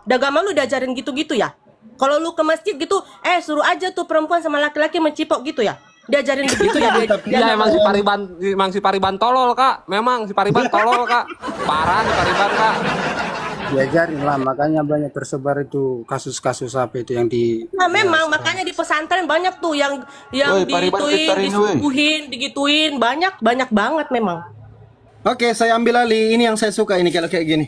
Di agama lu diajarin gitu-gitu ya? Kalau lu ke masjid gitu, suruh aja tuh perempuan sama laki-laki mencipok gitu ya? Diajarin begitu ya? Iya, emang si Pariban tolol, Kak. Memang si Pariban tolol, Kak. Parah si Pariban, Kak. Diajarin lah, makanya banyak tersebar itu kasus-kasus apa itu yang di. Nah, memang makanya di pesantren banyak tuh yang disuguhin, digituin, banyak banget memang. Oke, saya ambil alih. Ini yang saya suka ini kalau kayak gini.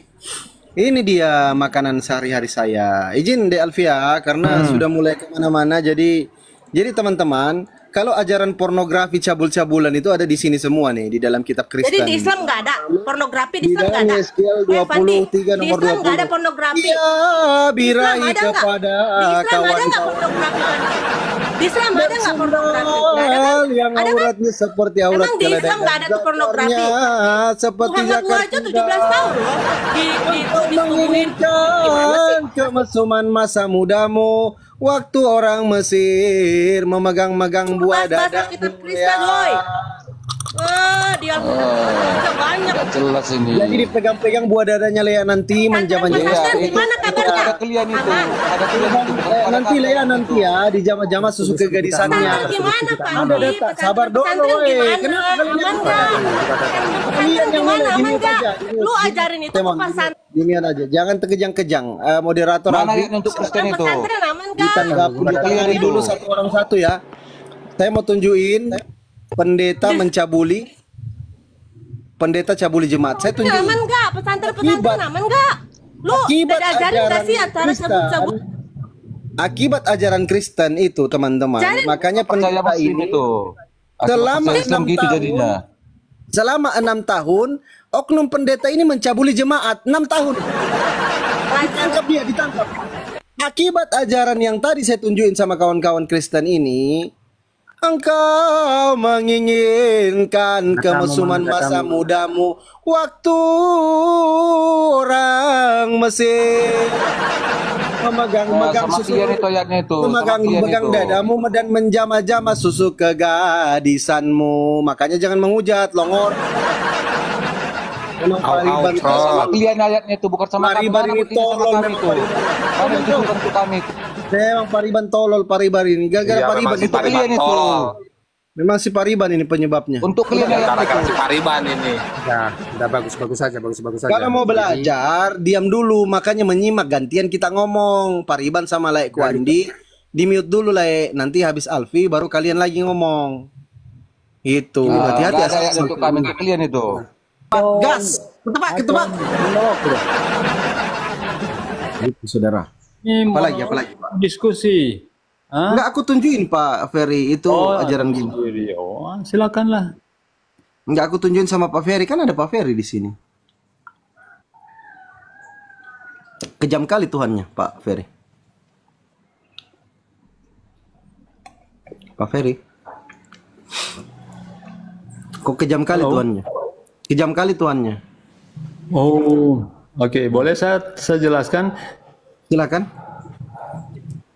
Ini dia makanan sehari-hari saya. Izin De Alfia karena sudah mulai kemana-mana. Jadi teman-teman, kalau ajaran pornografi cabul-cabulan itu ada di sini semua nih di dalam kitab Kristen. Jadi di Islam nggak ada pornografi, di Islam nggak ada. Yeskiel 23 di nomor Islam 20. nggak ada pornografi. Ya, birahi kepada kawan. Di Islam ada nggak pornografi? Yang auratnya seperti aurat emang di Islam nggak ada tuh pornografi. Seperti Muhammad gua aja 17 tahun loh menginginkan kemasuman masa mudamu waktu orang Mesir memegang-megang buah dadamu ya. Dia banyak. Gak jelas ini. Jadi dipegang-pegang buah dadanya Lea nanti menjama-jama. Gimana kabarnya? Ada kalian itu. Ada kalian itu. Nanti Lea nanti ya dijama-jama susu kegadisannya. Gimana Pak? Ada data. Sabar dulu, kenapa kalian Kalian yang mana? Aman enggak? Lu ajarin itu ke pesantren. Dimian aja, jangan terkejang-kejang. Moderator Mana Alfi untuk Kristen itu? Pesantren aman enggak? ditanggapi dulu satu orang satu ya. Saya mau tunjukin pendeta mencabuli, pendeta cabuli jemaat. Saya tunjukin. Aman enggak? Pesantren aman enggak? Lu udah ajarin enggak sih antara cabut-cabut? Akibat ajaran Kristen itu teman-teman, makanya pendeta ini itu selama Islam 6 gitu tahun, jadinya. selama 6 tahun, oknum pendeta ini mencabuli jemaat 6 tahun. Ditangkap dia, ditangkap. Akibat ajaran yang tadi saya tunjukin sama kawan-kawan Kristen ini, engkau menginginkan kemesuman masa mudamu waktu orang Mesir memegang-megang susu, memegang dadamu dan menjama-jama susu kegadisanmu. Makanya jangan menghujat, longor. Kalian ayatnya itu bukan sama kami. Pariban ini tolol itu. Itu untuk kami. Memang Pariban tolol, Pariban ini. Gara-gara Pariban itu kalian itu. Memang si Pariban ini penyebabnya. Untuk kalian gara-gara si Pariban ini. Ya, udah bagus-bagus saja, bagus-bagus saja. Kalau mau belajar, diam dulu. Makanya menyimak, gantian kita ngomong. Pariban sama Laek Wandi, di-mute dulu Laek. Nanti habis Alfi, baru kalian lagi ngomong. Itu, hati-hati. Untuk kami, untuk kalian itu. Gas, ketebak. Itu saudara. Apalagi, Pak? Diskusi. Enggak, aku tunjukin Pak Ferry itu ajaran gini. Silakanlah. Enggak, aku tunjukin sama Pak Ferry, kan ada Pak Ferry di sini. Kejam kali Tuhannya, Pak Ferry. Pak Ferry. Kok kejam kali Tuhannya? Kejam kali Tuhannya. Oh, oke. Boleh saya jelaskan? Silakan.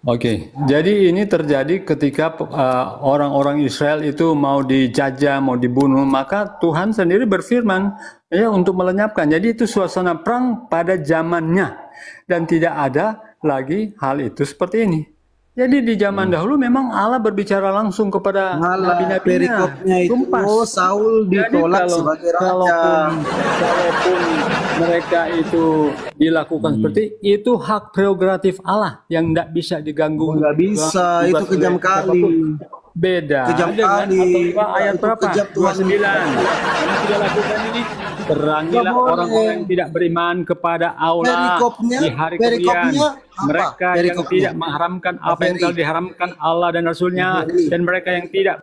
Oke, jadi ini terjadi ketika orang-orang Israel itu mau dijajah, mau dibunuh, maka Tuhan sendiri berfirman ya untuk melenyapkan. Jadi itu suasana perang pada zamannya dan tidak ada lagi hal itu seperti ini. Jadi di zaman dahulu memang Allah berbicara langsung kepada nabi-nabinya. Perikopnya itu Saul ditolak sebagai raja. Kalaupun mereka itu dilakukan seperti itu, hak prerogatif Allah yang tidak bisa diganggu. Nggak bisa, itu kejam kali. Beda kejam dengan kali. Ayat berapa? 29. Karena sudah lakukan ini, terangilah orang-orang yang tidak beriman kepada Allah di hari kemudian. Mereka yang tidak mengharamkan apa yang telah diharamkan Allah dan Rasulnya, dan mereka yang tidak.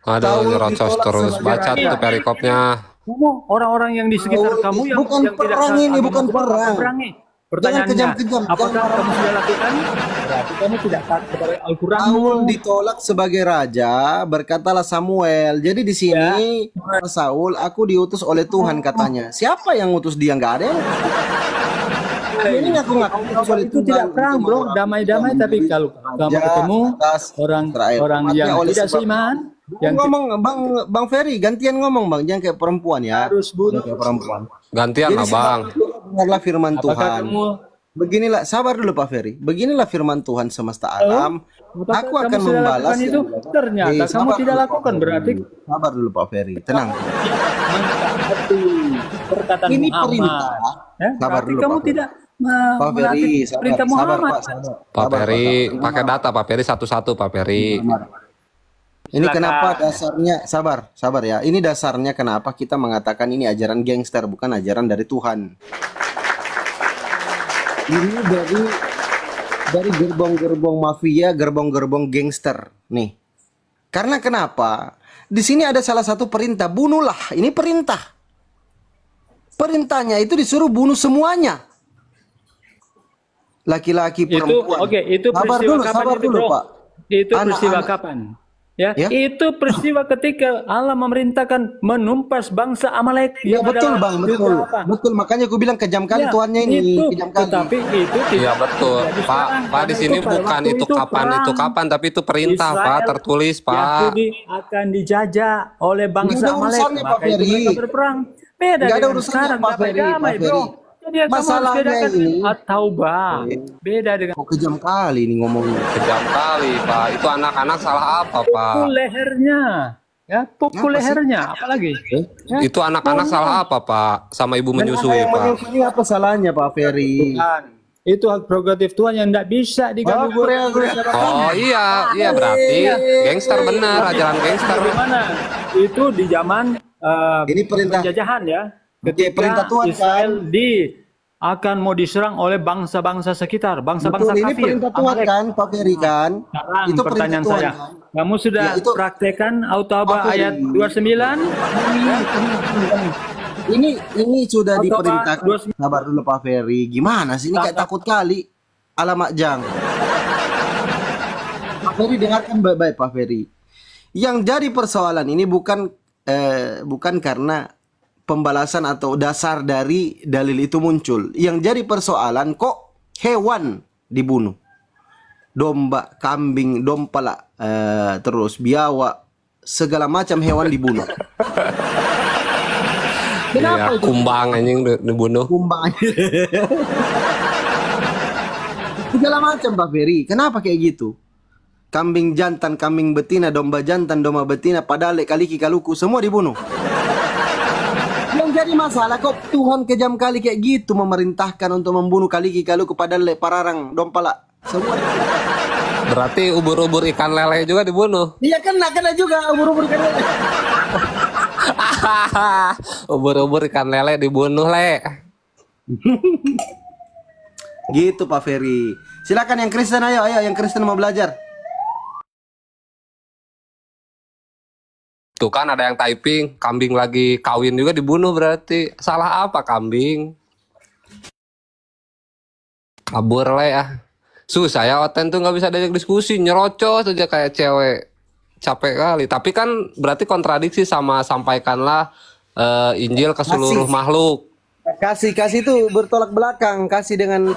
Ada nyerocos terus baca tuh perikopnya. Orang-orang yang di sekitar kamu yang bukan yang perang tidak ini, bukan perang. Pertanyaannya, kejam-kejam. apakah kamu sudah lakukan? Berarti kamu tidak taat kepada Al-Quran. Saul ditolak sebagai raja, berkatalah Samuel. Jadi di sini Saul, aku diutus oleh Tuhan katanya. Siapa yang ngutus dia? Nggak ada. Ini ngaku-ngaku itu tidak perang, bro. Damai-damai, tapi kalau kamu ketemu orang yang tidak seiman, yang ngomong Bang Ferry, gantian ngomong Bang, jangan kayak perempuan ya. Harus bunuh. Kayak perempuan. Gantian lah Bang. Dengarlah firman Tuhan. Beginilah, sabar dulu Pak Ferry. Beginilah firman Tuhan semesta alam. Apakah Aku kamu akan sudah membalas lakukan itu? Ternyata kamu sabar tidak dulu, Pak lakukan, Ferry. berarti Sabar dulu Pak Ferry, tenang. mentaati perkataan Ini Muhammad. perintah. Ya, Sabar berarti dulu, kamu Pak Ferry. tidak Pak menaati Ferry, sabar, perintah sabar Muhammad. Pak, sabar. Pak Sabar, Ferry Pak. pakai data, Pak Ferry satu-satu, Pak Ferry. Ini Silakan. kenapa dasarnya, sabar ya. Ini dasarnya kenapa kita mengatakan ini ajaran gangster, bukan ajaran dari Tuhan. Ini dari gerbong-gerbong mafia, gerbong-gerbong gangster nih. Karena kenapa? Di sini ada salah satu perintah, bunuhlah. Ini perintah. Perintahnya itu disuruh bunuh semuanya. Laki-laki, Itu perempuan. oke, itu Sabar peristiwa dulu, kapan sabar itu, dulu, bro? Pak. Itu peristiwa Anak-anak. kapan? Ya, Ya? itu peristiwa ketika Allah memerintahkan menumpas bangsa Amalek. Ya yang betul adalah Bang, juga betul. apa? Betul, makanya aku bilang kejam kali Ya, Tuhannya ini, itu, kejam kali. tetapi itu tidak Iya betul, terjadi Pak. sekarang, Pak di karena sini pada bukan waktu itu kapan perang. itu kapan, tapi itu perintah, Pak, Israel, tertulis, Pak. Yahudi akan dijajah oleh bangsa Nggak ada Amalek, urusannya, Pak maka itu Ferry. mereka berperang. Beda Nggak ada dengan urusannya, sekarang, Pak damai Ferry, damai, Pak bro. Ferry. Jadi kamu harus Masalahnya bedakan ini- at-taubah. Beda dengan Kok kejam kali nih ngomongnya. Kejam kali, Pak. Itu anak-anak salah apa, Pak? pukul lehernya. Ya, pukul Apa sih? lehernya, apalagi? Ya, Itu anak-anak salah apa, Pak? Sama ibu menyusui, Yang Pak. menyusui apa salahnya Pak Ferry? Tuhan. Itu hak prerogatif Tuhan yang tidak bisa diganggu. Oh iya, iya berarti gangster benar, ajaran gangster. Bagaimana? Itu di zaman Ini perintah. penjajahan ya. Oke, perintah Tuhan, Israel akan mau diserang oleh bangsa-bangsa sekitar, bangsa-bangsa Betul, ini kafir. perintah Tuhan Amalek. kan Pak Ferry kan? Sekarang Itu perintah pertanyaan Tuhan saya, kan? kamu sudah Ya, itu- praktekkan At-Taubah Apa ayat ini? 29? Ini sudah Atau, Pak, diperintahkan. 29. Sabar dulu Pak Ferry. Gimana sih ini kayak takut kali. Alamak Jang. Pak Ferry dengarkan baik-baik Pak Ferry. Yang jadi persoalan ini bukan karena pembalasan atau dasar dari dalil itu muncul. Yang jadi persoalan kok hewan dibunuh. Domba, kambing, dompala, terus biawak, segala macam hewan dibunuh. Iya, kumbang anjing dibunuh. Kumbang. Segala macam Pak Ferry. Kenapa kayak gitu? Kambing jantan, kambing betina, domba jantan, domba betina, padale, kaliki, kaluku, semua dibunuh. Yang jadi masalah kok Tuhan kejam kali kayak gitu memerintahkan untuk membunuh kaliki, kaluku, padale, pararang, dompala, semua dibunuh. Berarti ubur-ubur ikan lele juga dibunuh. Iya kena juga umur-umur kan. Ubur-ubur ikan lele dibunuh, Le. Gitu Pak Ferry. Silakan yang Kristen, ayo yang Kristen mau belajar. Tuh kan ada yang typing, kambing lagi kawin juga dibunuh berarti. Salah apa kambing? Kabur, Le ah. Susah ya Oten tuh nggak bisa diajak diskusi, nyerocos aja kayak cewek. Capek kali. Tapi kan berarti kontradiksi sama sampaikanlah Injil ke seluruh makhluk. Kasih itu bertolak belakang, kasih dengan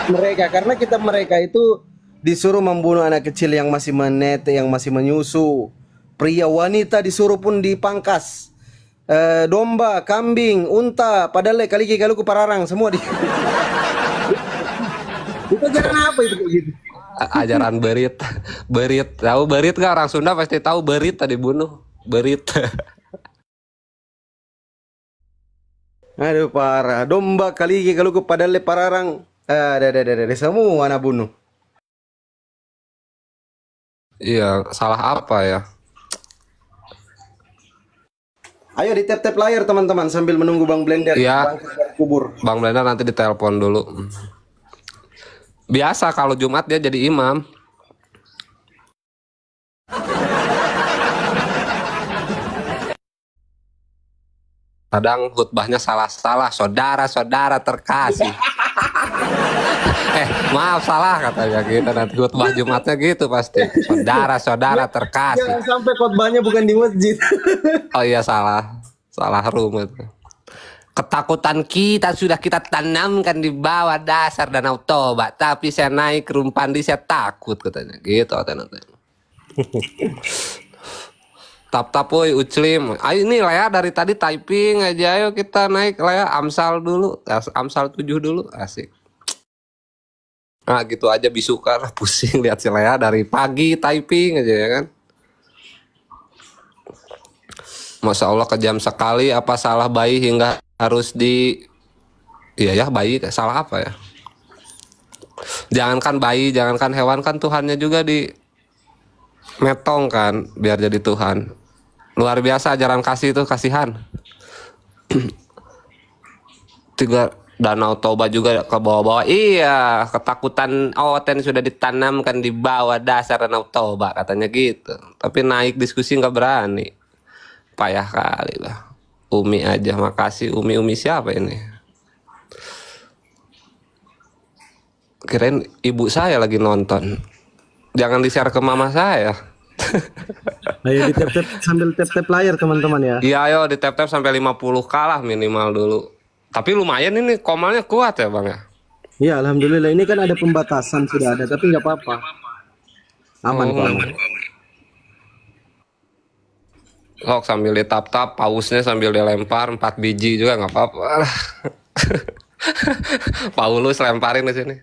mereka karena mereka itu disuruh membunuh anak kecil yang masih menete, yang masih menyusu. Pria wanita disuruh pun dipangkas. Domba, kambing, unta, padahal kaliki, kaluku, pararang semua di. Itu ajaran apa itu kayak gitu? Ajaran berit. Berit. Tahu berit nggak? Orang Sunda pasti tahu berit tadi bunuh. Berit. Aduh parah. Domba, kaliki, kaluku, padahal pararang. Ada semua anak bunuh. Iya, salah apa ya? Ayo di tap layar teman-teman sambil menunggu Bang Blender Iya. bangkit dari kubur. Bang Blender nanti ditelepon dulu. Biasa kalau Jumat dia jadi imam. Kadang khutbahnya salah-salah, saudara-saudara terkasih. Maaf salah katanya gitu. Nanti khutbah Jumatnya gitu pasti. Saudara-saudara terkasih. Jangan sampai khotbahnya bukan di masjid. Oh iya salah room itu. Ketakutan kita sudah kita tanamkan di bawah dasar Danau Toba, tapi saya naik ke Rumpandi saya takut katanya. Gitu katanya. Tap-tap woi Uclim. Ayo ini Lea dari tadi typing aja. Ayo kita naik Lea Amsal dulu. Amsal 7 dulu. Asik. Nah gitu aja bisukan. Pusing lihat si Lea dari pagi typing aja ya kan. Masya Allah kejam sekali. Apa salah bayi hingga harus di... Iya ya bayi salah apa ya? Jangankan bayi, jangankan hewan kan Tuhannya juga di metong kan biar jadi Tuhan. Luar biasa ajaran kasih itu, kasihan. 3 Danau Toba juga ke bawah-bawah. Iya, ketakutan Oten sudah ditanamkan di bawah dasar Danau Toba katanya gitu. Tapi naik diskusi nggak berani. Payah kali lah. Umi aja, makasih. Umi siapa ini? Kirain ibu saya lagi nonton. Jangan di-share ke mama saya. Ayo di tap-tap sambil tap-tap layar teman-teman ya. Iya ayo di tap-tap sampai 50 kalah minimal dulu. Tapi lumayan ini komalnya kuat ya Bang ya. Iya alhamdulillah ini kan ada pembatasan sudah ada tapi nggak apa-apa. Aman kok. Kok sambil di tap-tap, pausnya sambil dilempar 4 biji juga nggak apa-apa. Paulus lemparin di sini.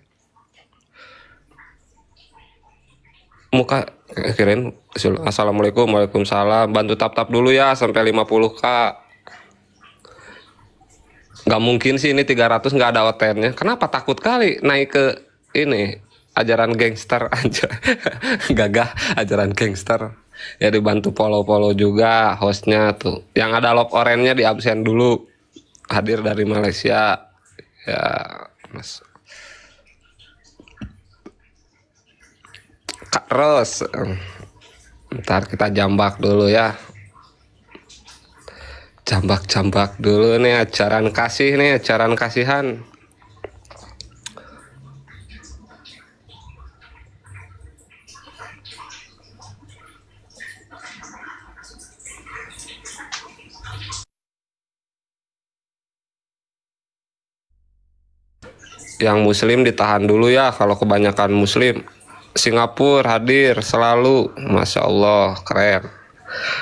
Muka kirain assalamualaikum waalaikumsalam bantu tap dulu ya sampai 50k. Nggak mungkin sih ini 300 nggak ada OTN-nya. Kenapa takut kali naik ke ini ajaran gangster aja. Gagah ajaran gangster ya, dibantu polo juga hostnya tuh yang ada lock orange-nya di absen dulu, hadir dari Malaysia ya Mas Kak Ros. Ntar kita jambak dulu ya. Jambak dulu nih ajaran kasih nih, ajaran kasihan. Yang muslim ditahan dulu ya kalau kebanyakan muslim. Singapura hadir selalu, Masya Allah keren.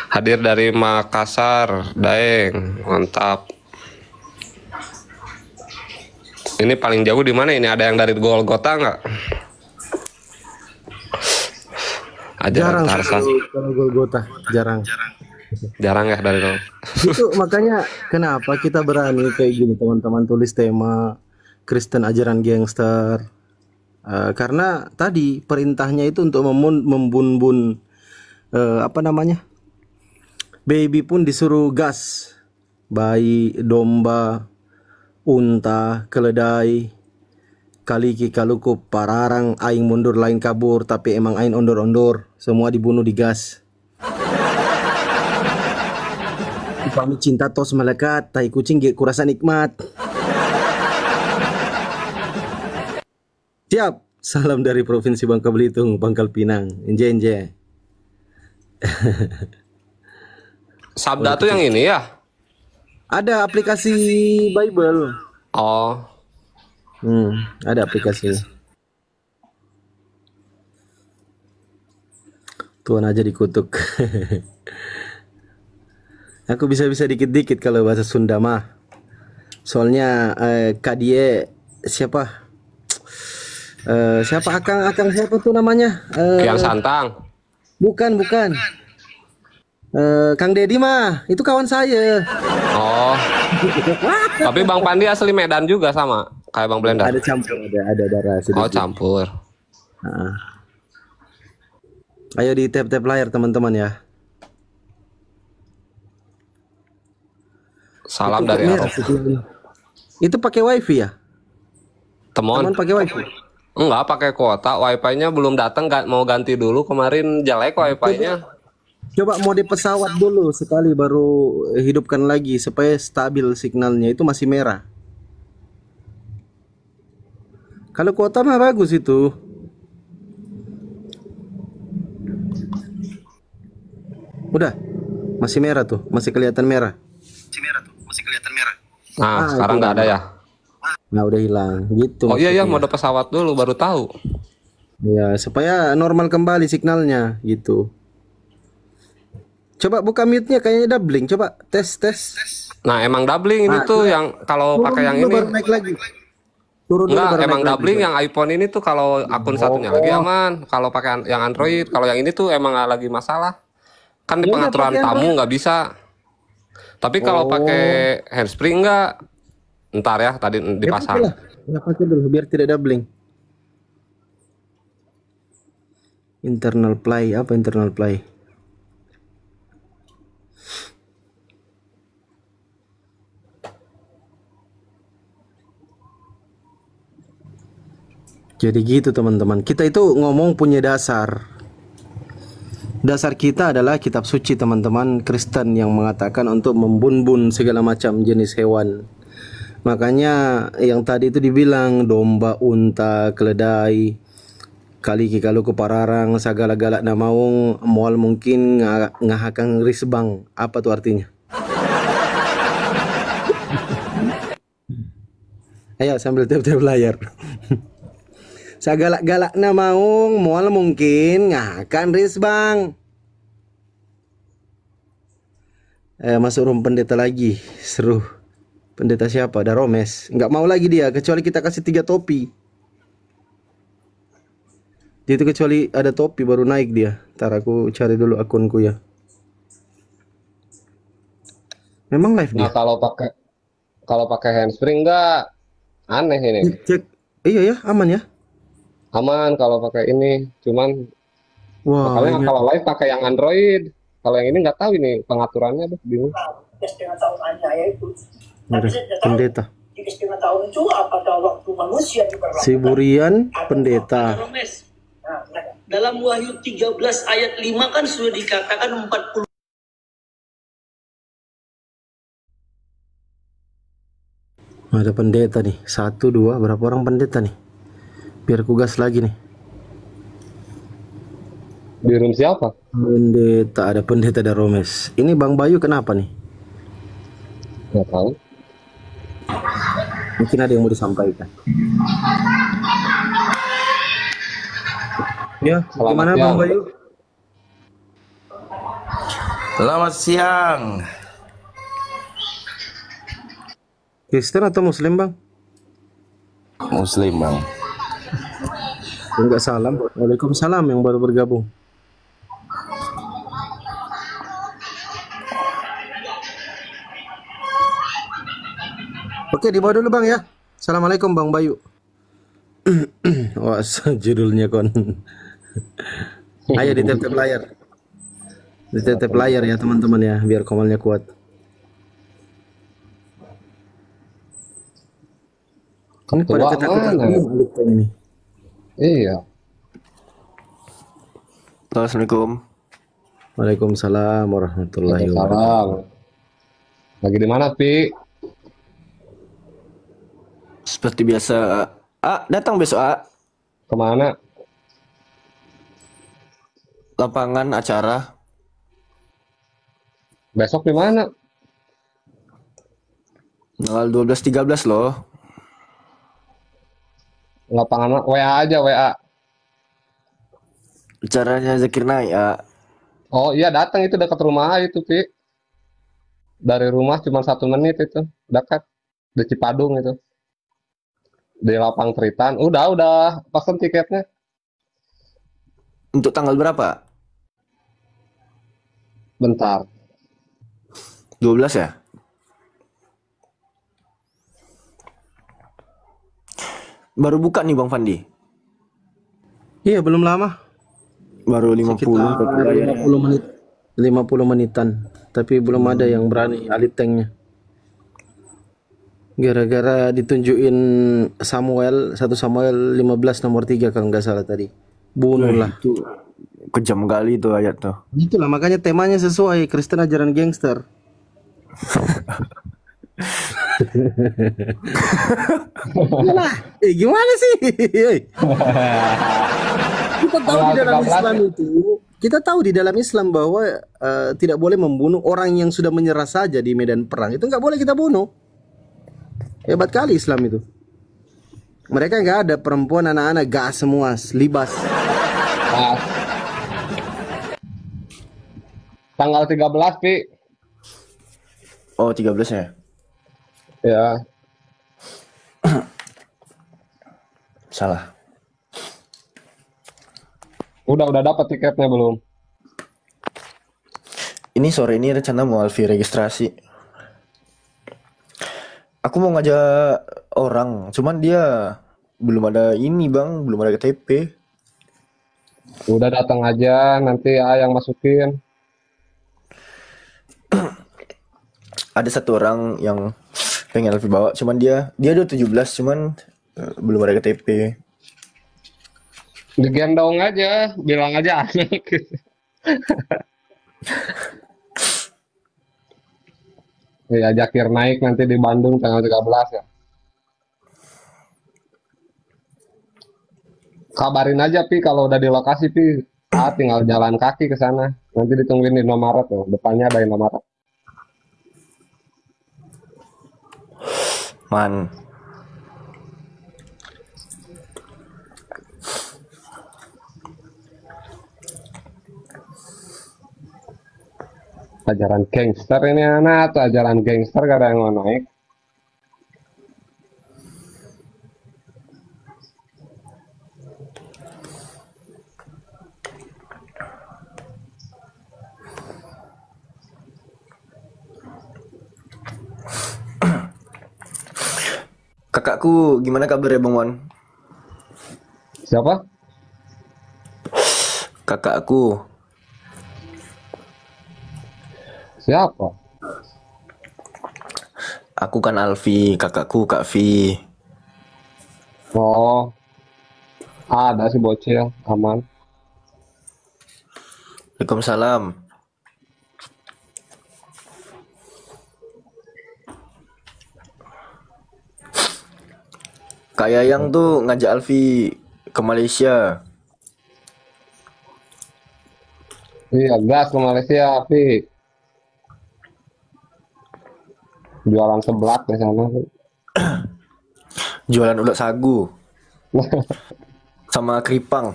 Hadir dari Makassar, Daeng, mantap. Ini paling jauh di mana ini? Ada yang dari Golgota nggak? Jarang kalau Golgota, jarang ya dari Golgota. itu makanya kenapa kita berani kayak gini teman-teman tulis tema Kristen ajaran gangster. Karena tadi perintahnya itu untuk membun-bun apa namanya, baby pun disuruh gas, bayi, domba, unta, keledai, kaliki, kaluku, pararang, aing mundur lain kabur, tapi emang aing ondor-ondor, semua dibunuh digas. Kami cinta tos melekat, tai kucing kurasa nikmat. Siap, salam dari Provinsi Bangka Belitung, Pangkal Pinang, enje. Sabda tuh yang ini ya? Ada aplikasi Bible. Oh. Ada aplikasi. Tuhan aja dikutuk. Aku bisa-bisa dikit-dikit kalau bahasa Sunda mah. Soalnya Kadie siapa? Siapa akang siapa tuh namanya? Kian Santang. Bukan. Kang Dedi mah itu kawan saya. Oh. Tapi Bang Pandi asli Medan juga sama kayak Bang Blenda. Ada campur, ada darah sedikit. Oh campur. Ayo di tap layar teman-teman ya. Salam dari Eropa. Itu pakai wifi ya? Teman pakai wifi? Enggak pakai kuota, wifi-nya belum datang, mau ganti dulu, kemarin jelek wifi-nya. Coba mode pesawat dulu sekali baru hidupkan lagi supaya stabil signalnya, itu masih merah. Kalau kuota mah bagus itu. Udah, masih merah tuh, masih kelihatan merah. Nah, sekarang nggak ada ya. Nah udah hilang gitu. Oh iya mode pesawat dulu baru tahu. Ya supaya normal kembali signalnya gitu. Coba buka mute-nya, kayaknya doubling. Coba tes. Nah, emang doubling ini tuh yang kalau pakai yang dulu ini. baru naik lagi. Turun dulu Enggak, baru emang naik doubling lagi. yang iPhone ini tuh kalau akun satunya lagi aman. Kalau pakai yang Android, kalau yang ini tuh emang lagi masalah. Kan di Ya udah, pengaturan pakai tamu Android. nggak bisa. Tapi kalau pakai handsfree enggak. Ntar ya, tadi Ya, dipasang. pakailah. Ya, pakai dulu biar tidak doubling. Internal play, apa internal play? Jadi gitu teman-teman. Kita itu ngomong punya dasar. Dasar kita adalah kitab suci teman-teman Kristen yang mengatakan untuk membun-bun segala macam jenis hewan. Makanya yang tadi itu dibilang domba, unta, keledai, kaliki kalau kepararang, sagala galak na maung, mual mungkin ngahakang risbang. Apa tuh artinya? Ayo sambil tap-tap layar. Sagalak-galak na maung, mual mungkin ngahakan risbang. Masuk room pendeta lagi, seru. Pendeta siapa? Daromes. Nggak mau lagi dia, kecuali kita kasih 3 topi. Dia itu kecuali ada topi baru naik dia. Ntar aku cari dulu akunku ya. Memang live Nah, dia. kalau pakai handsfree enggak aneh ini. Cek. Iya ya, aman ya. Aman kalau pakai ini. Cuman Wah, makanya ini kalau live pakai yang Android. Kalau yang ini nggak tahu ini pengaturannya, aduh, bingung. ada pendeta. 3,5 tahun itu apakah waktu manusia diberlakukan? Si Burian pendeta. Romes. Dalam Wahyu 13 ayat 5 kan sudah dikatakan 40. Ada pendeta nih. 1, 2, berapa orang pendeta nih? Biar ku gas lagi nih. Di room siapa? Pendeta, ada pendeta Daromes. Ini Bang Bayu kenapa nih? Nggak tahu. Mungkin ada yang mau disampaikan. Ya, Selamat gimana siang. Bang Bayu? Selamat siang. Kristen atau Muslim Bang? Muslim, Bang. Enggak, salam. Waalaikumsalam yang baru bergabung. Oke, di bawah dulu Bang ya. Assalamualaikum Bang Bayu. Wah, judulnya kon. Ayo di tap layar. Di tap layar ya teman-teman ya, biar komalnya kuat. Ini pada Ketua ketakutan mana? ini. Iya. Assalamualaikum. Waalaikumsalam warahmatullahi wabarakatuh. Salam. Lagi di mana, Pi? Seperti biasa, datang besok, Kemana? lapangan acara. Besok di mana? Tanggal 12-13 loh. Lapangan WA aja, WA. Acaranya Zakir Naik, Oh iya, datang itu dekat rumah itu, Pi. Dari rumah cuma 1 menit itu, dekat. Di Cipadung itu. Di Lapang Tritan. Udah pesen tiketnya. Untuk tanggal berapa? Bentar. 12 ya? Baru buka nih Bang Fandi. Iya, belum lama. Baru 50. Sekitar 50 menit. 50 menitan. Tapi belum ada yang berani alit tanknya. Gara-gara ditunjukin Samuel, 1 Samuel 15 nomor 3 kalau nggak salah tadi. Bunuh lah. Itu kejam kali tuh ayat tuh. Itulah makanya temanya sesuai Kristen ajaran gangster. Yalah, gimana sih? Kita tahu di dalam Islam itu, kita tahu di dalam Islam bahwa tidak boleh membunuh orang yang sudah menyerah saja di medan perang. Itu nggak boleh kita bunuh. Hebat kali Islam itu. Mereka nggak ada perempuan, anak-anak, gas semua, libas. Tanggal 13, Pi. Oh 13 ya. Ya. Salah. Udah dapat tiketnya belum? Ini sore ini rencana mau Alfi registrasi. Aku mau ngajak orang, cuman dia belum ada ini bang, belum ada KTP. Udah datang aja, nanti yang masukin. Ada satu orang yang pengen Alfi bawa, cuman dia udah 17, cuman belum ada KTP. Digendong aja, bilang aja anak. Ya, Jakir naik nanti di Bandung tanggal 13 ya. Kabarin aja Pi kalau udah di lokasi Pi. Tinggal jalan kaki ke sana. Nanti ditungguin di Indomaret tuh. Depannya ada Indomaret. Man. Ajaran gangster ini anak tuh, ajaran gangster gak ada yang mau naik. Kakakku gimana kabarnya Bang Wan? Siapa? Kakakku. Siapa? Aku kan Alfi, kakakku Kak Vi. Oh, ada si bocil, aman. Waalaikumsalam. Kak Yayang tuh ngajak Alfi ke Malaysia. Iya, gas ke Malaysia, Pi. Jualan seblak di sana. Jualan ulat sagu. Sama keripang.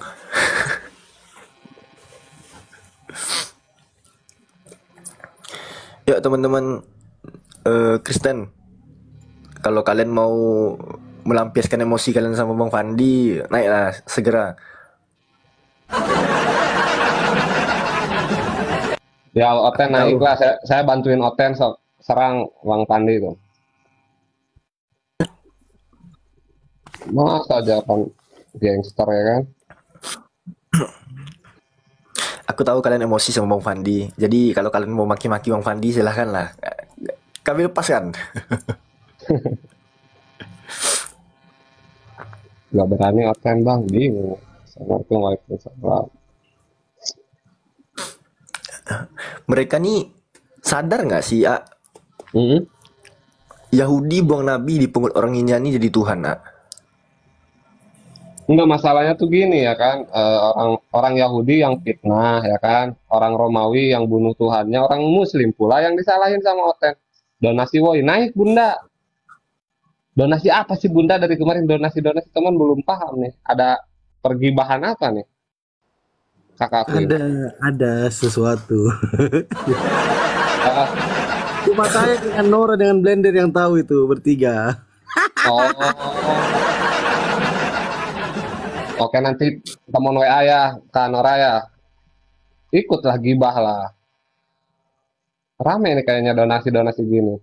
Yuk teman-teman Kristen, kalau kalian mau melampiaskan emosi kalian sama Bang Fandi, naiklah segera. Ya Oten naik lah, saya bantuin Oten sok serang Bang Pandi itu. Masa aja kan gangster ya kan? Aku tahu kalian emosi sama Bang Fandi. Jadi kalau kalian mau maki-maki Bang Fandi silahkan lah. Kami lepaskan. Gak berani Oten Bang, bingung. Assalamualaikum warahmatullahi. Mereka nih sadar nggak sih, Yahudi buang Nabi dipungut orang Yunani jadi Tuhan, Enggak, masalahnya tuh gini ya kan, orang Yahudi yang fitnah ya kan, orang Romawi yang bunuh Tuhannya, orang Muslim pula yang disalahin sama Oten. Donasi woi naik Bunda. Donasi apa sih Bunda dari kemarin donasi teman belum paham nih. Ada pergibahan apa nih? Kakakku ini. Ada sesuatu. Cuma saya dengan Nora dengan Blender yang tahu itu bertiga. Oh. Oke nanti temen WA ya, Kak Nora ya. Ikutlah gibah lah. Rame nih kayaknya donasi gini.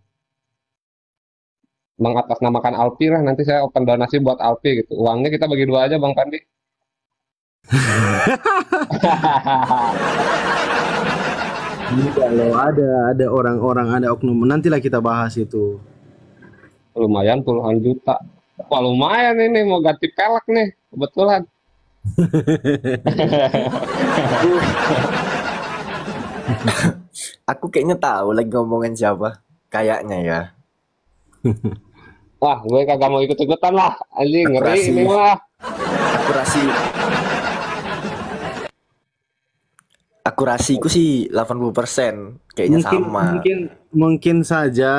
Mengatasnamakan Alpi lah, nanti saya open donasi buat Alpi gitu. Uangnya kita bagi dua aja Bang Pandi. Kalau ada orang-orang, ada oknum, nantilah kita bahas itu. Lumayan puluhan juta. Wah lumayan ini mau ganti pelek nih kebetulan. Aku kayaknya tahu lagi ngomongin siapa. Kayaknya ya. Wah gue kagak mau ikut-ikutan lah. Anjing ngeri ini mah. Akurasiku sih 80%. Kayaknya sama. Mungkin saja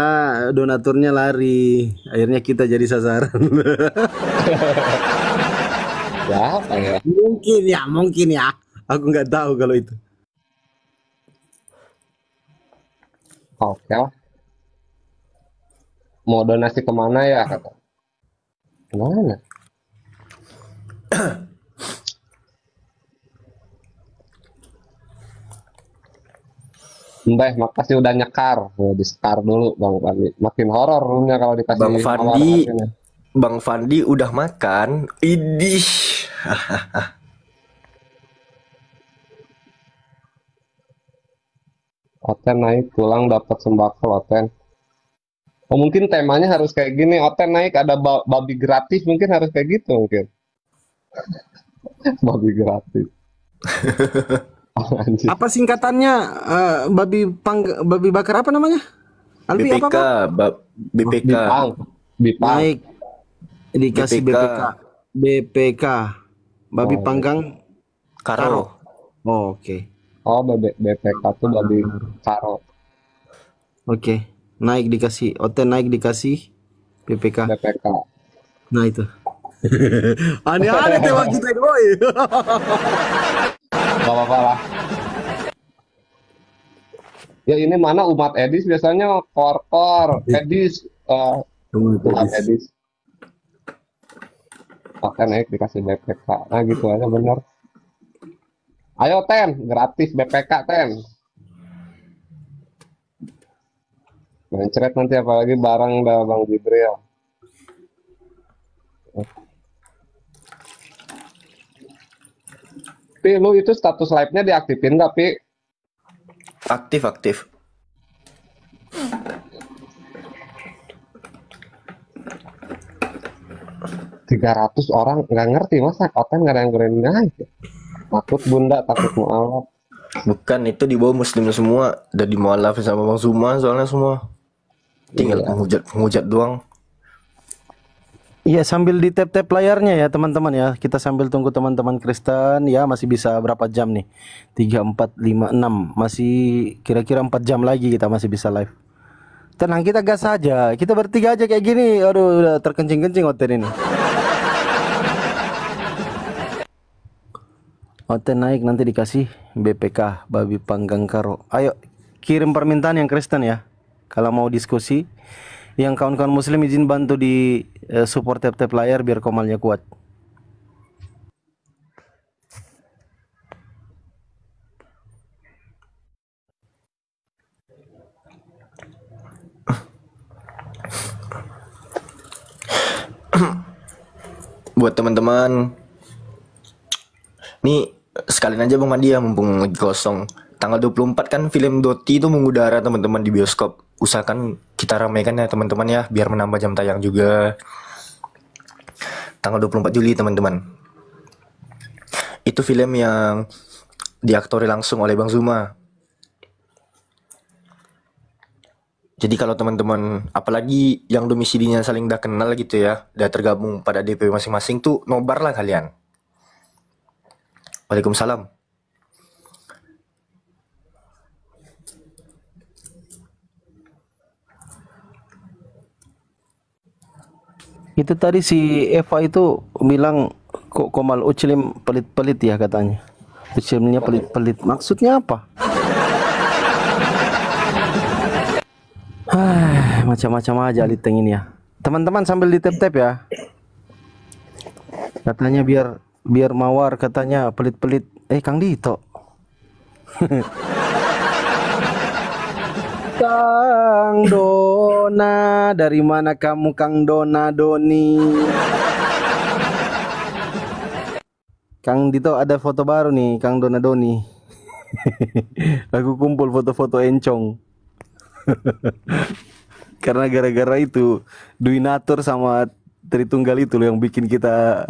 donaturnya lari, akhirnya kita jadi sasaran. Ya apa ya? Mungkin ya. Aku nggak tahu kalau itu. Oke lah. Mau donasi kemana ya kata? Kemana? Mbah, makasih udah nyekar. Di-sekar dulu Bang Fandi. Makin horor roomnya kalau dikasih Bang mawar Fandi, katanya. Bang Fandi udah makan. Idih. Oten naik pulang dapat sembako Oten. Oh mungkin temanya harus kayak gini. Oten naik ada babi gratis mungkin harus kayak gitu mungkin. Babi gratis. Anjir. Apa singkatannya? Babi bakar apa namanya? Alfi BPK, apa? BPK. Bipang. Bipang. Naik dikasih BPK. BPK. Babi Oh. panggang Karo. Oh, oke. Oh BPK tuh babi karo. Oke. Naik dikasih Oten, naik dikasih BPK. BPK. Nah itu. Aneh-aneh tema kita ini, boy. Gak apa-apa lah. Ya ini mana umat Edis biasanya kor Edis umat Edis. Oke naik dikasih BPK. Nah gitu aja bener. Ayo Ten, gratis BPK Ten. Mencret nanti apalagi barang dah Bang Jibril. Pi, lu itu status live-nya diaktifin nggak, Pi? Aktif. 300 orang nggak ngerti masa Oten nggak ada yang keren naik. Takut bunda, takut mualaf. Bukan, itu di bawah muslim semua. Udah di mualaf sama Bang Zuma soalnya semua. Tinggal penghujat doang. Iya, sambil di tap-tap layarnya ya teman-teman ya. Kita sambil tunggu teman-teman Kristen ya, masih bisa berapa jam nih? 3, 4, 5, 6. Masih kira-kira 4 jam lagi kita masih bisa live. Tenang, kita gas aja. Kita bertiga aja kayak gini. Aduh, udah terkencing-kencing Oten ini. Oten naik nanti dikasih BPK, babi panggang karo. Ayo kirim permintaan yang Kristen ya. Kalau mau diskusi, yang kawan-kawan muslim izin bantu di support tap-tap layar biar komalnya kuat. Buat teman-teman, nih sekalian aja Bang Mandi ya, mumpung lagi kosong. Tanggal 24 kan film Doti itu mengudara teman-teman di bioskop. Usahakan kita ramaikan ya teman-teman ya, biar menambah jam tayang juga. Tanggal 24 Juli teman-teman. Itu film yang diaktori langsung oleh Bang Zuma. Jadi kalau teman-teman, apalagi yang domisilinya saling dah kenal gitu ya, udah tergabung pada DP masing-masing tuh, nobar lah kalian. Waalaikumsalam. Itu tadi si Eva itu bilang kok Komal Uclim pelit-pelit ya katanya. Uclimnya pelit-pelit. Maksudnya apa? Macam-macam aja Liteng ini ya. Teman-teman sambil di tap-tap ya. Katanya biar mawar, katanya pelit-pelit. Kang Dito. Kang Dona, dari mana kamu Kang Dona Doni? Kang Dito ada foto baru nih, Kang Dona Doni. Aku kumpul foto-foto encong. Karena gara-gara itu Duinatur sama Tritunggal itu loh yang bikin kita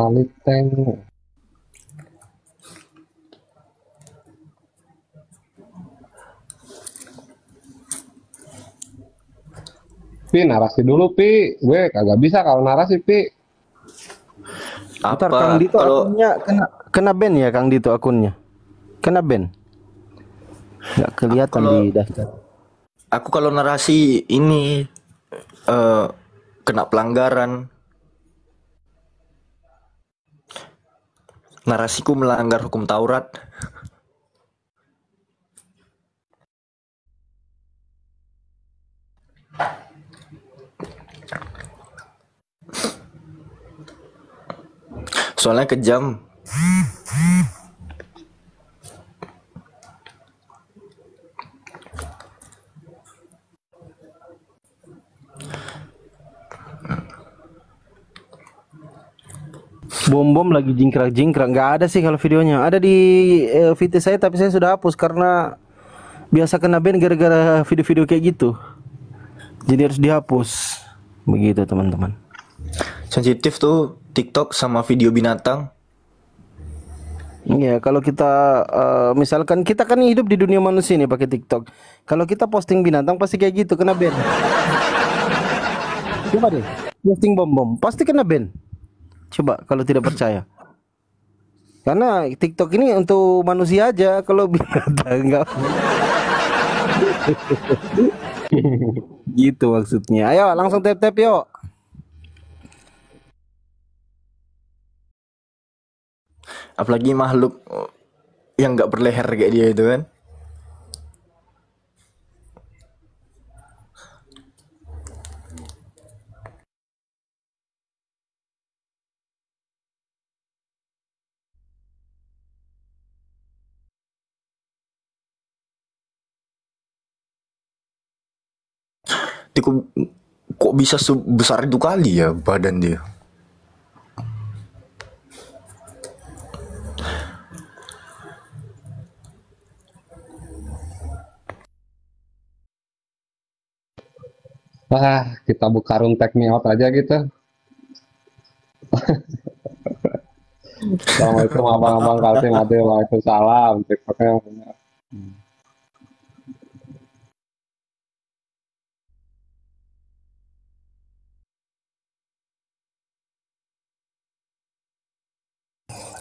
Liteng. Pi narasi dulu Pi, gue kagak bisa kalau narasi Pi. Bentar, Kang Dito akunnya kena ban ya Kang Dito akunnya. Kena ban. Nggak kelihatan di daftar. Aku kalau narasi ini kena pelanggaran. Narasiku melanggar hukum Taurat. Soalnya kejam. Bom lagi jingkrak-jingkrak, nggak ada sih kalau videonya. Ada di VT saya tapi saya sudah hapus karena biasa kena ban gara-gara video-video kayak gitu. Jadi harus dihapus. Begitu teman-teman. Sensitif tuh TikTok sama video binatang. Iya, kalau kita misalkan kita kan hidup di dunia manusia nih pakai TikTok. Kalau kita posting binatang pasti kayak gitu kena ban. Coba deh, posting bom pasti kena ban. Coba kalau tidak percaya. Karena TikTok ini untuk manusia aja, kalau binatang enggak. Gitu maksudnya. Ayo langsung tap-tap yuk. Apalagi makhluk yang nggak berleher kayak dia itu kan. Dia kok bisa sebesar itu kali ya badan dia. Wah, kita buka room take me out aja gitu. Assalamualaikum abang-abang Kaltim, waalaikumsalam. TikToknya yang punya.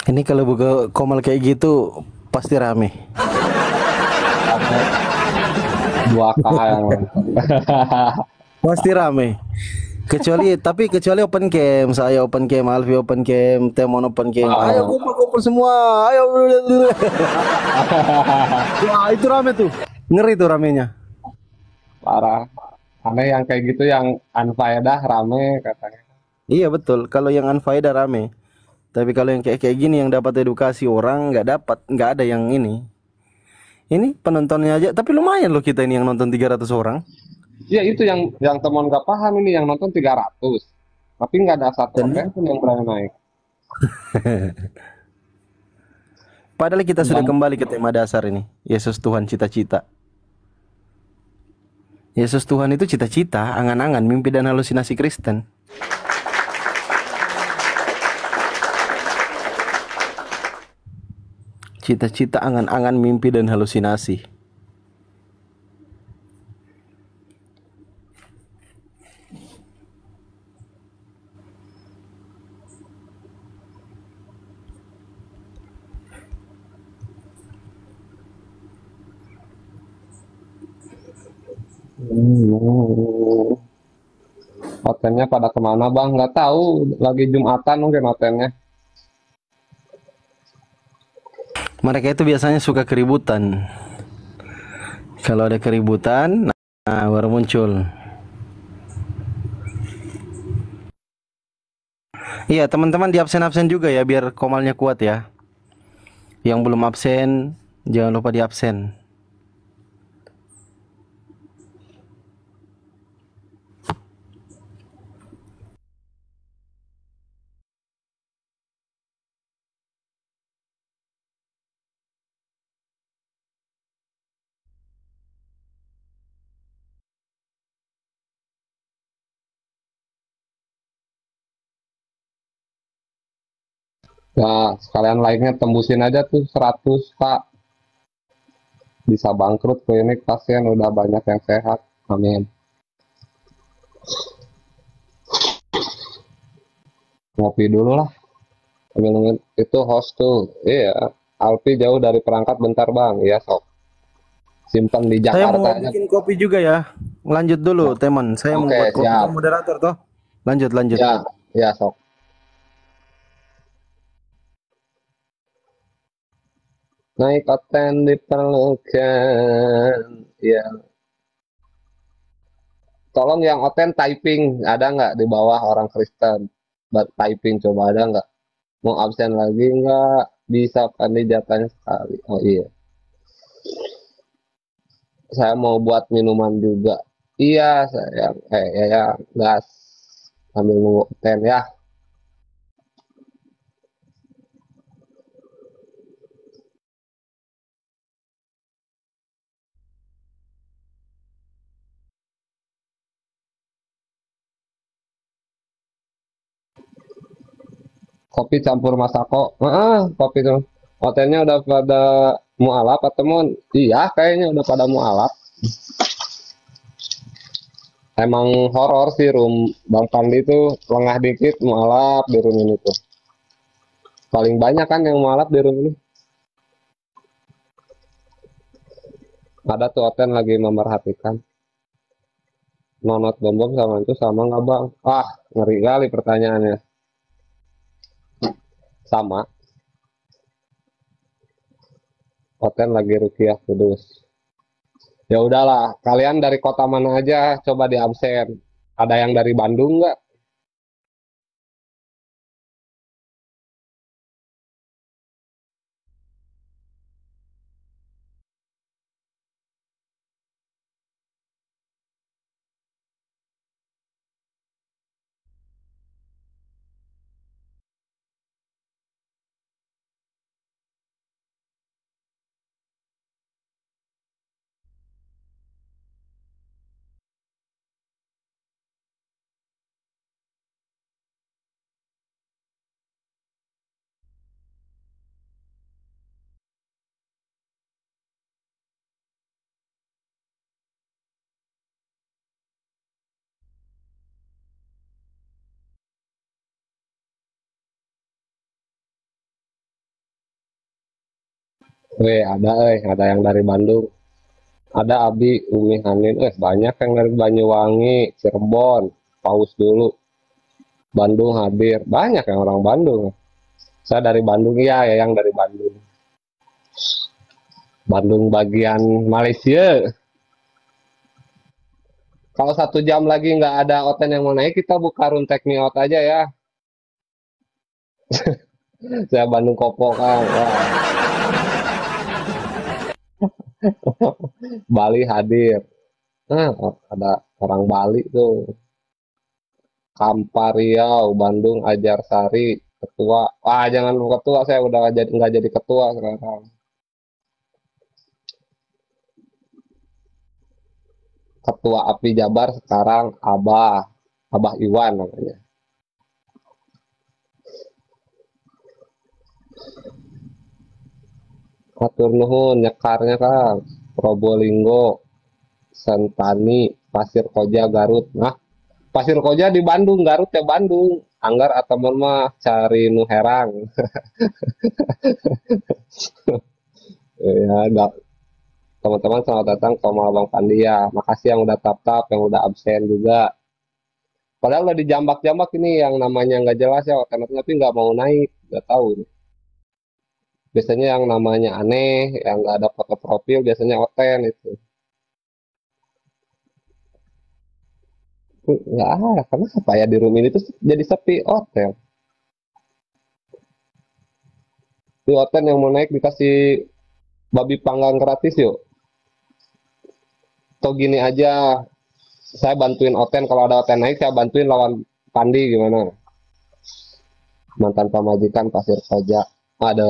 Ini kalau buka komal kayak gitu pasti rame. 2K yang Pasti rame. Kecuali open cam, saya open cam, Alfi open cam, Temon open cam. Ayo kumpul semua. Ayo. Wah, itu rame tuh. Ngeri tuh ramenya. parah. Aneh yang kayak gitu yang unfaedah rame katanya. Iya betul. Kalau yang unfaedah rame. Tapi kalau yang kayak gini yang dapat edukasi orang nggak ada yang ini. Ini penontonnya aja, tapi lumayan loh kita ini yang nonton 300 orang. Iya itu yang teman gak paham ini yang nonton 300. Tapi nggak ada satu orang pun yang berani naik. Padahal kita sudah kembali ke tema dasar ini. Yesus Tuhan cita-cita. Yesus Tuhan itu cita-cita, angan-angan, mimpi dan halusinasi Kristen. Cita-cita, angan-angan, mimpi dan halusinasi. Hotelnya pada kemana bang? Nggak tahu. Lagi Jumatan mungkin hotelnya. Mereka itu biasanya suka keributan. Kalau ada keributan, nah baru muncul. Iya teman-teman di absen juga ya biar komalnya kuat ya. Yang belum absen jangan lupa di absen. Nah, sekalian like-nya tembusin aja tuh 100 Pak. Bisa bangkrut klinik pasien udah banyak yang sehat. Amin. Ngopi dulu lah. Ambil itu host tuh. Iya, Alpi jauh dari perangkat bentar bang. Iya sok. Simpan di Saya mau Jakarta aja. bikin kopi juga ya. Lanjut dulu teman. Saya mau Oke, buat kopi siap. moderator toh. Lanjut, lanjut. Ya, ya sok. Naik Oten diperlukan. Ya, tolong yang Oten typing ada nggak di bawah orang Kristen? Buat typing coba ada nggak? Mau absen lagi nggak? Bisa Pandi jatahnya sekali. Oh iya, saya mau buat minuman juga. Iya, sayang. Ya, gas. Sambil nunggu Oten ya. Kopi campur Masako. Kopi tuh. Hotelnya udah pada mualaf temen. Iya, kayaknya udah pada mualaf. Emang horor sih room Bang Pandi tuh lengah dikit mualaf di room ini tuh. Paling banyak kan yang mualaf di room ini. Ada tuh Oten lagi memerhatikan. Nonot bom sama itu sama nggak Bang? Ah, ngeri kali pertanyaannya. Sama. Oten lagi rukiah kudus. Ya udahlah, kalian dari kota mana aja coba di absen. Ada yang dari Bandung nggak? Weh, ada yang dari Bandung. Ada Abi, Umi, Hanin, banyak yang dari Banyuwangi, Cirebon, Paus dulu, Bandung hadir, banyak yang orang Bandung. Saya dari Bandung ya, yang dari Bandung. Bandung bagian Malaysia. Kalau 1 jam lagi nggak ada Oten yang mau naik, kita buka room take me out aja ya. Saya Bandung Kopo kan. Wah. Bali hadir. Ada orang Bali tuh. Kampar Riau, Bandung Ajar Sari, ketua. Wah, jangan ketua, saya udah nggak jadi ketua sekarang. Ketua API Jabar sekarang Abah Iwan namanya. Atur nuhun nyekarnya Kang. Probolinggo, Sentani, Pasir Koja, Garut. Nah, Pasir Koja di Bandung, Garut ya Bandung. Anggar atau mah cari nu herang. Ya, teman-teman selamat datang ke Mall Bang Pandi ya. Makasih yang udah tap-tap, yang udah absen juga. Padahal udah dijambak-jambak ini yang namanya nggak jelas ya, tapi nggak mau naik, nggak tahu. Biasanya yang namanya aneh, yang nggak ada foto profil, biasanya Oten itu. Nggak ada, karena apa ya di room ini tuh jadi sepi Oten. Di Oten yang mau naik dikasih babi panggang gratis yuk. Atau gini aja, saya bantuin Oten, kalau ada Oten naik, saya bantuin lawan Pandi gimana? Mantan pamajikan Pasir Koja. Ada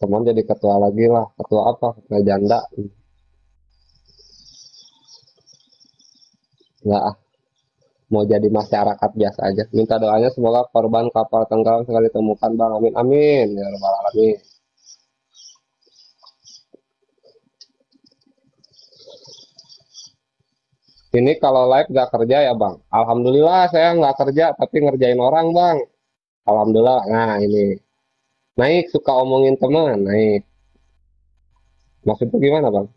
teman jadi ketua lagi lah. Ketua apa? Ketua janda. Nggak, mau jadi masyarakat biasa aja. Minta doanya semoga korban kapal tenggelam sekali temukan Bang. Amin amin ya rabbal alamin. Ini kalau live nggak kerja ya Bang. Alhamdulillah saya nggak kerja tapi ngerjain orang Bang. Alhamdulillah. Nah ini naik suka omongin teman naik. Maksudnya gimana Bang?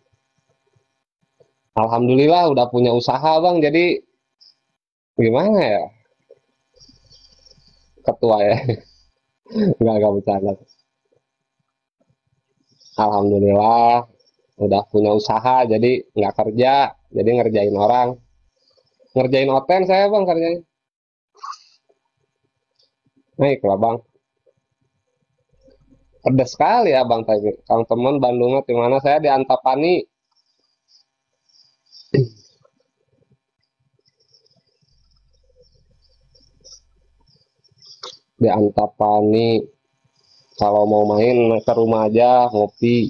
Alhamdulillah udah punya usaha Bang. Jadi Gimana ya? Ketua ya. Nggak bercanda. Alhamdulillah udah punya usaha jadi nggak kerja, jadi ngerjain orang. Ngerjain Oten saya bang kerjanya. Naik lah bang. Pedas sekali ya bang tadi. Kang teman Bandungnya di mana? Saya di Antapani. Di Antapani. Kalau mau main ke rumah aja ngopi.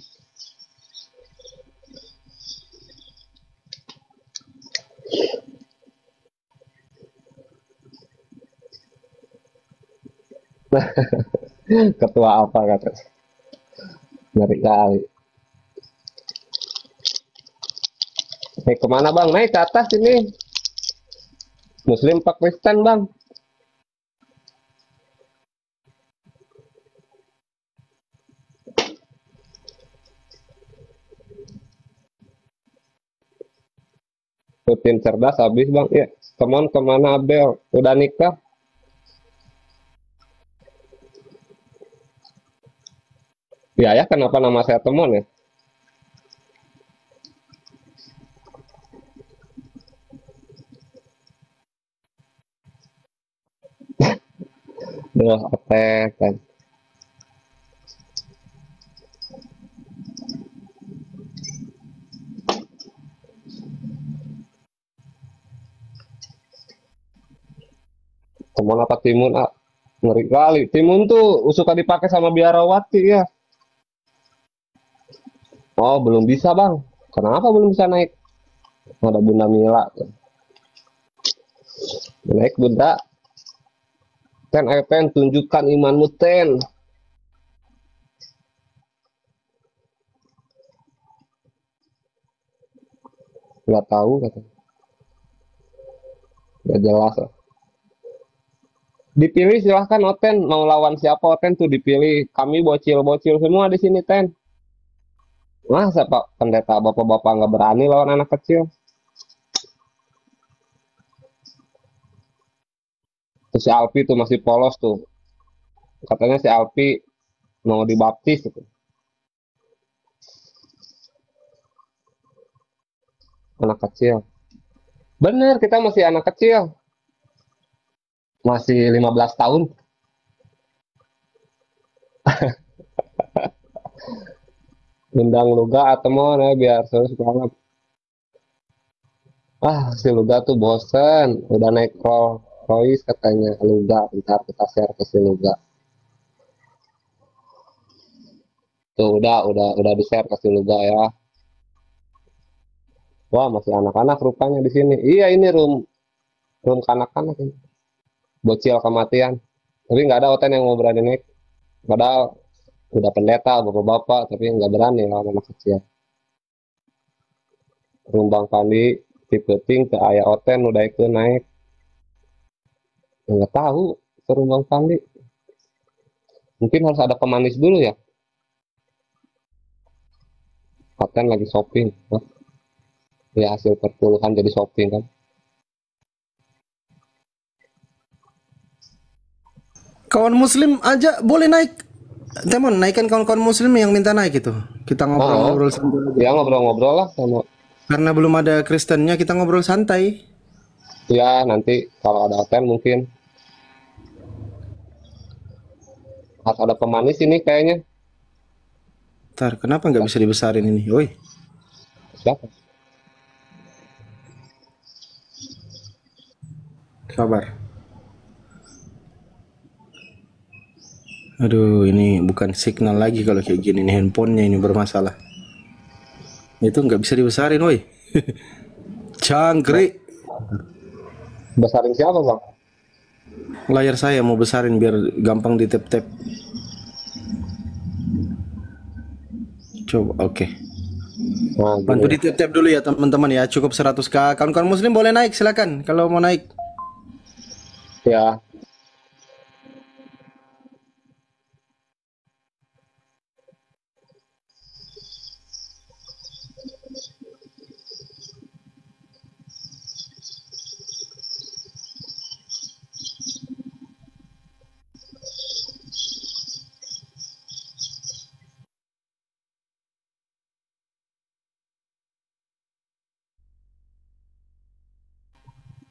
Ketua apa kata? Ngeri kali. Naik kemana bang? Naik ke atas ini. Muslim Pak Kristen bang. Rutin cerdas habis bang. Ya, teman kemana Abel? Udah nikah? Ya ya kenapa nama saya teman ya? Duh, oke kan. Teman apa Timun? Ah, ngeri kali. Timun tuh suka dipakai sama biarawati ya. Oh, belum bisa bang. Kenapa belum bisa naik? Ada Bunda Mila tuh. Naik Bunda. Ten, ayo Ten, tunjukkan imanmu Ten. Nggak tahu kata. Nggak jelas lah. Dipilih silahkan Oten, mau lawan siapa Oten tuh dipilih. Kami bocil-bocil semua di sini Ten. Masa Pak Pendeta bapak-bapak nggak berani lawan anak kecil? Terus si Alpi tuh masih polos tuh. Katanya si Alpi mau dibaptis gitu. Anak kecil. Bener, kita masih anak kecil. Masih 15 tahun. Undang Luga atau mau ya biar seru banget. Ah, si Luga tuh bosen. Udah naik Rolls Royce katanya. Luga, bentar kita share ke si Luga. Tuh udah di-share ke si Luga ya. Wah, masih anak-anak rupanya di sini. Iya, ini room kanak-kanak ini. Bocil kematian. Tapi nggak ada Oten yang mau berani naik. Padahal udah pendeta, bapak-bapak, tapi nggak berani lawan anak kecil. Rumbang Pandi, tipe ting ke ayah Oten udah ikut naik. Nggak tahu ke Rumbang Pandi. Mungkin harus ada pemanis dulu ya. Oten lagi shopping. Hah? Ya hasil perpuluhan jadi shopping kan. Kawan muslim aja boleh naik. Temon, naikkan kawan-kawan muslim yang minta naik itu. Kita ngobrol-ngobrol santai. Ya ngobrol-ngobrol lah sama. Karena belum ada Kristennya, kita ngobrol santai. Ya nanti kalau ada Oten mungkin. Harus ada pemanis ini kayaknya. Ntar, kenapa nggak bisa dibesarin ini? Woi. Siapa? Sabar. Aduh, ini bukan signal lagi kalau kayak gini. Ini handphonenya ini bermasalah. Itu nggak bisa dibesarin, woi. Cangkrik. Besarin siapa bang? Layar saya mau besarin biar gampang di tap-tap. Coba, oke. Nah, Bantu di tap-tap dulu ya teman-teman ya. Cukup 100k. Kawan-kawan muslim boleh naik, silakan kalau mau naik. ya.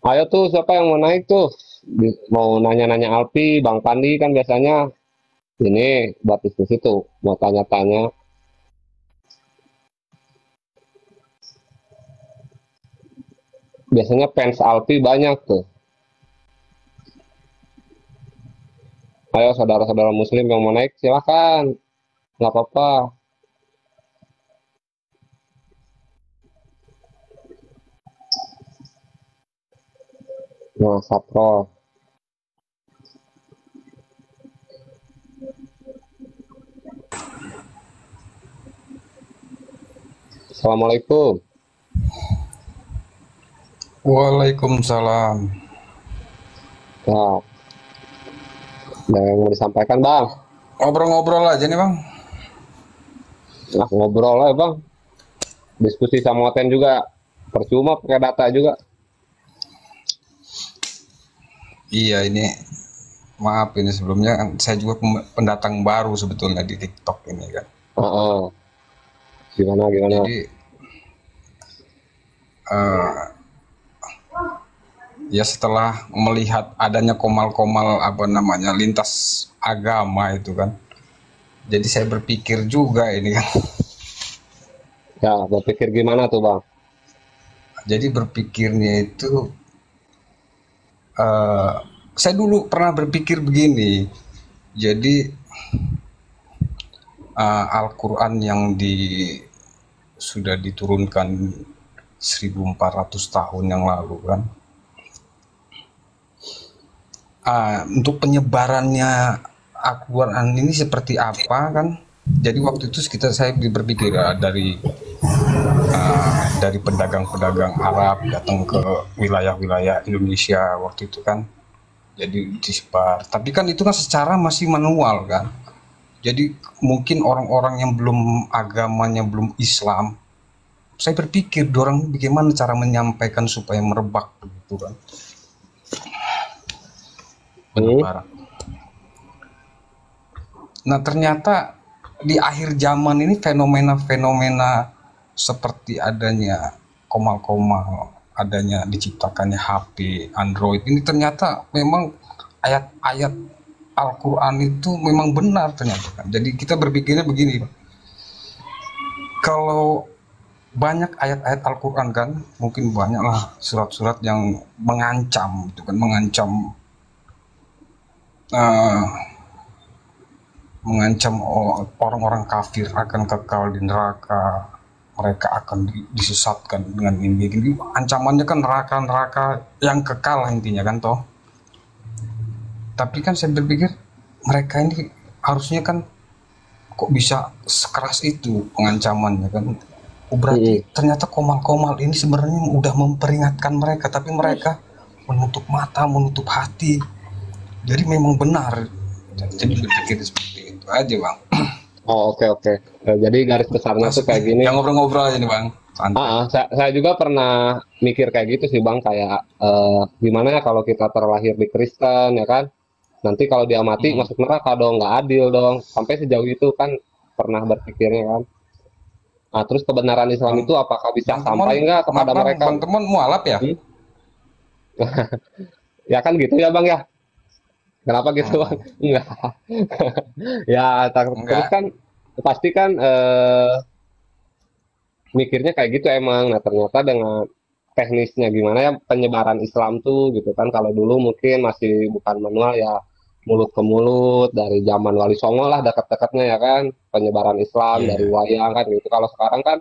Ayo tuh siapa yang mau naik tuh? Mau nanya-nanya Alpi, Bang Pandi kan biasanya ini buat diskusi tuh, mau tanya-tanya. Biasanya fans Alpi banyak tuh. Ayo saudara-saudara muslim yang mau naik silakan. Nggak apa-apa. Nah, Sapro. Assalamualaikum. Waalaikumsalam. Nah, ada yang mau disampaikan Bang? Ngobrol-ngobrol aja nih Bang. Nah, ngobrol lah Bang. Diskusi sama Oten juga. Percuma pakai data juga. Iya ini, maaf ini sebelumnya kan saya juga pendatang baru sebetulnya di TikTok ini kan. Gimana? Jadi ya setelah melihat adanya komal-komal apa namanya lintas agama itu kan, jadi saya berpikir juga ini kan. Ya, berpikir gimana tuh Bang? Jadi berpikirnya itu saya dulu pernah berpikir begini. Jadi Al-Quran yang sudah diturunkan 1400 tahun yang lalu kan, untuk penyebarannya Al-Quran ini seperti apa kan. Jadi waktu itu saya berpikir dari pedagang-pedagang Arab datang ke wilayah-wilayah Indonesia waktu itu kan, jadi disebar. Tapi kan itu kan secara masih manual kan. Jadi mungkin orang-orang yang belum agamanya belum Islam, saya berpikir dorang bagaimana cara menyampaikan supaya merebak begitu kan. Penyebaran. Nah ternyata di akhir zaman ini fenomena-fenomena seperti adanya komal-komal, adanya diciptakannya HP, Android, ini ternyata memang ayat-ayat Al-Quran itu memang benar ternyata kan. Jadi kita berpikirnya begini, kalau banyak ayat-ayat Al-Quran kan, mungkin banyaklah surat-surat yang mengancam, itu kan mengancam orang-orang kafir akan kekal di neraka, mereka akan disesatkan dengan ini. Ancamannya kan neraka yang kekal intinya kan toh. Tapi kan saya berpikir mereka ini harusnya kan kok bisa sekeras itu pengancamannya kan. Berarti ternyata komal-komal ini sebenarnya udah memperingatkan mereka, tapi mereka menutup mata, menutup hati. Jadi memang benar. Jadi berpikir seperti itu aja Bang. Oke. Jadi garis besarnya tuh kayak gini. Yang ngobrol-ngobrol aja nih Bang. Saya juga pernah mikir kayak gitu sih Bang, kayak gimana ya kalau kita terlahir di Kristen ya kan, nanti kalau dia mati masuk neraka dong, nggak adil dong, sampai sejauh itu kan pernah berpikirnya kan. Nah terus kebenaran Islam itu apakah bisa sampai nggak kepada mereka? Teman-teman mualaf ya? Ya kan gitu ya Bang ya. Kenapa gitu Bang? Enggak. Ya terus kan pasti kan mikirnya kayak gitu emang. Nah ternyata dengan teknisnya gimana ya penyebaran Islam tuh gitu kan, kalau dulu mungkin masih bukan manual ya, mulut ke mulut dari zaman Wali Songo lah dekat-dekatnya ya kan, penyebaran Islam dari wayang kan gitu. Kalau sekarang kan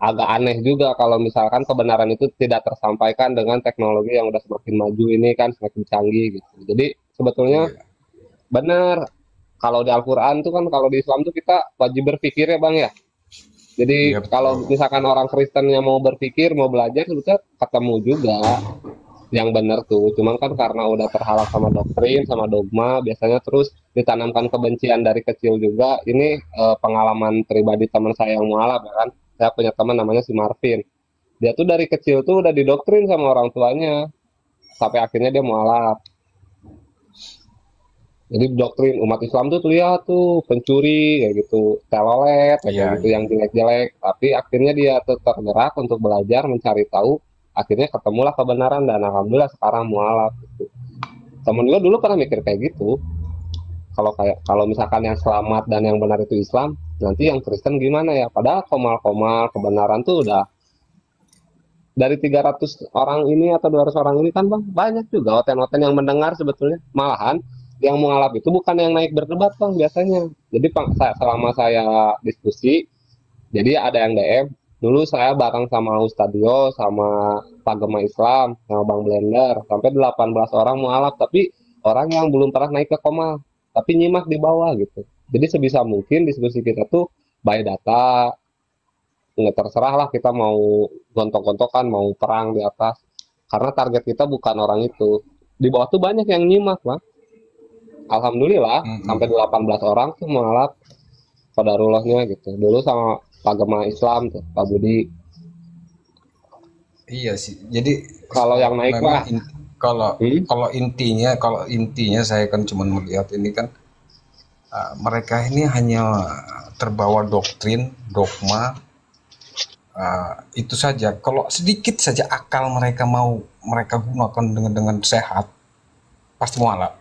agak aneh juga kalau misalkan kebenaran itu tidak tersampaikan dengan teknologi yang udah semakin maju ini kan, semakin canggih gitu. Jadi sebetulnya benar kalau di Al-Quran tuh kan, kalau di Islam tuh kita wajib berpikir ya Bang ya. Jadi kalau misalkan orang Kristennya mau berpikir, mau belajar, sebetulnya ketemu juga yang benar tuh. Cuman kan karena udah terhalang sama doktrin, sama dogma, biasanya terus ditanamkan kebencian dari kecil juga. Ini pengalaman pribadi teman saya yang mualaf ya kan. Saya punya teman namanya si Marvin. Dia tuh dari kecil tuh udah didoktrin sama orang tuanya, sampai akhirnya dia mualaf. Jadi doktrin umat Islam tuh lihat tuh pencuri kayak gitu, telolet kayak gitu, yang jelek-jelek. Tapi akhirnya dia tuh tergerak untuk belajar, mencari tahu akhirnya ketemulah kebenaran dan alhamdulillah sekarang mualaf gitu. Temen gue dulu pernah mikir kayak gitu, kalau misalkan yang selamat dan yang benar itu Islam, nanti yang Kristen gimana ya? Padahal komal-komal kebenaran tuh udah dari 300 orang ini atau 200 orang ini kan Bang, banyak juga oten-oten yang mendengar sebetulnya. Malahan yang mualaf itu bukan yang naik berdebat Bang biasanya. Jadi selama saya diskusi, jadi ada yang DM, dulu saya bareng sama Ustadio, sama Pak Gema Islam, sama Bang Blender, sampai 18 orang mualaf, tapi orang yang belum pernah naik ke komal, tapi nyimak di bawah gitu. Jadi sebisa mungkin diskusi kita tuh by data, nggak terserah lah kita mau gontok-gontokan, mau perang di atas. Karena target kita bukan orang itu. Di bawah tuh banyak yang nyimak Bang. Alhamdulillah, sampai 18 orang tuh mualaf qadarulahnya gitu. Dulu sama Pak Gema Islam tuh, Pak Budi. Iya sih. Jadi kalau yang naik lah, kalau intinya saya kan cuma melihat ini kan mereka ini hanya terbawa doktrin, dogma, itu saja. Kalau sedikit saja akal mereka mau mereka gunakan dengan sehat, pasti mualaf.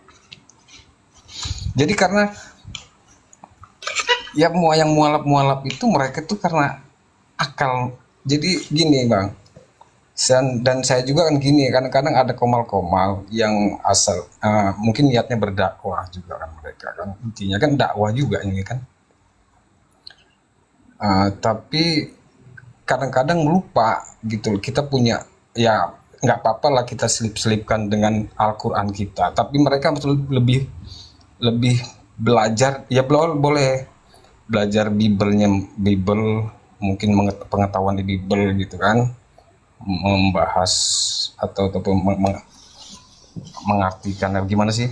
Jadi karena ya yang mualaf itu mereka tuh karena akal. Jadi gini Bang, dan saya juga kan gini, kadang-kadang ada komal-komal yang asal mungkin niatnya berdakwah juga kan, mereka kan intinya kan dakwah juga ini kan, tapi kadang-kadang lupa gitu. Kita punya, ya nggak apa-apa lah kita selip-selipkan dengan Al-Quran kita, tapi mereka lebih belajar, ya boleh belajar Bible, mungkin pengetahuan di Bible gitu kan, membahas atau mengartikan gimana sih,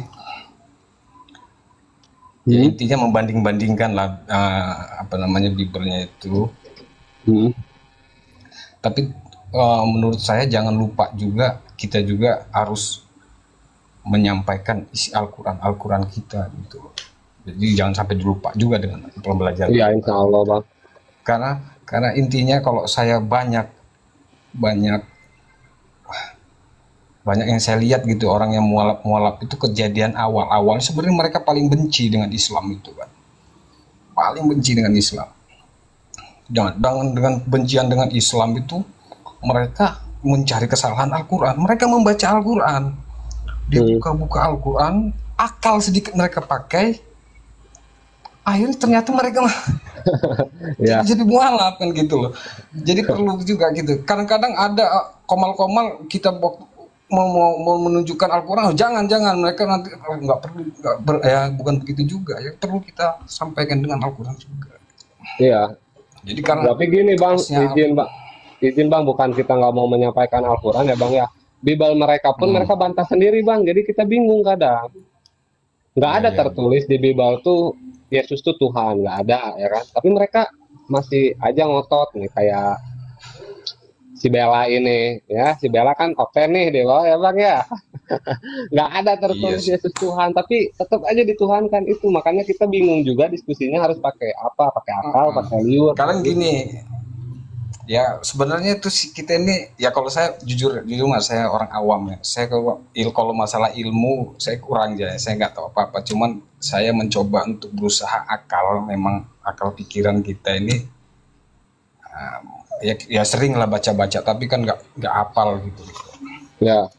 ya intinya membanding-bandingkan lah Bible-nya itu. Tapi menurut saya jangan lupa juga, kita juga harus menyampaikan isi Al-Quran kita gitu. Jadi jangan sampai dilupa juga dengan pembelajaran. Iya, insya Allah Bang. Karena intinya kalau saya banyak yang saya lihat gitu, orang yang mualaf itu kejadian awal sebenarnya mereka paling benci dengan Islam itu kan, paling benci dengan Islam. Dengan bencian dengan Islam itu mereka mencari kesalahan Al-Quran, mereka membaca Al-Quran, dibuka-buka Al-Quran, akal sedikit mereka pakai, akhirnya ternyata mereka jadi mualaf kan gitu loh. Jadi perlu juga gitu. Kadang-kadang ada komal-komal kita mau menunjukkan Al-Quran, jangan mereka nanti bukan begitu juga. Ya perlu kita sampaikan dengan Al-Quran juga. Iya. Jadi karena tapi gini Bang, izin Bang, bukan kita nggak mau menyampaikan Al-Quran ya Bang ya. Bible mereka pun mereka bantah sendiri Bang. Jadi kita bingung kadang. Nggak ada tertulis di Bible tuh Yesus tuh Tuhan, nggak ada ya kan. Tapi mereka masih aja ngotot nih, kayak si Bella ini ya. Si Bella kan oke nih di bawah ya Bang ya. Nggak ada tertulis Yesus Tuhan, tapi tetap aja dituhankan itu. Makanya kita bingung juga diskusinya harus pakai apa, pakai akal, pakai liur. Kalian gini, ya sebenarnya itu kita ini, ya kalau saya jujur mas, saya orang awam ya. Saya kalau masalah ilmu saya kurang aja, saya nggak tahu apa-apa. Cuman saya mencoba untuk berusaha memang akal pikiran kita ini ya sering lah baca-baca, tapi kan nggak hafal gitu. Ya.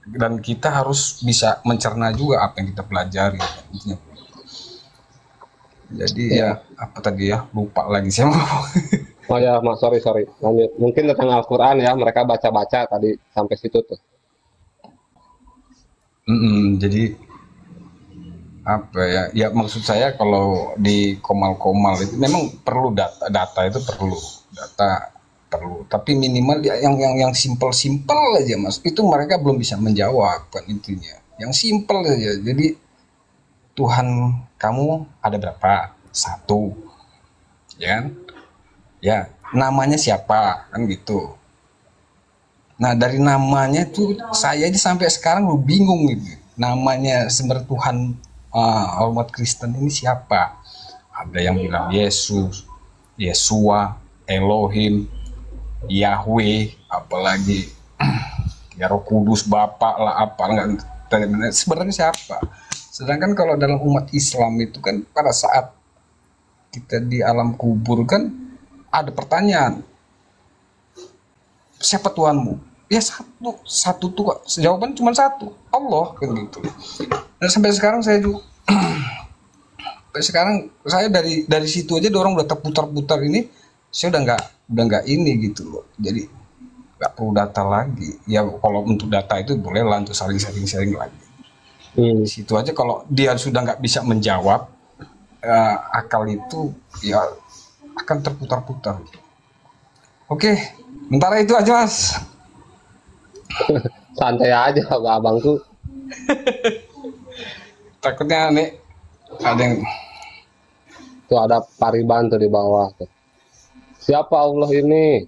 Dan kita harus bisa mencerna juga apa yang kita pelajari. Jadi ya apa tadi ya, lupa lagi saya mau. Oh ya, Mas, sorry. Lanjut. Mungkin tentang Al-Quran ya, mereka baca-baca tadi sampai situ tuh. Jadi apa ya? Ya maksud saya kalau di komal-komal itu memang perlu data itu perlu. Tapi minimal yang simple aja Mas. Itu mereka belum bisa menjawab kan intinya. Yang simple aja. Jadi Tuhan kamu ada berapa? 1. Ya kan? Ya, namanya siapa kan gitu. Nah, dari namanya tuh saya ini sampai sekarang lu bingung gitu. Namanya sebenarnya Tuhan umat Kristen ini siapa? Ada yang bilang Yesus, Yesua, Elohim, Yahweh, apalagi Ya Roh Kudus, Bapak lah, apa enggak, sebenarnya siapa? Sedangkan kalau dalam umat Islam itu kan pada saat kita di alam kubur kan ada pertanyaan, siapa Tuhanmu? Ya satu Tuhan. Jawaban cuma satu, Allah, kan gitu. Dan sampai sekarang saya juga sampai sekarang saya dari situ aja orang udah terputar-putar ini, saya udah nggak ini gitu loh. Jadi nggak perlu data lagi. Ya kalau untuk data itu boleh lah untuk saling sharing lagi. Di situ aja kalau dia sudah nggak bisa menjawab, akal itu ya akan terputar-putar. Oke, sementara itu aja Mas. Santai aja abang tuh. Takutnya nih ada yang tuh ada Pariban tuh di bawah tuh. Siapa Allah ini?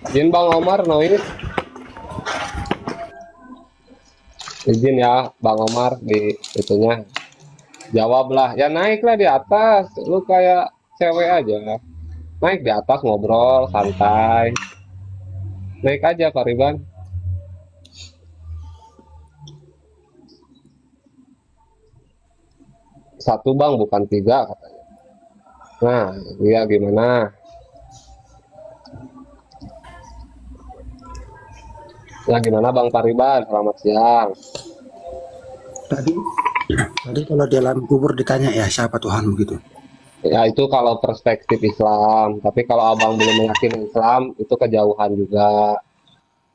Izin Bang Omar noise. Izin ya Bang Omar di itunya. Jawablah, ya naiklah di atas. Lu kayak cewek aja. Naik di atas ngobrol santai. Naik aja Pariban. Satu Bang bukan 3 katanya. Nah, dia gimana? Nah, gimana Bang Pariban? Selamat siang. Tadi kalau di alam kubur ditanya ya siapa Tuhanmu gitu. Ya itu kalau perspektif Islam. Tapi kalau abang belum meyakini Islam, itu kejauhan juga.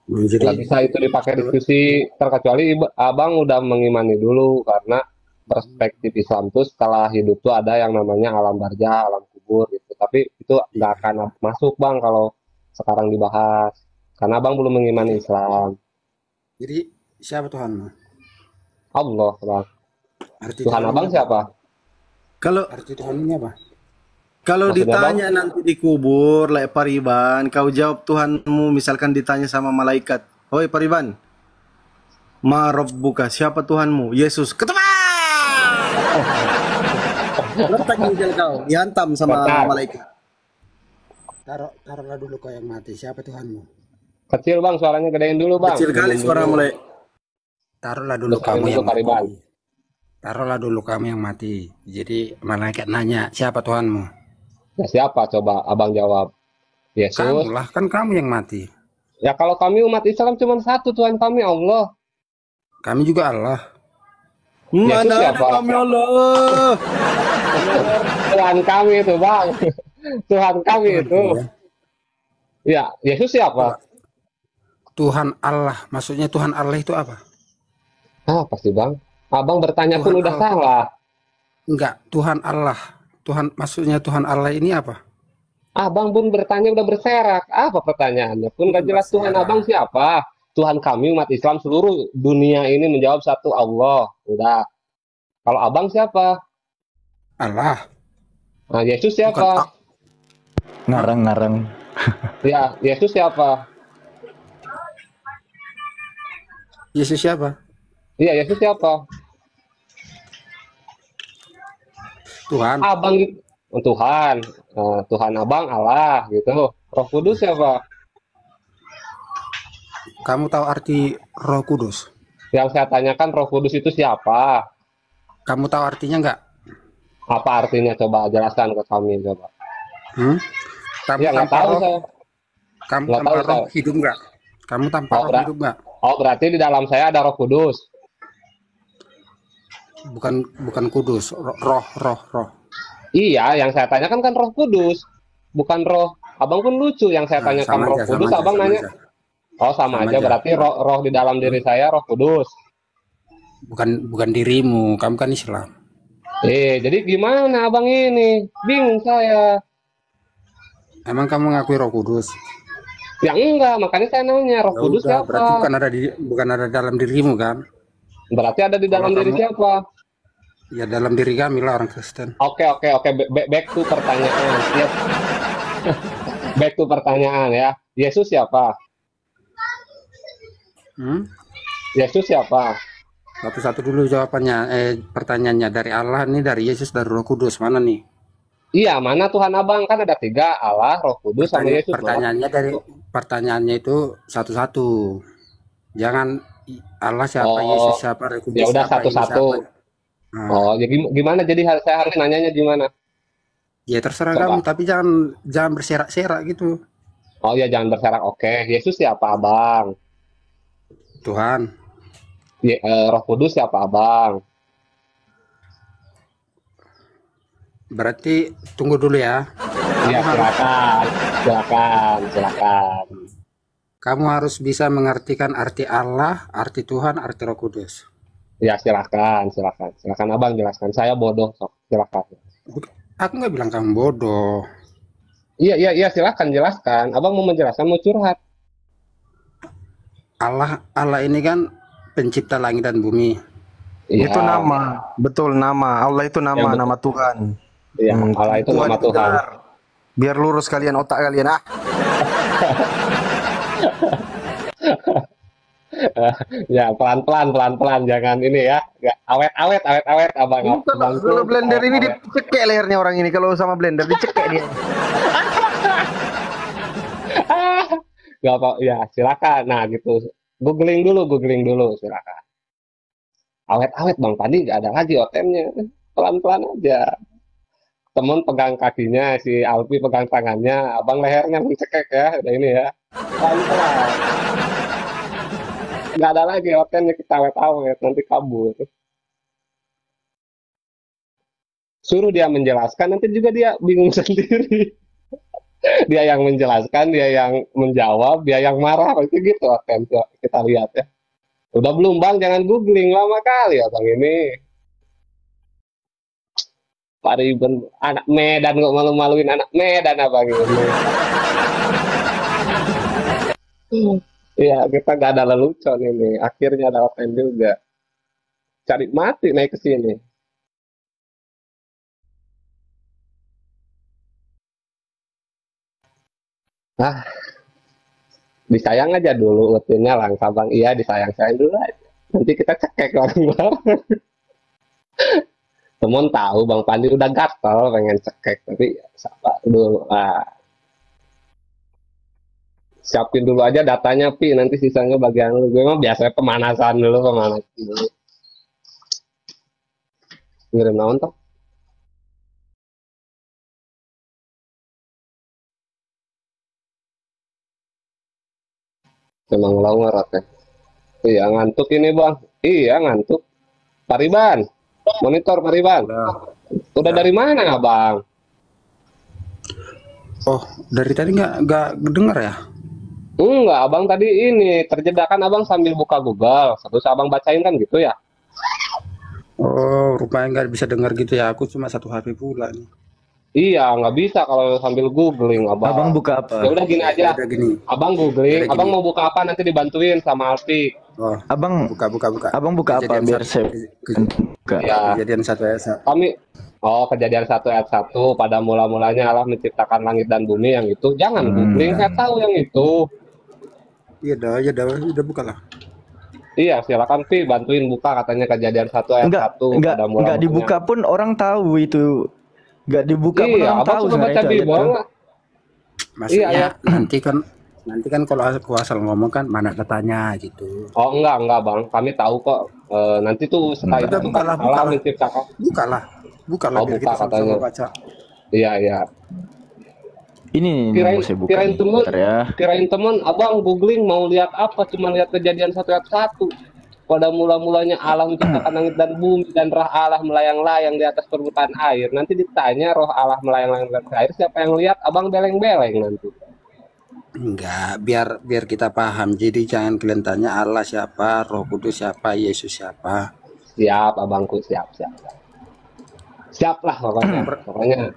Jadi Nggak bisa itu dipakai diskusi, terkecuali abang udah mengimani dulu. Karena perspektif Islam tuh setelah hidup tuh ada yang namanya alam barzah, alam kubur gitu. Tapi itu nggak akan masuk Bang kalau sekarang dibahas. Karena abang belum mengimani Islam. jadi siapa Tuhanmu? Allah Bang. Arti Tuhan abang siapa? Kalau Arti Tuhan ini apa? kalau Maksudnya, ditanya nanti di kubur, like Pariban, kau jawab Tuhanmu, misalkan ditanya sama malaikat, "Oi Pariban, ma rabbuka, siapa Tuhanmu?" Yesus. Ketebak. Letak ginjal kau, dihantam sama Benar. malaikat. Taruhlah dulu kau yang mati. Siapa Tuhanmu? Kecil Bang, suaranya gedein dulu Bang. Kecil kali suara mulai. Taruhlah dulu Deketin kamu dulu, yang Pariban. mati. Taruhlah dulu kamu yang mati. Jadi malaikat nanya, siapa Tuhanmu? Ya siapa coba abang jawab? Yesus. Kamu lah, kan kamu yang mati. Ya kalau kami umat Islam cuma satu, Tuhan kami Allah. Kami juga Allah. Yesus Mana ada siapa? kami Allah. Tuhan kami itu Bang. Tuhan kami itu. Ya, Yesus siapa? Tuhan Allah. Maksudnya Tuhan Allah itu apa? Ah, pasti Bang. Abang bertanya pun Tuhan udah Allah. salah. Enggak, Tuhan Allah. Maksudnya Tuhan Allah ini apa? Abang pun bertanya udah berserak. Apa pertanyaannya? Pun gak jelas Tuhan abang siapa? Tuhan kami umat Islam seluruh dunia ini menjawab satu Allah. Udah. Kalau abang siapa? Allah. Nah, Yesus siapa? Ngarang-ngarang. Ya, Yesus siapa? Yesus siapa? Iya, Yesus siapa? Tuhan. Abang Tuhan. Tuhan abang Allah gitu. Roh Kudus siapa? Kamu tahu arti Roh Kudus? Yang saya tanyakan Roh Kudus itu siapa? Kamu tahu artinya enggak? Apa artinya? Coba jelaskan ke kami coba. Kamu Ya nggak tanpa tahu roh, saya. kamu Nggak tanpa tahu roh saya. hidup enggak? Kamu tanpa Oh, roh berat. hidup enggak? Oh berarti di dalam saya ada Roh Kudus. Bukan kudus, roh. Iya, yang saya tanyakan kan Roh Kudus, bukan roh. Abang pun lucu yang saya tanyakan sama Roh aja, Kudus, sama aja, abang sama nanya. aja. Oh sama Sama aja, aja. berarti roh di dalam diri saya Roh Kudus. Bukan dirimu, kamu kan Islam. Jadi gimana abang ini? Bingung saya. Emang kamu ngakui Roh Kudus? Ya enggak, makanya saya nanya Roh Ya Kudus udah, berarti siapa? bukan ada dalam dirimu kan? Berarti ada di dalam Kalau diri kamu- siapa? Ya dalam diri kami lah orang Kristen. Oke. Back to pertanyaan. Yes. Back to pertanyaan ya. Yesus siapa? Yesus siapa? Satu-satu dulu jawabannya. Pertanyaannya dari Allah nih, dari Yesus, dari Roh Kudus, mana nih? Iya, mana Tuhan abang? Kan ada 3, Allah, Roh Kudus, sama Yesus. Pertanyaannya itu satu-satu. Jangan Allah siapa, Yesus siapa, Roh Kudus ya udah siapa, ini satu-satu. siapa. Nah, Oh, jadi gimana? Jadi saya harus nanyanya gimana? ya terserah Coba. kamu, tapi jangan berserak-serak gitu. Oh ya, jangan berserak. Oke, Yesus siapa abang? Tuhan. Roh Kudus siapa abang? Berarti tunggu dulu ya. Iya, silakan. Kamu harus bisa mengartikan arti Allah, arti Tuhan, arti Roh Kudus. Ya, silakan abang jelaskan. Saya bodoh, sok. Silakan. Aku nggak bilang kamu bodoh. Iya, silakan jelaskan. Abang mau menjelaskan, mau curhat. Allah ini kan pencipta langit dan bumi. Iya. Itu nama, betul nama. Allah itu nama, Ya, betul. nama Tuhan. Iya, Allah itu nama Tuhan. benar. Biar lurus kalian otak kalian Ya, pelan-pelan, jangan ini ya. Nggak awet abang. Kalau blender ini dicekek lehernya orang ini. Kalau sama blender dicekek dia. Gak apa, ya silakan. Nah gitu, googling dulu, silakan. Awet bang, tadi nggak ada lagi otemnya. Pelan-pelan aja. Temen pegang kakinya, si Alfi pegang tangannya, abang lehernya mencekek ya, udah ini ya. Pelan-pelan. Nggak ada lagi otemnya, kita awet-awet, nanti kabur. Suruh dia menjelaskan, nanti juga dia bingung sendiri. Dia yang menjelaskan, dia yang menjawab, dia yang marah, pasti gitu otem. Kita lihat ya. Udah belum bang, jangan googling, lama kali ya bang ini. Pak Riben, anak Medan kok malu-maluin anak Medan abang ini. Iya, kita gak ada lelucon ini. Akhirnya ada open juga. Cari mati naik ke sini. Disayang aja dulu utinnya langsung bang. Iya, disayang-sayang dulu aja. Nanti kita cekek bareng-bareng. Temen tahu Bang Pandi udah gatel pengen cekek, tapi sabar dulu. Siapin dulu aja datanya Pi, nanti sisanya bagian lu. Gue mah biasanya pemanasan dulu. Ngirim naon toh? Memang lawer ya. Iya ngantuk ini Bang. Iya ngantuk. Pariban, monitor Pariban. Udah dari mana Bang? Oh, dari tadi nggak dengar ya? Enggak, abang tadi ini terjeda kan abang sambil buka Google, terus abang bacain kan gitu ya? Oh, rupanya nggak bisa dengar gitu ya. Aku cuma satu HP pula nih. Iya, nggak bisa kalau sambil googling abang. Abang buka apa? Ya udah gini aja. Udah gini. Abang googling, Udah abang gini. mau buka apa nanti dibantuin sama Alfi. Oh, Abang buka. Abang buka apa biar saya buka? Ya, Kejadian 1 ayat 1. kejadian 1 ayat 1 pada mula-mulanya Allah menciptakan langit dan bumi yang itu. Jangan googling, saya tahu yang itu. Iya udah buka lah. Iya, silakan Pi bantuin buka katanya kejadian 1 ayat 1 pada Enggak mula-mulanya. dibuka pun orang tahu itu. Enggak dibuka pun Iya, orang abang tahu suka baca sebenarnya itu ayat Bible tuh. nggak? Maksudnya Iya. nanti kan kalau aku asal ngomong kan mana katanya gitu. Oh enggak Bang, kami tahu kok. Nanti tuh setelah Udah, itu bukalah, Allah bukalah. menciptakan. Bukalah Oh, biar buka kita sama-sama katanya. baca. Iya. Ini Kirain, mau saya buka kirain nih. temen, Bentar ya. kirain temen, abang googling mau lihat apa? Cuma lihat kejadian 1 ayat 1. Pada mula-mulanya Allah menciptakan langit dan bumi dan roh Allah melayang-layang di atas permukaan air. Nanti ditanya roh Allah melayang-layang di atas air, siapa yang lihat? Abang beleng-beleng nanti. Enggak, biar kita paham. Jadi jangan kalian tanya Allah siapa, Roh Kudus siapa, Yesus siapa. Siap, abangku siap. Siap lah pokoknya.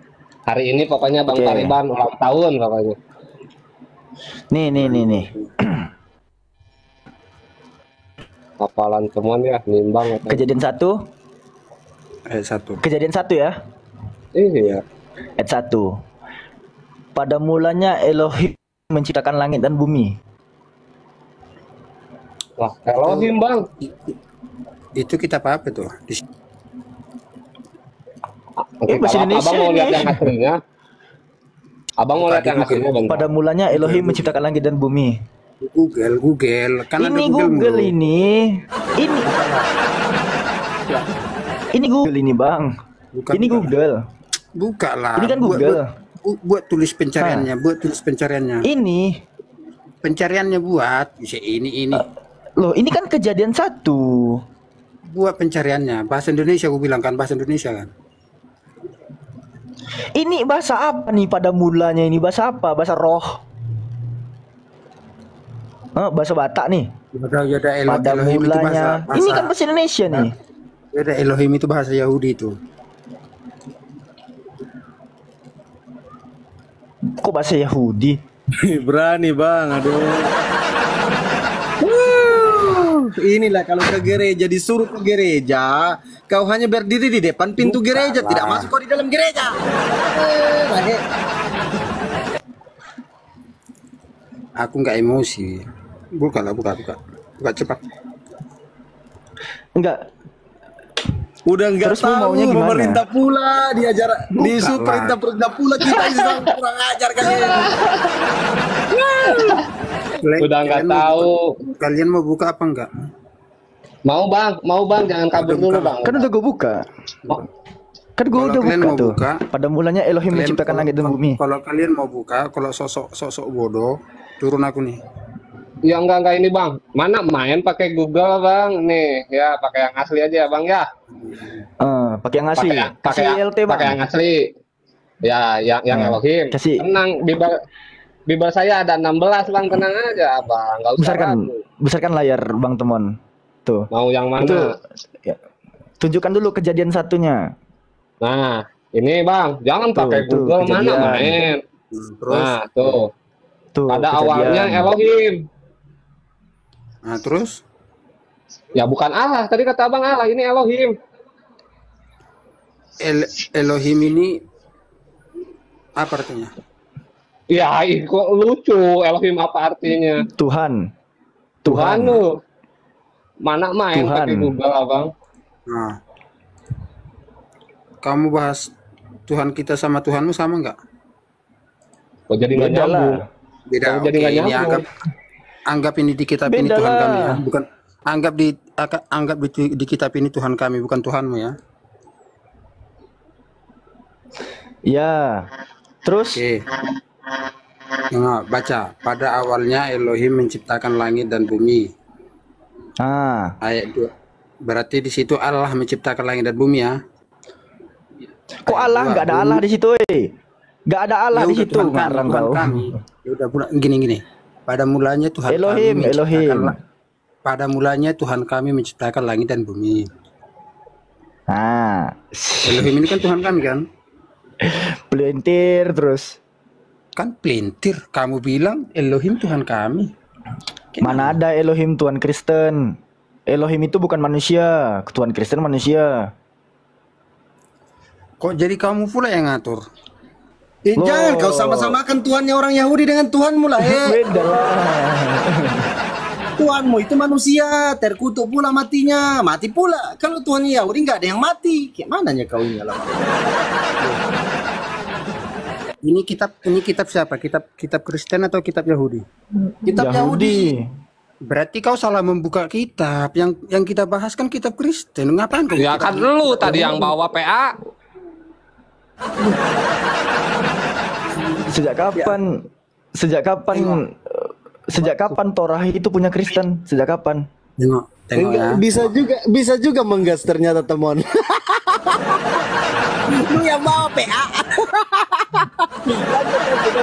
Hari ini pokoknya Bang Oke. Pariban ulang tahun pokoknya. Nih. Hafalan teman ya, nimbang. Kejadian 1. Ayat 1. Kejadian 1 ya. Iya. Ayat 1. Pada mulanya Elohim menciptakan langit dan bumi. Wah, Elohim bang. Itu kitab apa tuh? Oke, bahasa kalau Indonesia abang mau lihat ini. yang aslinya, abang mau lihat yang aslinya bentar. Pada mulanya Elohim menciptakan langit dan bumi. Google kan ada Ini Google Google mulu. ini Google ini bang. Bukan, Ini bukan. Google. Buka lah. Ini kan Buat- Google. buat tulis pencariannya, buat tulis pencariannya. Ini Pencariannya buat ini. loh, ini kan Kejadian 1. Buat pencariannya. Bahasa Indonesia aku bilang kan, bahasa Indonesia kan. Ini bahasa apa nih pada mulanya ini? Bahasa apa? Bahasa roh. Bahasa Batak nih. Yaudah, Pada Elohim itu mulanya. bahasa, Ini kan bahasa Indonesia nih. Yaudah, Elohim itu bahasa Yahudi itu. Kok bahasa Yahudi? Berani bang, aduh. Inilah kalau ke gereja, disuruh ke gereja, kau hanya berdiri di depan pintu gereja, tidak masuk kau di dalam gereja. Aku nggak emosi. Buka cepat. Enggak. Udah nggak Terus lu tahu maunya gimana? pemerintah pula diajar, disuruh lah. perintah pula kita Islam kurang ajar kalian. Udah nggak tahu. Kalian mau buka apa enggak? Mau bang, jangan kabur dulu bang. Kan udah gue buka. Kan gue Kalau udah kalian buka mau tuh. buka, Pada mulanya Elohim menciptakan langit dan bumi. Kalau kalian mau buka, kalau sosok bodoh, turun aku nih. Ya enggak ini bang. Mana main pakai Google bang? Nih ya pakai yang asli aja bang ya. Pakai yang asli. Pakai Kasih LT bang. pakai yang asli. Ya, yang Elohim. Kasih. Tenang, Bible saya ada 16 bang, tenang aja bang. Enggak usah ragu. Besarkan layar Bang Temon. Tuh. Mau yang mana? Itu, ya. Tunjukkan dulu Kejadian 1-nya. Nah, ini bang, jangan Tuh, pakai tuh, Google, mana kejadian. main. Terus, Nah, tuh. Tuh. Pada Kejadian. awalnya Elohim. nah terus, Ya bukan Allah, tadi kata abang Allah, ini Elohim. Elohim ini apa artinya? Ya, kok lucu. Elohim apa artinya? Tuhan. Tuhan lu. Mana main Tuhan. pakai Google abang? Nah, kamu bahas Tuhan kita sama Tuhanmu sama nggak? Kok jadi nggak Beda lah. nyambung? Beda. Kalau jadi Oke, nggak ini nyambung. anggap ini di kitab ini Beda Tuhan lah. kami ya, bukan anggap di kitab ini Tuhan kami, bukan Tuhanmu ya. Ya. Terus Oke. Nah, baca. Pada awalnya Elohim menciptakan langit dan bumi. Ayat 2. Berarti di situ Allah menciptakan langit dan bumi ya. kok Allah nggak ada Allah di situ, nggak ada Allah di situ, ngarang kau. Ya udah gini. Pada mulanya Tuhan Elohim, kami menciptakan Elohim. Pada mulanya Tuhan kami menciptakan langit dan bumi. Elohim ini kan Tuhan kami kan? Pelintir terus. Kan pelintir. Kamu bilang Elohim Tuhan kami. Mana ada Elohim Tuhan Kristen? Elohim itu bukan manusia, Tuhan Kristen manusia. Kok jadi kamu pula yang ngatur? Jangan kau sama-samakan Tuhannya orang Yahudi dengan Tuhanmu lah. Beda lah. Tuhanmu itu manusia, terkutuk pula matinya, mati pula. Kalau Tuhannya Yahudi nggak ada yang mati. Kayak mananya kau ini lah. Ini kitab siapa? Kitab Kristen atau kitab Yahudi? Kitab Yahudi. Berarti kau salah membuka kitab. Yang kita bahas kan kitab Kristen. Ngapain kau? Ya kan lu tadi yang bawa PA. Sejak kapan Torah itu punya Kristen? Sejak kapan? Tengok ya. Bisa juga menggas ternyata teman. Lu yang bawa PA.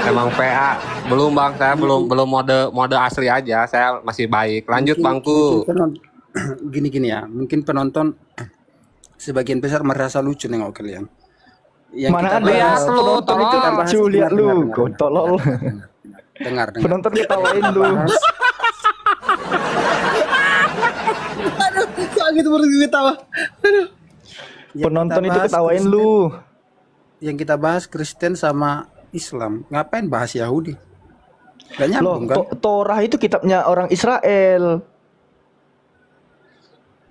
Emang PA. Belum bang, saya belum mode asli aja. Saya masih baik. Lanjut bangku. Gini ya. Mungkin penonton sebagian besar merasa lucu nengok kalian. Yang Mana kita ada bahas- penonton itu kita bahas- lucu, lihat lu, dengar. kau tolol. Dengar. Penonton ketawain lu. Aduh, kok gitu baru ketawa. Aduh. Penonton kita itu bahas ketawain Kristen. lu. Yang kita bahas Kristen sama Islam. Ngapain bahas Yahudi? Gak Loh, nyambung kan? Torah itu kitabnya orang Israel.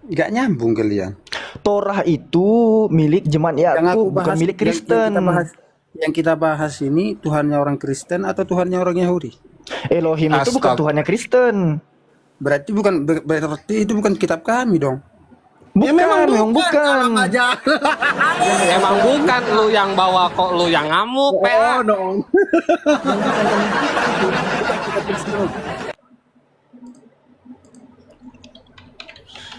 Nggak nyambung kalian. Torah itu milik jemaat Yakub, bukan milik Kristen. Yang kita bahas ini Tuhannya orang Kristen atau Tuhannya orang Yahudi? Elohim itu bukan Tuhannya Kristen. Berarti itu bukan kitab kami dong. Bukan, memang bukan. Emang bukan, lu yang bawa kok lu yang ngamuk, Oh, dong.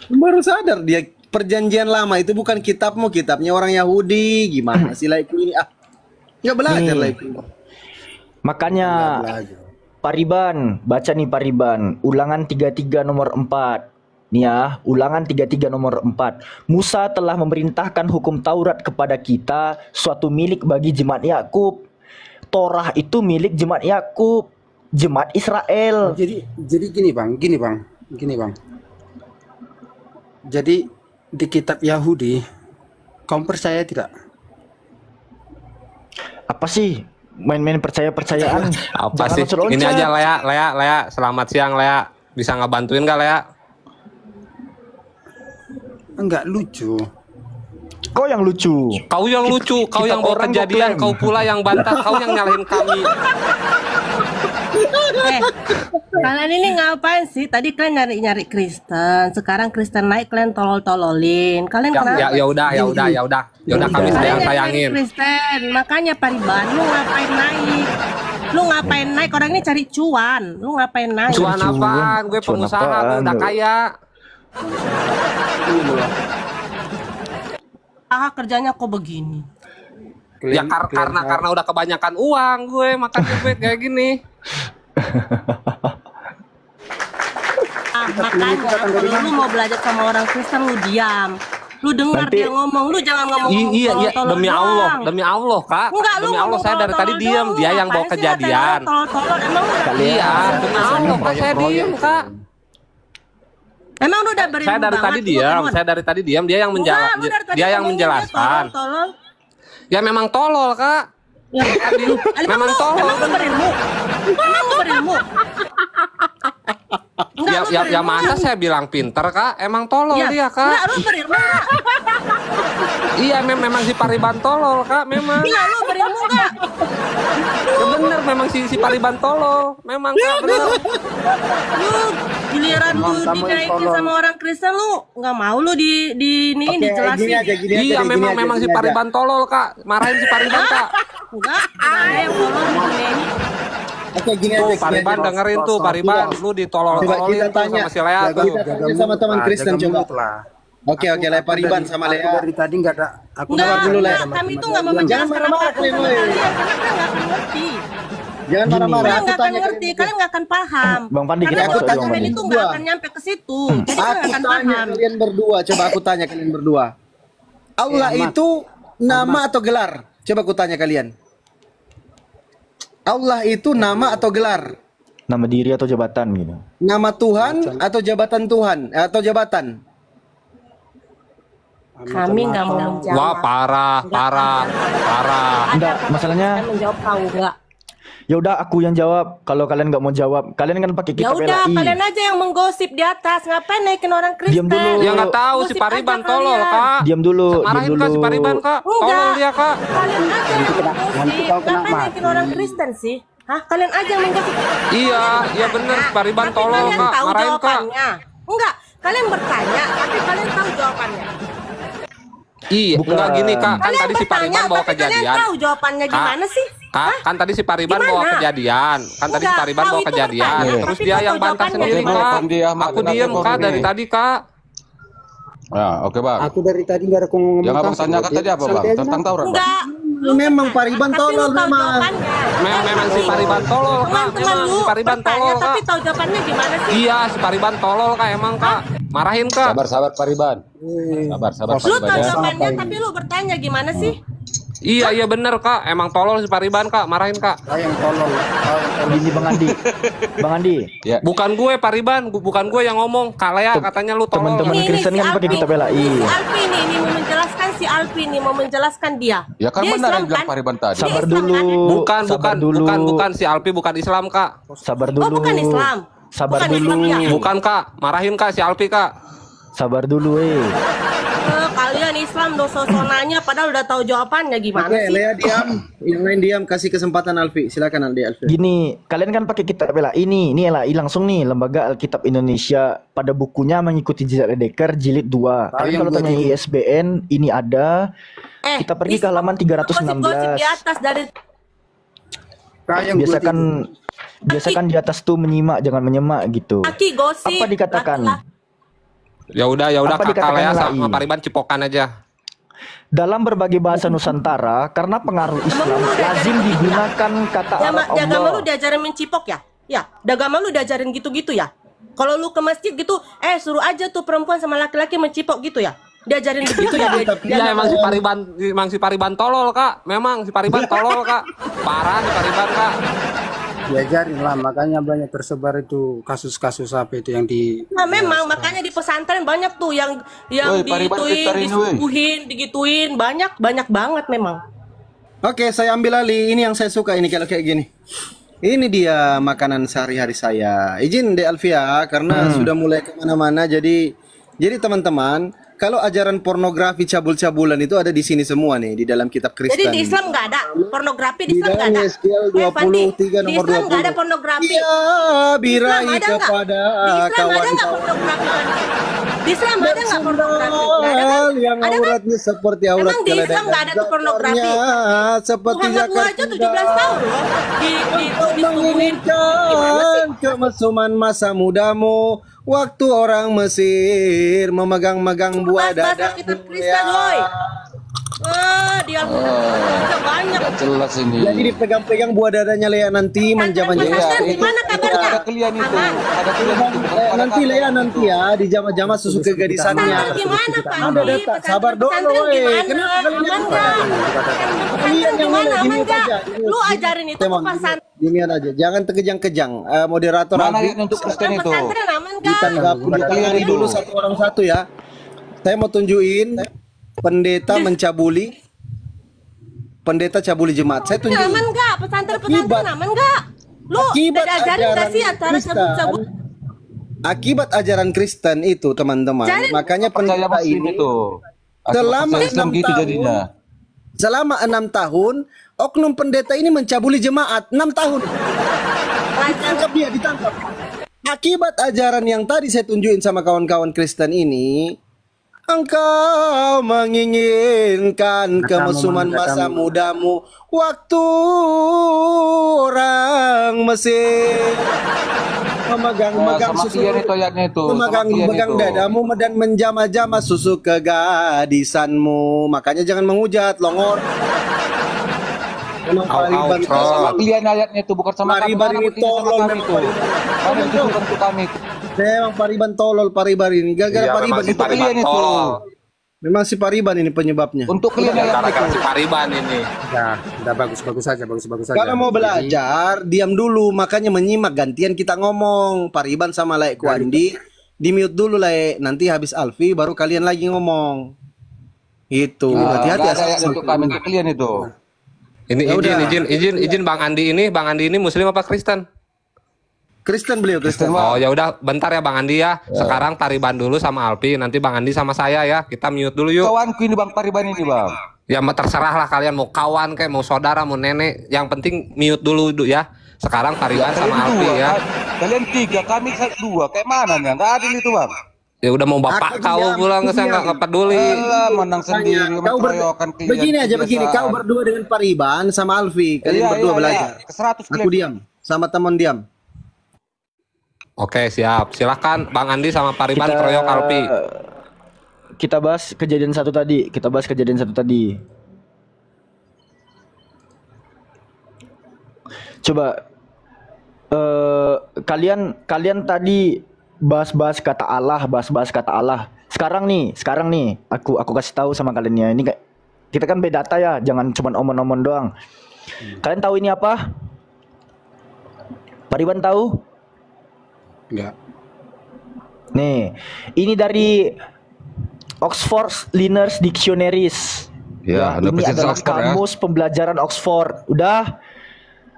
Baru sadar dia perjanjian lama itu bukan kitabmu, kitabnya orang Yahudi. Gimana sih lah ini? Nggak belajar lah itu. Makanya Pariban, baca nih Pariban, Ulangan 33 nomor 4. Nih ya, Ulangan 33 nomor 4. Musa telah memerintahkan hukum Taurat kepada kita, suatu milik bagi jemaat Yakub. Torah itu milik jemaat Yakub, jemaat Israel. Jadi gini bang. Jadi di kitab Yahudi, kamu percaya tidak? Apa sih? Main-main percaya-percayaan. Apa sih? Ini aja Lea. Selamat siang Lea. Bisa ngebantuin gak Lea? Enggak lucu. Kau yang lucu. Kau yang lucu. Kau yang bawa kejadian. Kau pula yang bantah. Kau yang nyalahin kami. Kalian ini ngapain sih? Tadi kalian nyari Kristen, sekarang Kristen naik kalian tololin. Kalian kenapa? Ya udah kami sayangin. Kristen, makanya Pariban, lu ngapain naik? Lu ngapain naik? Orang ini cari cuan. Lu ngapain naik? Cuan apaan? Gue pengusaha, lu udah kaya. Kerjanya kok begini? Ya karena udah kebanyakan uang gue, makanya gue kayak gini. Makanya kalau lu mau belajar sama orang Kristen lu diam. Lu dengar dia ngomong, lu jangan ngomong. Iya, demi Allah, Kak. Enggak, demi Allah saya dari tadi diam, dia yang bawa kejadian. Iya, demi Allah kok saya diam, Kak. Emang lu udah berilmu Saya dari tadi diam, dia yang menjelaskan. Ya memang tolol, Kak. Memang tolol. Emang lu berilmu? Ya masa saya bilang pinter, Kak? Emang tolol dia, Kak. Enggak, lu berilmu. Iya, memang si Pariban tolol, Kak, memang. Iya, lu berilmu enggak? Ya bener, memang si Pariban tolol. Memang, Kak, bener. Lu giliran lu dinaikin sama orang Kristen, lu nggak mau lu dijelasin. Iya, memang si Pariban tolol, Kak. Marahin si Pariban, Kak. Enggak ada yang tolol begini. Oke, gini tuh, aja. Pariban dengerin tuh, Pariban, lu ditolol-tololin tuh sama si Lea tuh. Kita tanya sama teman Kristen coba. Oke, Lea Pariban sama Lea. Dari tadi nggak ada. Aku dengar dulu Lea. Kami itu nggak mau menjelaskan apa-apa sama kalian, karena kalian nggak akan ngerti. Jangan marah-marah. Kalian nggak akan ngerti, kalian nggak akan paham. Bang Pandi, karena aku tanya kalian itu nggak akan nyampe ke situ. Jadi Aku kalian akan tanya paham. kalian berdua, coba aku tanya kalian berdua. Allah itu nama atau gelar? Coba aku tanya kalian. Allah itu nama atau gelar? Nama diri atau jabatan gitu. Nama Tuhan atau jabatan Tuhan atau jabatan? Kami nggak mau menjawab. Wah, parah. Enggak, masalahnya. Saya menjawab tahu nggak? Ya udah aku yang jawab. Kalau kalian nggak mau jawab, kalian kan pakai Ya kitab udah, LAI. kalian aja yang menggosip di atas. Ngapain naikin orang Kristen? Diam dulu. Ya nggak tahu si Gosip Pariban aja tolol, kalian. Kak. Diam dulu, Marahin Kak si Pariban, Kak. Tolol dia, Kak. Kalian aja yang menggosip. Ngapain naikin orang Kristen sih? Hah? Kalian aja yang menggosip. Iya bener si Pariban Tapi tolol, kalian Kak. tahu Marahin, Kak. jawabannya. Enggak, kalian bertanya, tapi kalian tahu jawabannya. Iya, Bukan. enggak gini, Kak. Kan Kalian tadi si bertanya, Pariban bawa tapi kalian kejadian. tahu jawabannya Kak. gimana sih? Kak, kan tadi si Pariban bawa Gimana? kejadian. Kan tadi si Enggak, Pariban tahu bawa itu kejadian. bertanya, Terus tapi dia kau yang tahu bantah jawabannya sendiri, gimana? Kak. Aku diem, Kak, dari tadi, Kak. Ya, oke bang. Aku dari tadi nggak ada ngomong. Yang abang tanyakan tadi apa bang? Tentang Taurat bang? Enggak. Memang Pariban Tapi lu tolol tahu memang. jawabannya. Memang si Pariban tolol, Kak. Teman-teman Memang lu si Pariban bertanya, tolol, Kak. tapi tahu jawabannya gimana sih? Iya, si Pariban tolol, Kak. Emang, Kak. Marahin, Kak. Sabar Pariban. Sabar Lu Pariban tahu ya. jawabannya, tapi lu bertanya gimana sih? Iya bener, Kak. Emang tolol si Pariban, Kak. Marahin, Kak. Saya yang tolol. Gini Bang Andi. Bang Andi. Ya. Bukan gue, Pariban. Bukan gue yang ngomong. Kak Lea katanya lu tolol. Teman-teman Kristen kan pakai kitab LAI. Si Alpi ini mau menjelaskan, si Alpi ini mau menjelaskan dia. Ya kan Dia benar Islam yang bilang kan? Pariban tadi. Sabar Islam dulu. kan? Bukan si Alpi bukan Islam, Kak. Sabar dulu. Oh, bukan Islam. Sabar Bukan dulu. Islam, ya? Bukan, Kak. Marahin, Kak, si Alpi, Kak. Sabar dulu, Kalian Islam dosa-sonanya padahal udah tahu jawabannya gimana Oke, sih? Lea diam. Yang lain diam, kasih kesempatan Alfi. Silakan Alfi. Gini, kalian kan pakai kitab lah. Ini langsung nih Lembaga Alkitab Indonesia pada bukunya mengikuti jejak Ledeker jilid 2. Kalian kalau tanya ISBN ini ada. Kita pergi ke halaman 316. Di atas dari Biasakan di atas tuh menyimak, jangan menyemak gitu. gosip. Apa dikatakan? Ya udah Apa kakak Lea dikatakan sama Lai? Pariban cipokan aja. Dalam berbagai bahasa Nusantara, karena pengaruh Islam, lazim digunakan kata Arab Di agama lu Allah. diajarin mencipok ya? Ya, di agama lu diajarin gitu-gitu ya? Kalau lu ke masjid gitu, suruh aja tuh perempuan sama laki-laki mencipok gitu ya? Diajarin begitu ya? Iya emang si Pariban tolol kak. Memang si Pariban tolol kak. Parah si Pariban kak. Diajarin lah, makanya banyak tersebar itu kasus-kasus apa itu yang di. Nah memang makanya di pesantren banyak tuh yang disuguhin, digituin, banyak banget memang. Oke, saya ambil alih. Ini yang saya suka ini kalau kayak gini. Ini dia makanan sehari-hari saya. Izin De Alfia karena sudah mulai kemana-mana. Jadi teman-teman, kalau ajaran pornografi cabul-cabulan itu ada di sini semua nih di dalam kitab Kristen. Jadi di Islam nggak ada pornografi, di Islam nggak ada. Yeskiel 23 nomor 20. Di Islam nggak ada pornografi. Ya, birahi kepada kawan-kawan. Di Islam ada nggak pornografi? Nggak ada kan? Yang auratnya seperti aurat Emang di Islam nggak ada tuh pornografi? Seperti Muhammad aja 17 tahun loh. menginginkan kemesuman masa mudamu, waktu orang Mesir memegang-megang buah dadamu. Dia banyak. Jelas ini. Jadi dipegang-pegang buah dadanya Lea nanti menjama-jama. Gimana kabarnya? Ada kalian itu. Ada kalian itu. Nanti Lea nanti ya dijama-jama susu kegadisannya. Gimana Ada data, sabar dulu woi. Kenapa kalian yang mana? Gini aja. Lu ajarin itu ke pesantren. Ginian aja, jangan terkejang-kejang. Moderator Mana untuk Kristen itu? Pesantren aman ditanggapi dulu satu orang satu ya. Saya mau tunjukin pendeta mencabuli, pendeta cabuli jemaat. Saya tunjukin. Aman nggak? Pesantren aman nggak? Lu udah ajarin nggak sih antara cabul-cabul? Akibat ajaran Kristen itu teman-teman, makanya pendeta ini itu selama Islam 6 gitu tahun, jadinya. selama 6 tahun, oknum pendeta ini mencabuli jemaat 6 tahun. Ditangkap dia, ditangkap. Akibat ajaran yang tadi saya tunjukin sama kawan-kawan Kristen ini, engkau menginginkan kemesuman masa mudamu, waktu orang Mesir memegang-megang susu, memegang dadamu dan menjama-jama susu kegadisanmu. Makanya jangan menghujat, longor. Memang Pariban sama kalian ayatnya itu bukan sama Pariban ini tolol memang. Itu bukan untuk kami. Memang Pariban tolol, Pariban ini gara-gara Pariban itu kalian itu. Memang si Pariban ini penyebabnya. Untuk kalian Gara-gara si Pariban ini. Ya, udah bagus saja. Kalau mau belajar, diam dulu, makanya menyimak gantian kita ngomong. Pariban sama Laek Kuandi di mute dulu Laek, nanti habis Alfi baru kalian lagi ngomong. Itu hati-hati untuk kami untuk kalian itu. Ini izin Bang Andi ini Muslim apa Kristen? Kristen beliau, Kristen. Oh ya udah, bentar ya Bang Andi ya. Sekarang Pariban dulu sama Alpi, nanti Bang Andi sama saya ya. Kita mute dulu yuk. Kawanku ini Bang Pariban ini Bang. Ya terserah lah kalian mau kawan kayak mau saudara mau nenek. Yang penting mute dulu ya. Sekarang Pariban sama Alpi ya. Kalian 3, kami 2. Kayak mana nih? Enggak adil itu Bang. Ya udah mau bapak kau pulang, saya nggak peduli. Menang sendiri. Begini aja begini, kau berdua dengan Pariban sama Alfi, kalian berdua belajar. Aku diam, sama teman diam. Oke siap, silakan Bang Andi sama Pariban keroyok Alfi. Kita bahas kejadian satu tadi. Coba kalian tadi bahas kata Allah. Sekarang nih, aku kasih tahu sama kalian ya. Ini kayak kita kan beda data ya, jangan cuma omong-omong doang. Kalian tahu ini apa? Pariban tahu? Enggak. Nih, ini dari Oxford Learner's Dictionaries. Ya, ini adalah kamus pembelajaran Oxford. Udah,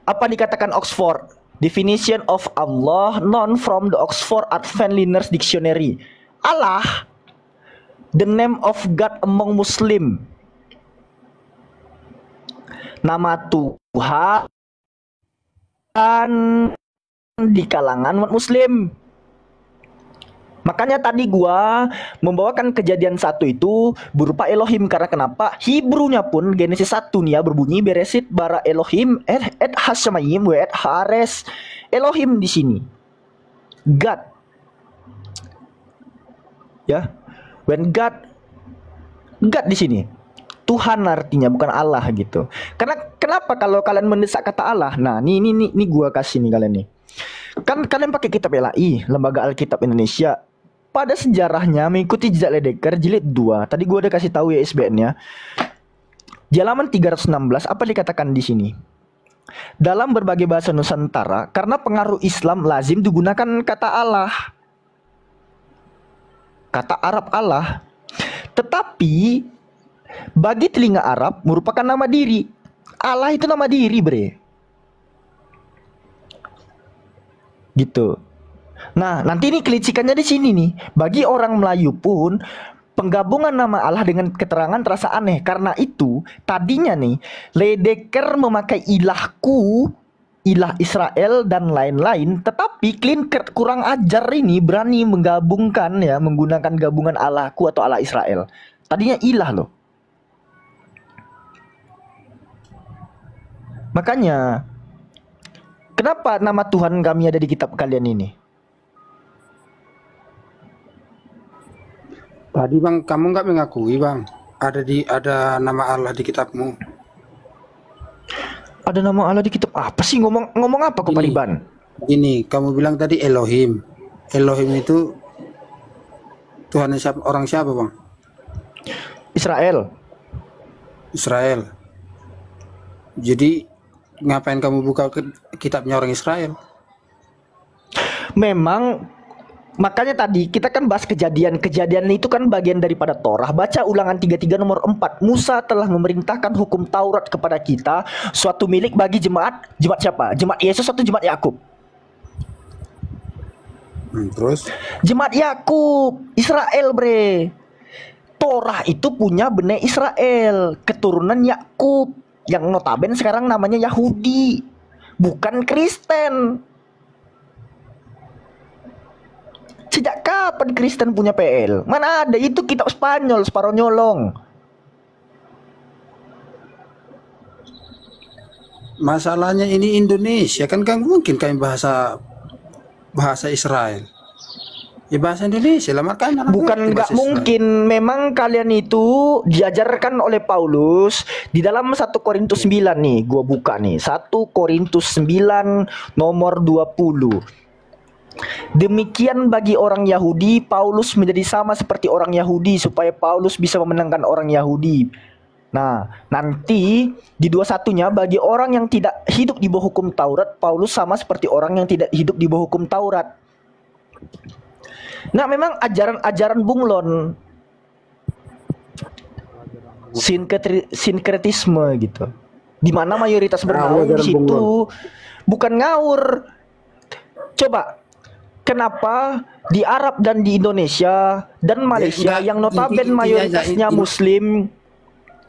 apa dikatakan Oxford? Definition of Allah known from the Oxford Advanced Learner's Dictionary. Allah The name of God among Muslim. Nama Tuhan di kalangan umat Muslim. Makanya tadi gua membawakan kejadian 1 itu berupa Elohim, karena kenapa? Hebrunya pun Genesis 1 nih ya berbunyi Beresit bara Elohim et hashamayim wa et hares. Elohim di sini. God. Ya. When God di sini. Tuhan artinya, bukan Allah gitu. Karena kenapa kalau kalian mendesak kata Allah? Nah, ini gua kasih nih kalian nih. Kan kalian pakai kitab LAI, Lembaga Alkitab Indonesia. Pada sejarahnya mengikuti jejak Ledeker jilid 2. Tadi gua udah kasih tahu ya ISBN-nya. Di halaman 316 apa dikatakan di sini? Dalam berbagai bahasa Nusantara, karena pengaruh Islam lazim digunakan kata Allah. Kata Arab Allah. Tetapi bagi telinga Arab merupakan nama diri. Allah itu nama diri, bre. Gitu. Nah, nanti ini kelicikannya di sini nih. Bagi orang Melayu pun penggabungan nama Allah dengan keterangan terasa aneh. Karena itu tadinya nih Ledeker memakai ilahku, ilah Israel dan lain-lain. Tetapi Klinker kurang ajar ini berani menggabungkan ya, menggunakan gabungan Allahku atau Allah Israel. Tadinya ilah loh. Makanya kenapa nama Tuhan kami ada di kitab kalian ini? Tadi bang, kamu nggak mengakui bang, ada nama Allah di kitabmu. Ada nama Allah di kitab apa sih? Ngomong apa kok Pariban? Ini kamu bilang tadi Elohim. Elohim itu Tuhan siapa? Orang siapa bang? Israel. Jadi ngapain kamu buka kitabnya orang Israel? Memang makanya tadi kita kan bahas kejadian itu kan bagian daripada Torah. Baca Ulangan 33 nomor 4. Musa telah memerintahkan hukum Taurat kepada kita, suatu milik bagi jemaat siapa? Jemaat Yesus atau jemaat Yakub? Terus? Jemaat Yakub, Israel, bre. Torah itu punya Bene Israel, keturunan Yakub, yang notabene sekarang namanya Yahudi, bukan Kristen. Sejak kapan Kristen punya PL? Mana ada, itu kitab Spanyol, Sparonyolong. Masalahnya ini Indonesia kan mungkin kami bahasa Israel. Ya bahasa Indonesia lah, makanya bukan nggak mungkin. Memang kalian itu diajarkan oleh Paulus di dalam 1 Korintus 9 nih, gua buka nih 1 Korintus 9 nomor 20. Demikian bagi orang Yahudi, Paulus menjadi sama seperti orang Yahudi supaya Paulus bisa memenangkan orang Yahudi. Nah, nanti di 21-nya bagi orang yang tidak hidup di bawah hukum Taurat, Paulus sama seperti orang yang tidak hidup di bawah hukum Taurat. Nah, memang ajaran-ajaran bunglon, sinkretisme gitu, di mana mayoritas bernaung di situ, bukan ngawur. Coba, kenapa di Arab dan di Indonesia dan Malaysia yang notabene mayoritasnya Muslim,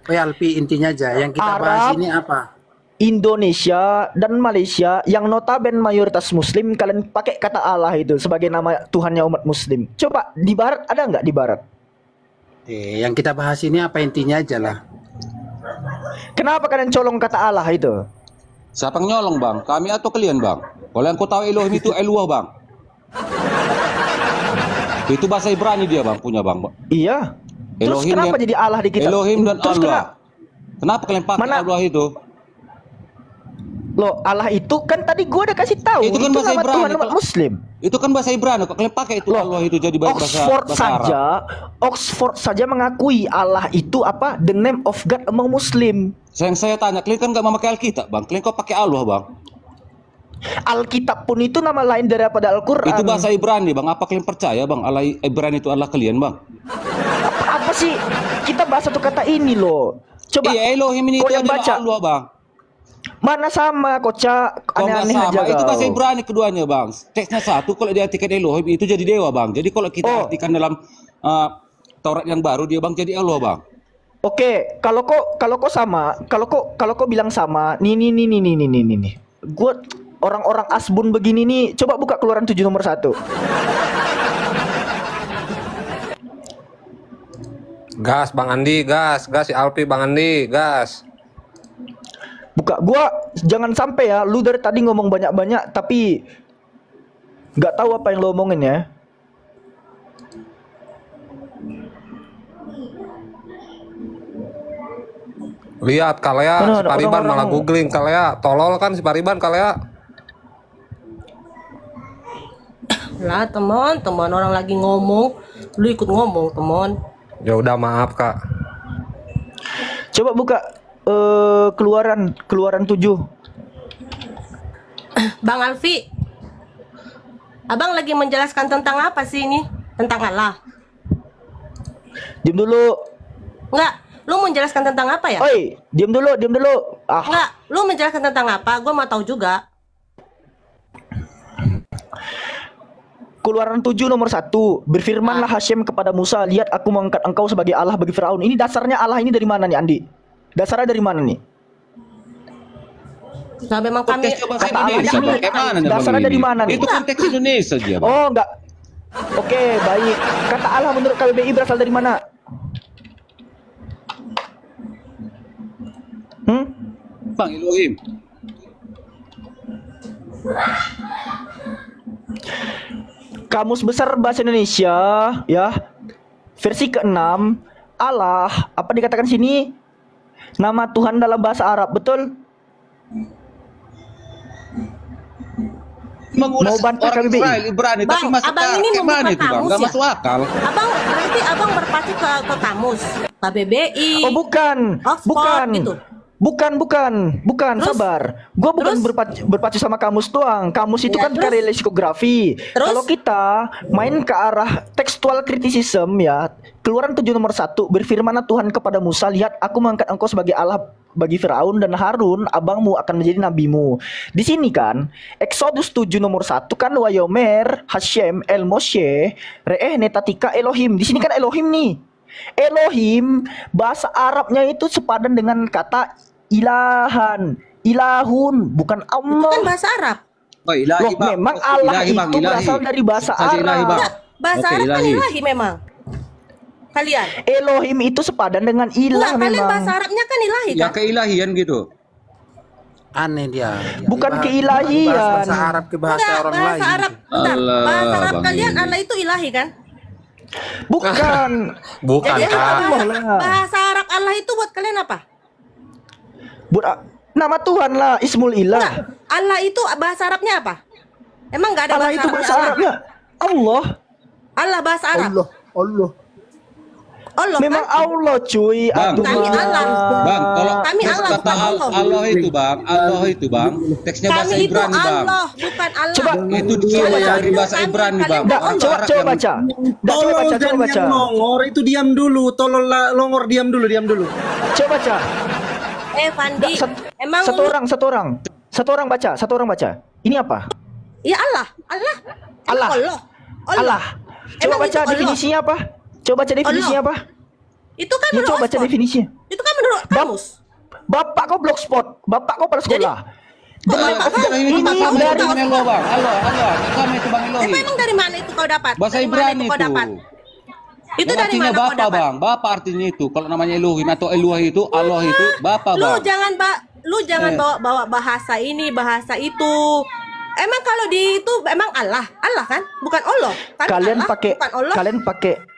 PLP intinya aja yang kita bahas ini apa? Indonesia dan Malaysia yang notabene mayoritas Muslim, kalian pakai kata Allah itu sebagai nama Tuhannya umat Muslim. Coba di Barat ada nggak di Barat? Yang kita bahas ini apa intinya aja lah. Kenapa kalian colong kata Allah itu? Siapa yang nyolong bang? Kami atau kalian bang? Kalau yang kau tahu Elohim itu Eluah bang. Itu bahasa Ibrani dia bang, punya bang. Iya. Elohim. Terus kenapa jadi Allah di kitab? Elohim dan terus Allah. Kenapa kalian pakai Allah itu? Loh, Allah itu kan tadi gua udah kasih tahu. Itu kan bahasa Ibrani. Tuhan umat Muslim. Itu kan bahasa Ibrani. Kok kalian pakai itu Allah itu jadi bahasa Arab? Oxford saja mengakui Allah itu apa? The name of God among Muslim. Yang saya tanya, kalian kan nggak memakai Alkitab bang? Kalian kok pakai Allah bang? Alkitab pun itu nama lain daripada Al-Quran. Itu bahasa Ibrani bang. Apa kalian percaya bang? Allah Ibrani itu Allah kalian bang? Apa sih? Kita bahas satu kata ini loh. Coba. Iya, Elohim ini itu adalah Allah bang. Mana sama kocak, aneh-aneh aja. Itu bahasa Ibrani keduanya bang. Teksnya satu, kalau diartikan Elohim itu jadi dewa bang. Jadi kalau kita artikan dalam Taurat yang baru dia bang jadi Allah bang. Oke, kalau kok sama, kalau kok bilang sama, nih. Gue orang-orang asbun begini nih, coba buka Keluaran 7 nomor 1. Gas Bang Andi, gas si Alpi Bang Andi, gas. Buka, gua jangan sampai ya, lu dari tadi ngomong banyak-banyak tapi nggak tahu apa yang lo omongin ya. Lihat Kalea, si Pariban malah googling Kalea, tolol kan si Pariban Kalea. Lah teman orang lagi ngomong, lu ikut ngomong teman. Ya udah maaf Kak. Coba buka Keluaran 7. Bang Alfi, abang lagi menjelaskan tentang apa sih ini? Tentang Allah? Diam dulu. Enggak, lu menjelaskan tentang apa ya? Oi, diam dulu. Enggak, lu menjelaskan tentang apa? Gua mau tahu juga. Keluaran 7 nomor 1. Berfirmanlah Hashem kepada Musa, lihat aku mengangkat engkau sebagai Allah bagi Firaun. Ini dasarnya Allah ini dari mana nih Andi? Dasarnya dari mana nih? Nah, memang kami kata Indonesia, dasarnya dari mana nih? Itu konteks Indonesia dia. Bang. Oh, enggak. Oke, baik. Kata Allah menurut KBBI berasal dari mana? Bang Elohim. Kamus Besar Bahasa Indonesia ya, versi ke-6, Allah, apa dikatakan sini? Nama Tuhan dalam bahasa Arab, betul? Mengulas mau bantah orang KBBI? Israel Ibrani tapi masuk abang ini ke mana itu bang? Gak masuk akal. Abang berpacu ke kamus KBBI. Oh bukan, Oxford, gitu. Bukan, terus, sabar. Gua bukan berpacu sama kamus doang. Kamus itu kan karya leksikografi. Kalau kita main ke arah tekstual kritisism ya, Keluaran 7 nomor 1, berfirmanlah Tuhan kepada Musa, lihat aku mengangkat engkau sebagai Allah bagi Firaun dan Harun abangmu akan menjadi nabimu. Di sini kan Exodus 7 nomor 1 kan Wayomer Hashem El Moshe Re'eh Netatika Elohim. Di sini kan Elohim nih. Elohim bahasa Arabnya itu sepadan dengan kata ilahan, ilahun, bukan Allah. Itu kan bahasa Arab. Oh, ilahi, loh, memang Allah ilahi, bang, itu berasal dari bahasa Arab. Ilahi, bahasa Arab kan ilahi memang. Kalian Elohim itu sepadan dengan ilah. Memang kalian bahasa Arabnya kan ilahi kan? Ya keilahian gitu. Aneh dia. Bukan keilahian. Bahasa Arab ke bahasa orang lain. Bahasa Arab, bahasa Arab kalian Allah itu ilahi kan? Bukan. Bukan Jadi, Kak. bahasa Arab Allah itu buat kalian apa? Nama Tuhan lah, Ismul Ilah. Enggak, Allah itu bahasa Arabnya apa? Emang nggak ada Allah bahasa itu bahasa Arabnya Allah. Allah bahasa Arab. Allah memang kan? Allah cuy. Bang, kami Allah. Bang, kalau kami Allah kata bukan Allah itu bang, Allah itu bang, teksnya bahasa kami itu Ibrani bang. Allah, bukan Allah. Coba itu coba cari bahasa Ibrani bang. Coba baca. Coba baca. Yang longor itu diam dulu. Tolong longor diam dulu. Coba baca. Fandi, emang satu orang baca. Ini apa? Ya Allah. Coba baca definisinya apa? Coba baca definisinya apa? Itu kan Ya, menurut coba baca Oxford. definisinya. Itu kan menurut kamus. Bapak kau blogspot, bapak kau pada sekolah. Ini dari Allah bang, Allah, sama itu bang Elohim. Emang dari mana itu kau dapat? Bahasa Dari mana Ibrani kau itu. dapat? Itu Yang dari artinya mana kau Bapa dapat? bang, Bapa artinya itu. Kalau namanya Elohim atau Eloah itu, Allah itu Bapa Lu bang. jangan bawa bahasa ini, bahasa itu. Emang kalau di itu emang Allah kan? Bukan Allah. Kan kalian Allah, pakai bukan Allah.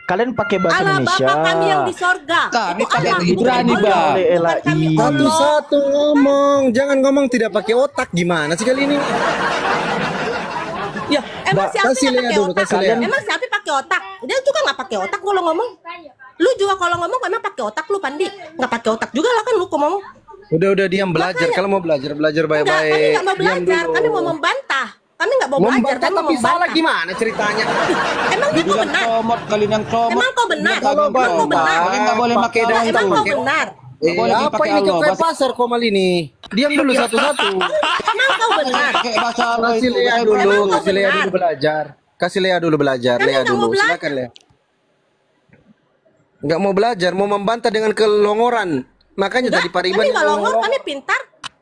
kalian pakai bahasa Allah Indonesia. Bapa kami yang di sorga. Kami Itu pakai Allah, Ibrani, bukan Bang. Allah. Bukan kami Allah. Satu-satu ngomong, jangan ngomong tidak pakai otak. Gimana sih kali ini? Ya, emang siapa kasih yang lihat pakai dulu, otak? kasih lihat. Emang siapa pakai otak? Dia juga nggak pakai otak kalau ngomong. Lu juga kalau ngomong emang pakai otak lu, Pandi. Nggak pakai otak juga lah kan lu ngomong. Udah diam belajar. Kalau mau belajar Enggak, kami baik-baik. nggak mau belajar. Kami mau membantah. Kami nggak mau belajar, kami mau tapi salah membantah. gimana ceritanya? Emang dia kok benar? Comot kalian yang comot. Emang kau benar? Kalau Emang kau benar? Kalian nggak boleh pakai Pakai dong Emang itu. kau benar? Boleh apa dipakai ini Allah, ke bahasa- pasar kau mal ini? Diam dulu satu-satu. Emang kau benar? Pakai bahasa Allah Kasih itu. Lea bahasa dulu, Ibrani. Emang kau kasih Lea benar? dulu belajar. Kasih Lea dulu belajar, Kami Lea nggak mau dulu. belajar. Silakan Lea. Nggak mau belajar, mau membantah dengan kelongoran. Makanya tadi Pariban kami nggak longor, kami pintar.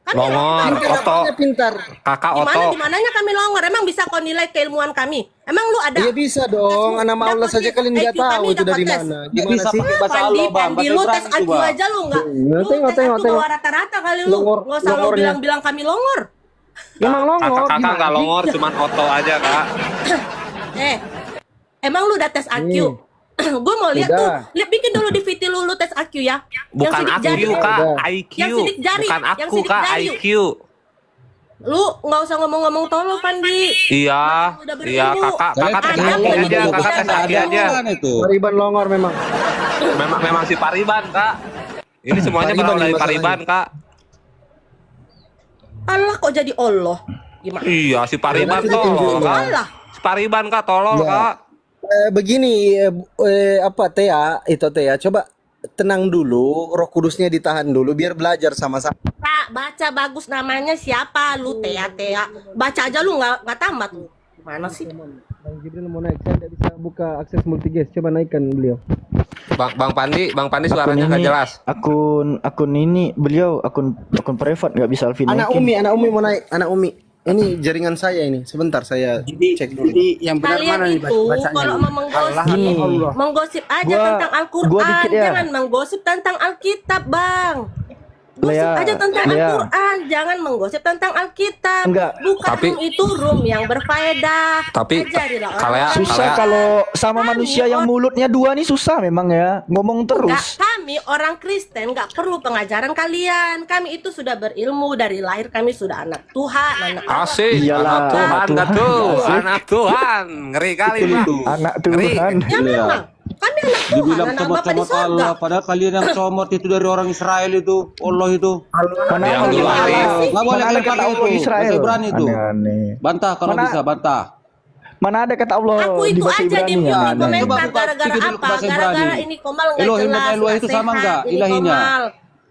Longor, Oto. Pintar. Kakak Oto. Di mananya kami longor? Emang bisa kau nilai keilmuan kami? Emang lu ada? Iya bisa dong. Nama Allah saja kalian nggak tahu itu dari mana. Gimana sih? Pandi, lu tes IQ aja lu nggak? Lu tes IQ bawa rata-rata kali lu. Nggak usah lu bilang kami longor. Emang longor. Kakak nggak longor, cuman Oto aja kak. Emang lu udah tes IQ? Gue mau lihat tuh, bikin dulu di VT lu tes IQ ya. Bukan IQ kak, IQ. Yang sidik jari. Bukan aku kak, IQ. Lu nggak usah ngomong-ngomong tolol, Pandi. Iya, kakak tes IQ aja, kakak tes IQ aja. Pariban longor memang. Memang si Pariban kak. Ini semuanya berawal dari Pariban kak. Allah kok jadi Allah? Gimana? Iya, si Pariban tolol kak. Si Pariban kak tolol kak. Begini, Tea, coba tenang dulu, Roh Kudusnya ditahan dulu, biar belajar sama-sama. Kak, baca bagus namanya siapa lu Tea. Baca aja lu nggak tamat lu. Gimana sih? Bang Jibril mau naik, saya tidak bisa buka akses multigas, coba naikkan beliau. Bang Pandi suaranya nggak jelas. Akun ini beliau akun privat nggak bisa Alvin. Anak Umi mau naik, anak Umi. Ini jaringan saya ini. Sebentar saya cek dulu. Jadi yang benar kalian mana nih itu kalau mau menggosip aja tentang Al-Quran, jangan menggosip tentang Alkitab, Bang. Gosip aja tentang Al-Quran, jangan menggosip tentang Alkitab. Bukan itu room yang berfaedah. Tapi susah kalau sama manusia yang mulutnya dua nih susah memang ya, ngomong terus. Kami orang Kristen nggak perlu pengajaran kalian. Kami itu sudah berilmu dari lahir, kami sudah anak Tuhan, anak Asik, anak Tuhan, anak Tuhan, ngeri kali itu. Anak Tuhan. Ya memang. Kami anak Tuhan, Dibilang anak Bapa di comot-comot Allah, padahal kalian yang comot itu dari orang Israel itu, Allah itu. Nggak boleh kalian pakai itu, Israel berani itu. Bantah kalau bisa, bantah. Mana ada kata Allah aku itu di bahasa aja di Ibrani ya? komentar gara-gara apa? Gara-gara ini Komal nggak jelas. Elohim itu sama nggak ilahinya?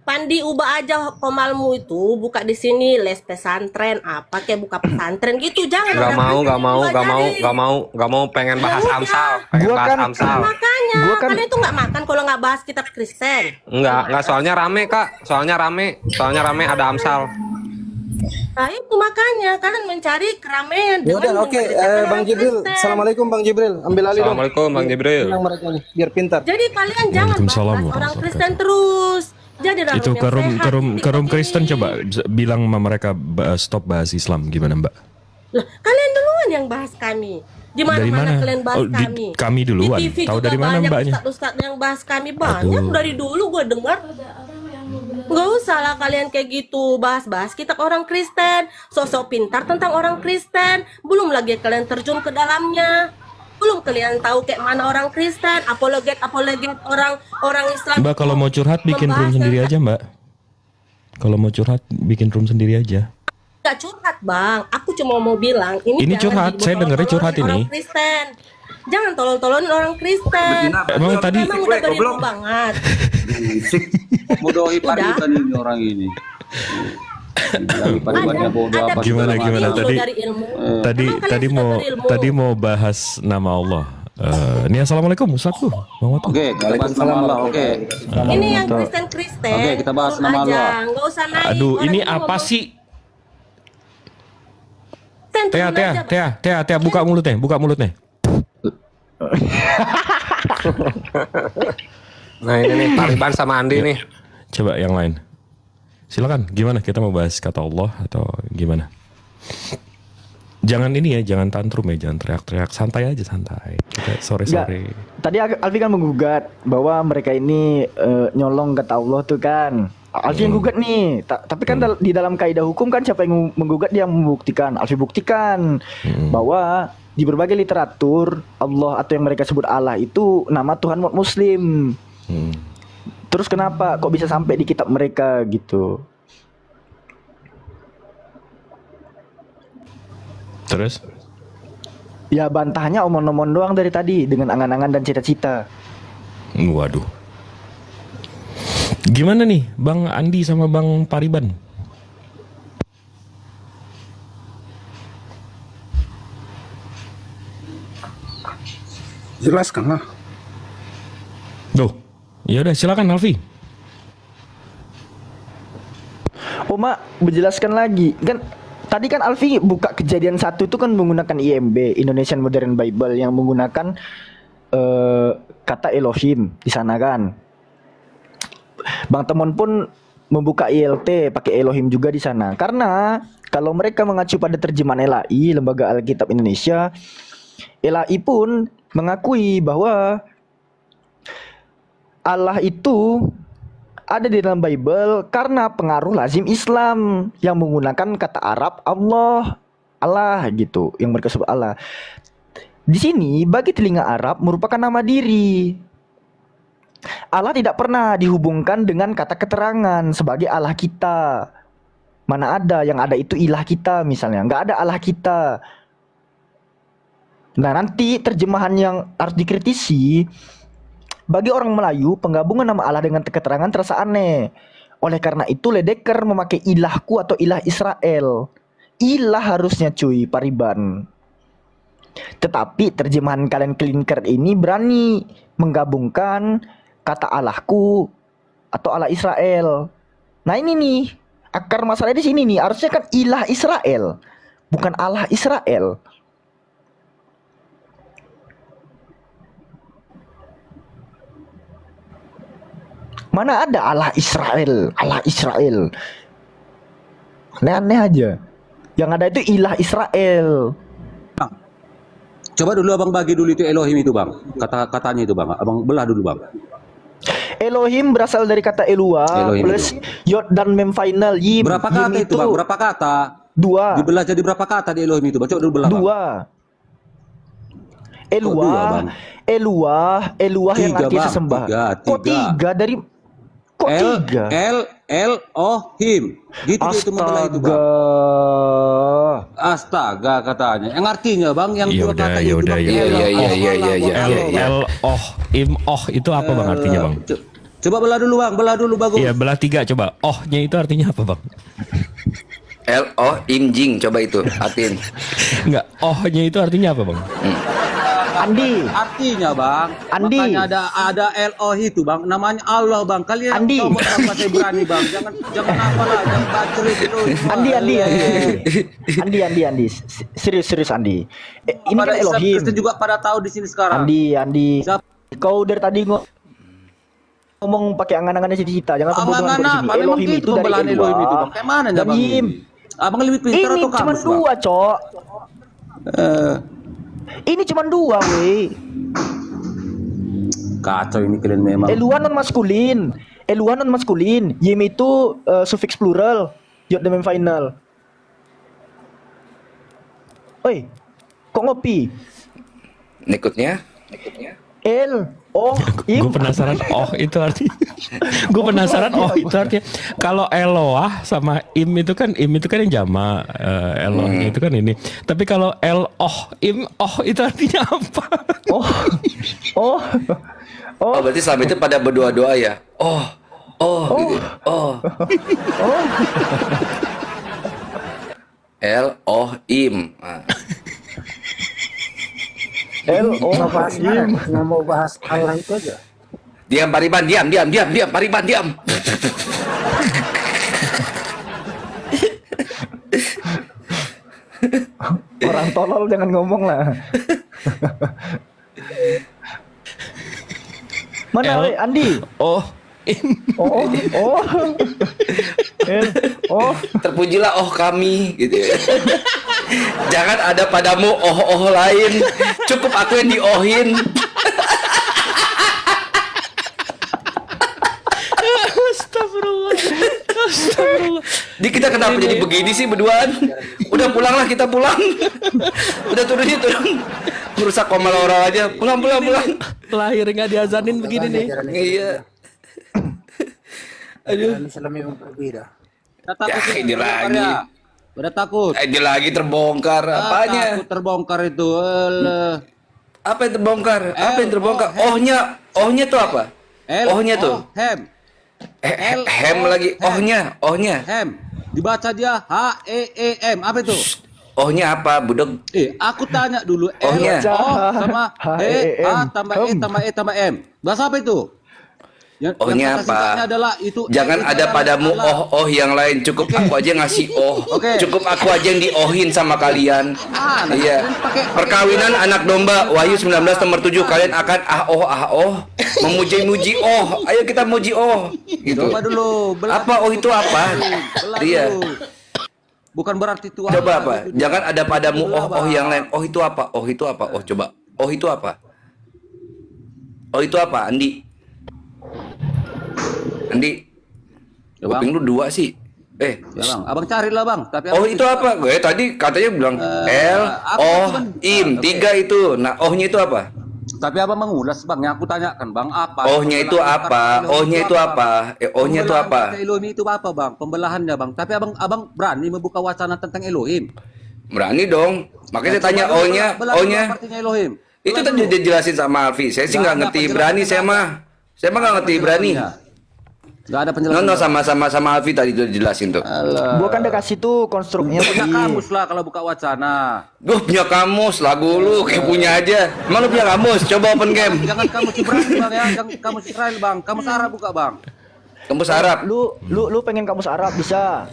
Pandi ubah aja Komalmu itu, buka di sini les pesantren apa kayak buka pesantren gitu, jangan. Gak mau pengen bahas Amsal, Makanya kalian itu nggak makan kalau nggak bahas kitab Kristen. Enggak soalnya rame kak, soalnya rame ada Amsal. Nah itu makanya kalian mencari keramaian. Yaudah, oke, Bang Jibril. Assalamualaikum Bang Jibril. Ambil alih dong. Assalamualaikum Bang Jibril. Mereka nih, biar pintar. Jadi kalian jangan bahas orang Kristen terus. Jadi itu ke room Kristen coba bilang sama mereka stop bahas Islam, gimana Mbak? Lah, kalian duluan yang bahas kami. Di mana kalian bahas kami? Kami duluan. Tahu dari mana Mbaknya? Ustadz yang bahas kami banyak. Dari dulu gue dengar. Gak usah lah kalian kayak gitu bahas-bahas kitab orang Kristen, sosok pintar tentang orang Kristen. Belum lagi kalian terjun ke dalamnya. Belum kalian tahu kayak mana orang Kristen, apologet orang Islam. Mbak kalau mau curhat bikin room sendiri aja Mbak. Kalau mau curhat bikin room sendiri aja. Gak curhat Bang, aku cuma mau bilang ini curhat, saya dengernya curhat ini. Orang Kristen. Jangan tolol-tololin orang Kristen. Emang tadi udah berilmu banget. Bodohi Pariban ini orang ini. Gimana tadi mau bahas nama Allah. Ini assalamualaikum Ustadz Bang Watu. Oke, kita bahas nama Allah. Oke. Ini yang Kristen. Oke, kita bahas nama Allah. Nggak usah naik. Aduh, ini apa sih? Tea, buka mulutnya. Nah ini nih Pariban sama Andi nih. Coba yang lain. Silakan, gimana kita mau bahas kata Allah atau gimana? Jangan ini ya, jangan tantrum ya, jangan teriak-teriak, santai aja, santai. Kita sore. Tadi Alfi kan menggugat bahwa mereka ini nyolong kata Allah tuh kan. Alfi yang gugat nih, tapi kan di dalam kaidah hukum kan siapa yang menggugat dia membuktikan. Alfi buktikan bahwa di berbagai literatur Allah atau yang mereka sebut Allah itu nama Tuhan umat Muslim. Terus kenapa kok bisa sampai di kitab mereka gitu? Terus? Ya bantahnya omong-omong doang dari tadi dengan angan-angan dan cita-cita. Waduh. Gimana nih Bang Andi sama Bang Pariban? Jelaskanlah. Duh, Ya udah silakan Alfi. Oma menjelaskan lagi kan. Tadi kan Alfi buka Kejadian 1 itu kan menggunakan IMB, Indonesian Modern Bible, yang menggunakan kata Elohim di sana kan. Bang Temon pun membuka ILT pakai Elohim juga di sana. Karena kalau mereka mengacu pada terjemahan LAI, Lembaga Alkitab Indonesia, LAI pun mengakui bahwa Allah itu ada di dalam Bible karena pengaruh lazim Islam yang menggunakan kata Arab Allah gitu, yang mereka sebut Allah. Di sini bagi telinga Arab merupakan nama diri. Allah tidak pernah dihubungkan dengan kata keterangan sebagai Allah kita. Mana ada, yang ada itu ilah kita misalnya, nggak ada Allah kita. Nah nanti terjemahan yang harus dikritisi. Bagi orang Melayu, penggabungan nama Allah dengan keterangan terasa aneh. Oleh karena itu, Ledeker memakai ilahku atau ilah Israel. Ilah harusnya cuy, Pariban. Tetapi terjemahan kalian Klinker ini berani menggabungkan kata Allahku atau Allah Israel. Nah ini nih, akar masalah di sini nih. Harusnya kan ilah Israel, bukan Allah Israel. Mana ada Allah Israel, Allah Israel. Aneh-aneh aja. Yang ada itu ilah Israel. Bang, coba dulu abang bagi dulu itu Elohim itu bang. Katanya itu bang. Abang belah dulu bang. Elohim berasal dari kata Elua plus yod dan mem final yim. Berapa kata itu bang? Berapa kata? 2. Dibelah jadi berapa kata di Elohim itu bang? Coba dulu belah. 2. Elua yang artinya sesembah. Kok 3 dari? Kok 3? Elohim. Gitu itu membelah itu bang. Astaga katanya. Yang artinya bang, yang dua kata itu bang. Elohim itu apa bang artinya bang? Coba belah dulu bang, belah dulu bagus. Iya belah 3 coba. Oh-nya itu artinya apa bang? Elohim jing, coba itu artiin. Enggak, oh-nya itu artinya apa bang? Andi. Artinya bang, Andi. Makanya ada Elohim itu bang, namanya Allah bang. Kalian Andi. coba bahasa Ibrani bang, jangan apalah, jangan baca itu. Andi. Serius Andi. Ini kan Elohim. Kristen juga pada tahu di sini sekarang. Andi. Kau dari tadi ngomong pakai angan-angannya cita-cita, jangan pembodohan di sini. Elohim itu dari Elohim itu bang. Kayak mana dah bang? Abang lebih pintar atau kamu? Ini cuma 2, Cok. Ini cuma 2, weh. Kacau ini kalian memang. Elua non maskulin. Yim itu sufiks plural. Yod dan mem final. Oi, kok ngopi? Ikutnya? Im. Gue penasaran itu artinya. Gue penasaran itu artinya. Kalau Eloah sama Im itu kan yang jama, Elohnya itu kan ini. Tapi kalau Im itu artinya apa? Oh berarti selama itu pada berdoa-doa ya. Elohim. Elohim. Nggak mau bahas Allah itu aja. Diam Pariban, diam Pariban, diam. Orang tolol jangan ngomong lah. Mana Andi? Terpujilah kami gitu. Jangan ada padamu lain. Cukup aku yang diohin. Astagfirullah. Di kita kenapa jadi begini sih berduaan? Udah pulanglah, kita pulang. Udah turun. Merusak komal orang aja. Pulang. Lahir nggak diazanin begini nih. Iya. Aduh. Islam yang berbeda. Ya ini lagi. Udah takut. Ini lagi terbongkar. Apanya? Takut terbongkar itu. Apa yang terbongkar? Ohnya tuh apa? Ohnya tuh. Hem lagi. Ohnya. Hem. Dibaca dia H-E-E-M. Apa itu? Ohnya apa, budeg? Aku tanya dulu. Ohnya. Sama E, A tambah E tambah M. Bahasa apa itu? ohnya apa? Adalah itu, jangan itu ada padamu oh yang lain. Cukup aku aja ngasih Cukup aku aja yang diohin sama kalian. Iya. Perkawinan anak domba Wahyu 19 nomor 7 kalian akan memuji-muji Ayo kita muji gitu. Coba dulu. Apa itu apa? Iya. Bukan berarti itu coba apa? Jangan ada padamu yang lain. Itu apa? Itu apa? Coba. Itu apa? Itu apa, Andi? Kuping lu 2 sih. Ya bang, abang carilah bang. Tapi itu apa? Gue tadi katanya bilang im 3 itu. Nah, ohnya itu apa? Tapi abang mengulas bang, yang aku tanyakan bang apa? Ohnya itu apa? Ohnya itu apa? Ohnya itu apa? Elohim itu apa bang? Pembelahannya bang. Tapi abang berani membuka wacana tentang Elohim? Berani dong. Makanya saya tanya ohnya. Elohim. Itu tadi dijelasin sama Alfi. Saya sih nggak ngerti berani saya mah. Saya mah nggak ngerti berani. Nggak ada penjelasan. Sama Alfi tadi udah dijelasin tuh. Gua kan udah kasih tuh konstruknya. Punya kamus lah kalau buka wacana. Gue punya kamus, lagu lu kayak punya aja. Emang lu punya kamus? Coba open game. Jangan kamus Ibrani bang ya, jangan kamus Israel bang. Kamus Arab buka bang. Kamus Arab. Lu pengen kamus Arab bisa.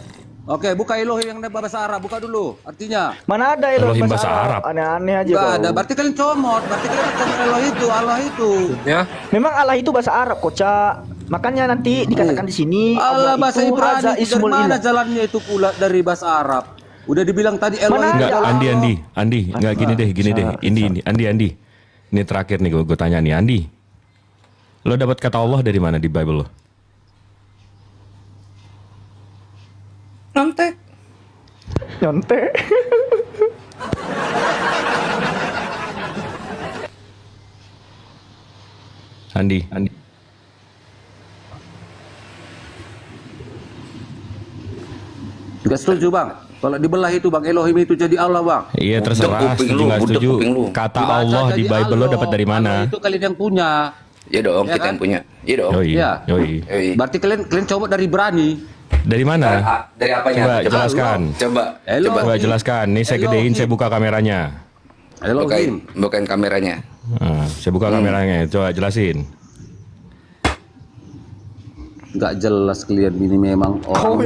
Oke, buka Elohim yang bahasa Arab, buka dulu. Artinya? Mana ada Elohim bahasa Arab? Aneh-aneh aja. Nggak ada. Berarti kalian comot. Berarti kalian bukan Allah itu. Ya. Memang Allah itu bahasa Arab, Koca. Makanya nanti dikatakan di sini Allah bahasa Ibrani. Dari mana jalannya itu pula dari bahasa Arab? Udah dibilang tadi Elohim. Enggak, Andi. Enggak gini deh. Ini Andi. Ini terakhir nih gue tanya nih, Andi. Lo dapat kata Allah dari mana di Bible lo? Nyontek. Andi. Gak setuju bang. Kalau dibelah itu bang, Elohim itu jadi Allah bang. Iya terserah. Setuju nggak setuju. Kata Allah di Bible lo dapat dari mana? Allah itu kalian yang punya. Iya dong, kita yang punya. Iya dong. Yoi. Berarti kalian coba dari berani. Dari mana? Dari apanya? Coba jelaskan. Coba jelaskan. Nih saya gedein, saya buka kameranya. Bukain kameranya. Saya buka kameranya. Coba jelasin. Nggak jelas kalian ini memang lu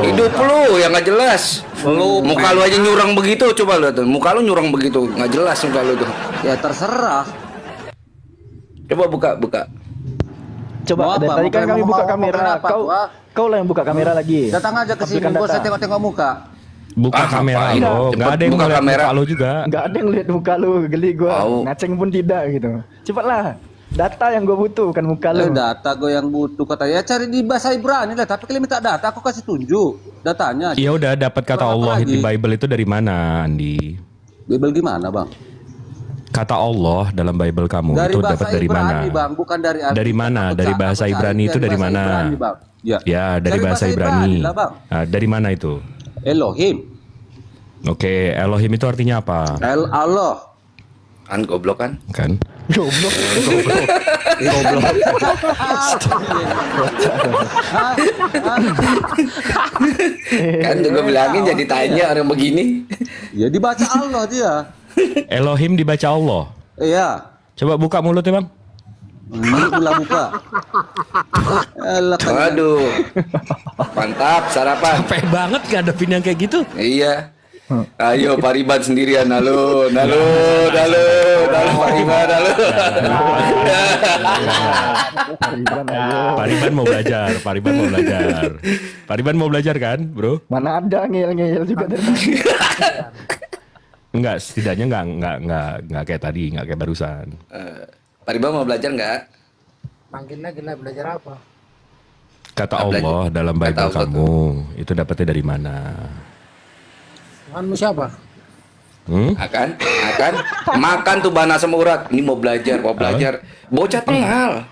hidup lu yang nggak jelas. Muka lu aja nyurang begitu. Coba lihat tuh. Muka lu nyurang begitu. Nggak jelas muka lu tuh. Ya terserah. Coba buka. Coba dari tadi kan kami buka kamera. Kau lah yang buka kamera lagi. Datang aja ke sini, gua saya tengok muka. Buka kamera lo, nggak ada yang ngeliat muka lo juga. Nggak ada yang lihat muka lo, geli gua. Ngaceng pun tidak gitu. Cepatlah. Data yang gue butuh kan muka lo. Data gue yang butuh katanya. Ya cari di bahasa Ibrani lah. Tapi kalian minta data, aku kasih tunjuk datanya. Iya udah dapat kata Allah di Bible itu dari mana, Andi? Bible gimana bang? Kata Allah dalam Bible kamu dari itu dapat dari mana? Bang, bukan dari arti. Dari mana? Dari bahasa Ibrani itu dari mana? Ya dari bahasa Ibrani. Nah, dari mana itu? Elohim. Oke, Elohim itu artinya apa? Allah. Kan goblok kan? Kan? Goblok. Kan gue bilangin jadi tanya orang begini. Ya dibaca Allah dia. Elohim dibaca Allah. Iya. Coba buka mulutnya bang. Mulut buka. Waduh. Mantap sarapan. Capek banget ngadepin yang kayak gitu. Iya. Ayo Pariban sendirian, halo Pariban. Pariban mau belajar. Pariban mau belajar kan, bro? Mana ada ngeyel juga dari tadi. Enggak, setidaknya enggak kayak tadi, enggak kayak barusan. Pariban mau belajar enggak? Panggil lagi lah, belajar apa? Kata Allah dalam Bible kamu, itu dapatnya dari mana? Tuhanmu siapa? Akan makan tuh bahasa urat. Ini mau belajar. Bocah tengal.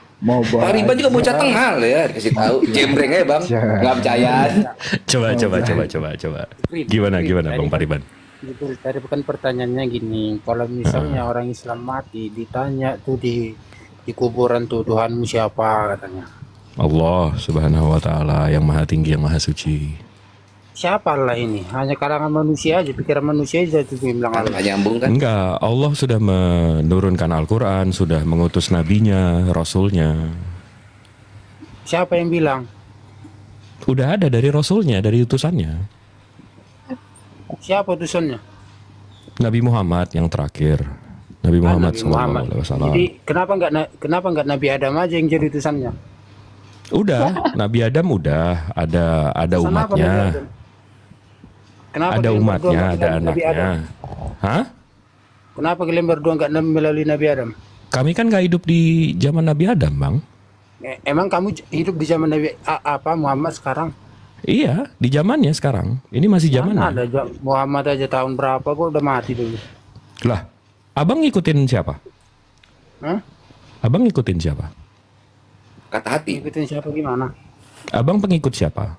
Pariban juga bocah tengal ya, kasih tahu. Jembreng aja bang, nggak percayaan. Coba. Gimana bang Pariban? Gitu, tadi bukan pertanyaannya gini. Kalau misalnya orang Islam mati, ditanya tuh di kuburan tuh Tuhanmu siapa katanya. Allah Subhanahu Wa Taala yang Maha Tinggi, yang Maha Suci. Siapa Allah ini? Hanya kalangan manusia aja, pikiran manusia aja tuh bilang Allah. Nyambung kan? Enggak, Allah sudah menurunkan Al-Quran, sudah mengutus nabinya, rasulnya. Siapa yang bilang? Udah ada dari Rasulnya, dari utusannya. Siapa utusannya? Nabi Muhammad yang terakhir. Nabi Muhammad Nabi Muhammad. SAW. Jadi kenapa nggak Nabi Adam aja yang jadi utusannya? Udah, Nabi Adam udah ada Utusan apa Nabi umatnya. Adam? Kenapa Ada kalian umatnya, berdua nggak ada melalui Nabi Adam? anaknya. Hah? Kenapa kalian berdua nggak melalui Nabi Adam? Kami kan nggak hidup di zaman Nabi Adam, Bang. Emang kamu hidup di zaman Nabi Muhammad sekarang? Iya, di zamannya sekarang. Ini masih Mana zamannya. ada Muhammad aja tahun berapa? Kok udah mati dulu? Lah, abang ngikutin siapa? Hah? Abang ngikutin siapa? Kata hati. Ikutin siapa gimana? Abang pengikut siapa?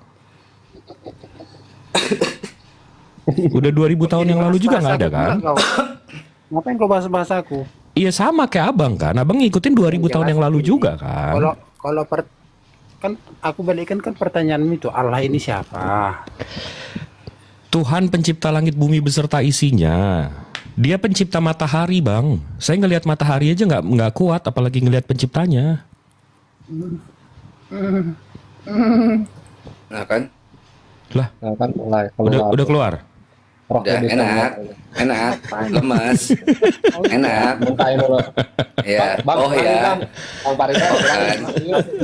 Udah 2000 tahun yang lalu juga nggak ada kan? Ngapain kau bahas aku? Iya sama kayak abang kan. Abang ngikutin 2000 tahun yang lalu juga kan? Kan aku balikkan kan pertanyaanmu itu, Allah ini siapa? Tuhan pencipta langit bumi beserta isinya. Dia pencipta matahari, Bang. Saya ngelihat matahari aja nggak kuat, apalagi ngelihat penciptanya. Nah kan? Nah kan mulai Udah keluar. Udah enak, lemas, enak. Muntahin dulu. Ya, Bang, oh ya. Bang Pariban pulang.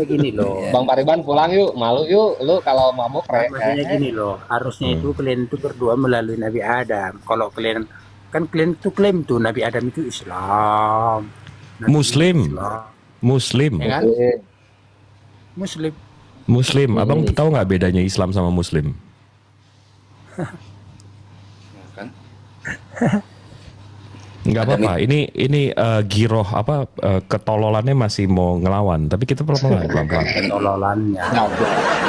Gini loh. Bang Pariban pulang yuk, malu yuk. Lu kalau mabuk Maksudnya gini loh, harusnya itu kalian itu berdua melalui Nabi Adam. Kalau kalian itu klaim tuh Nabi Adam itu Islam. Muslim. Muslim. Ya kan? Muslim. Abang tahu nggak bedanya Islam sama Muslim? Nggak apa-apa. Ini giroh ketololannya masih mau ngelawan. Tapi kita pelan-pelan. Ketololannya.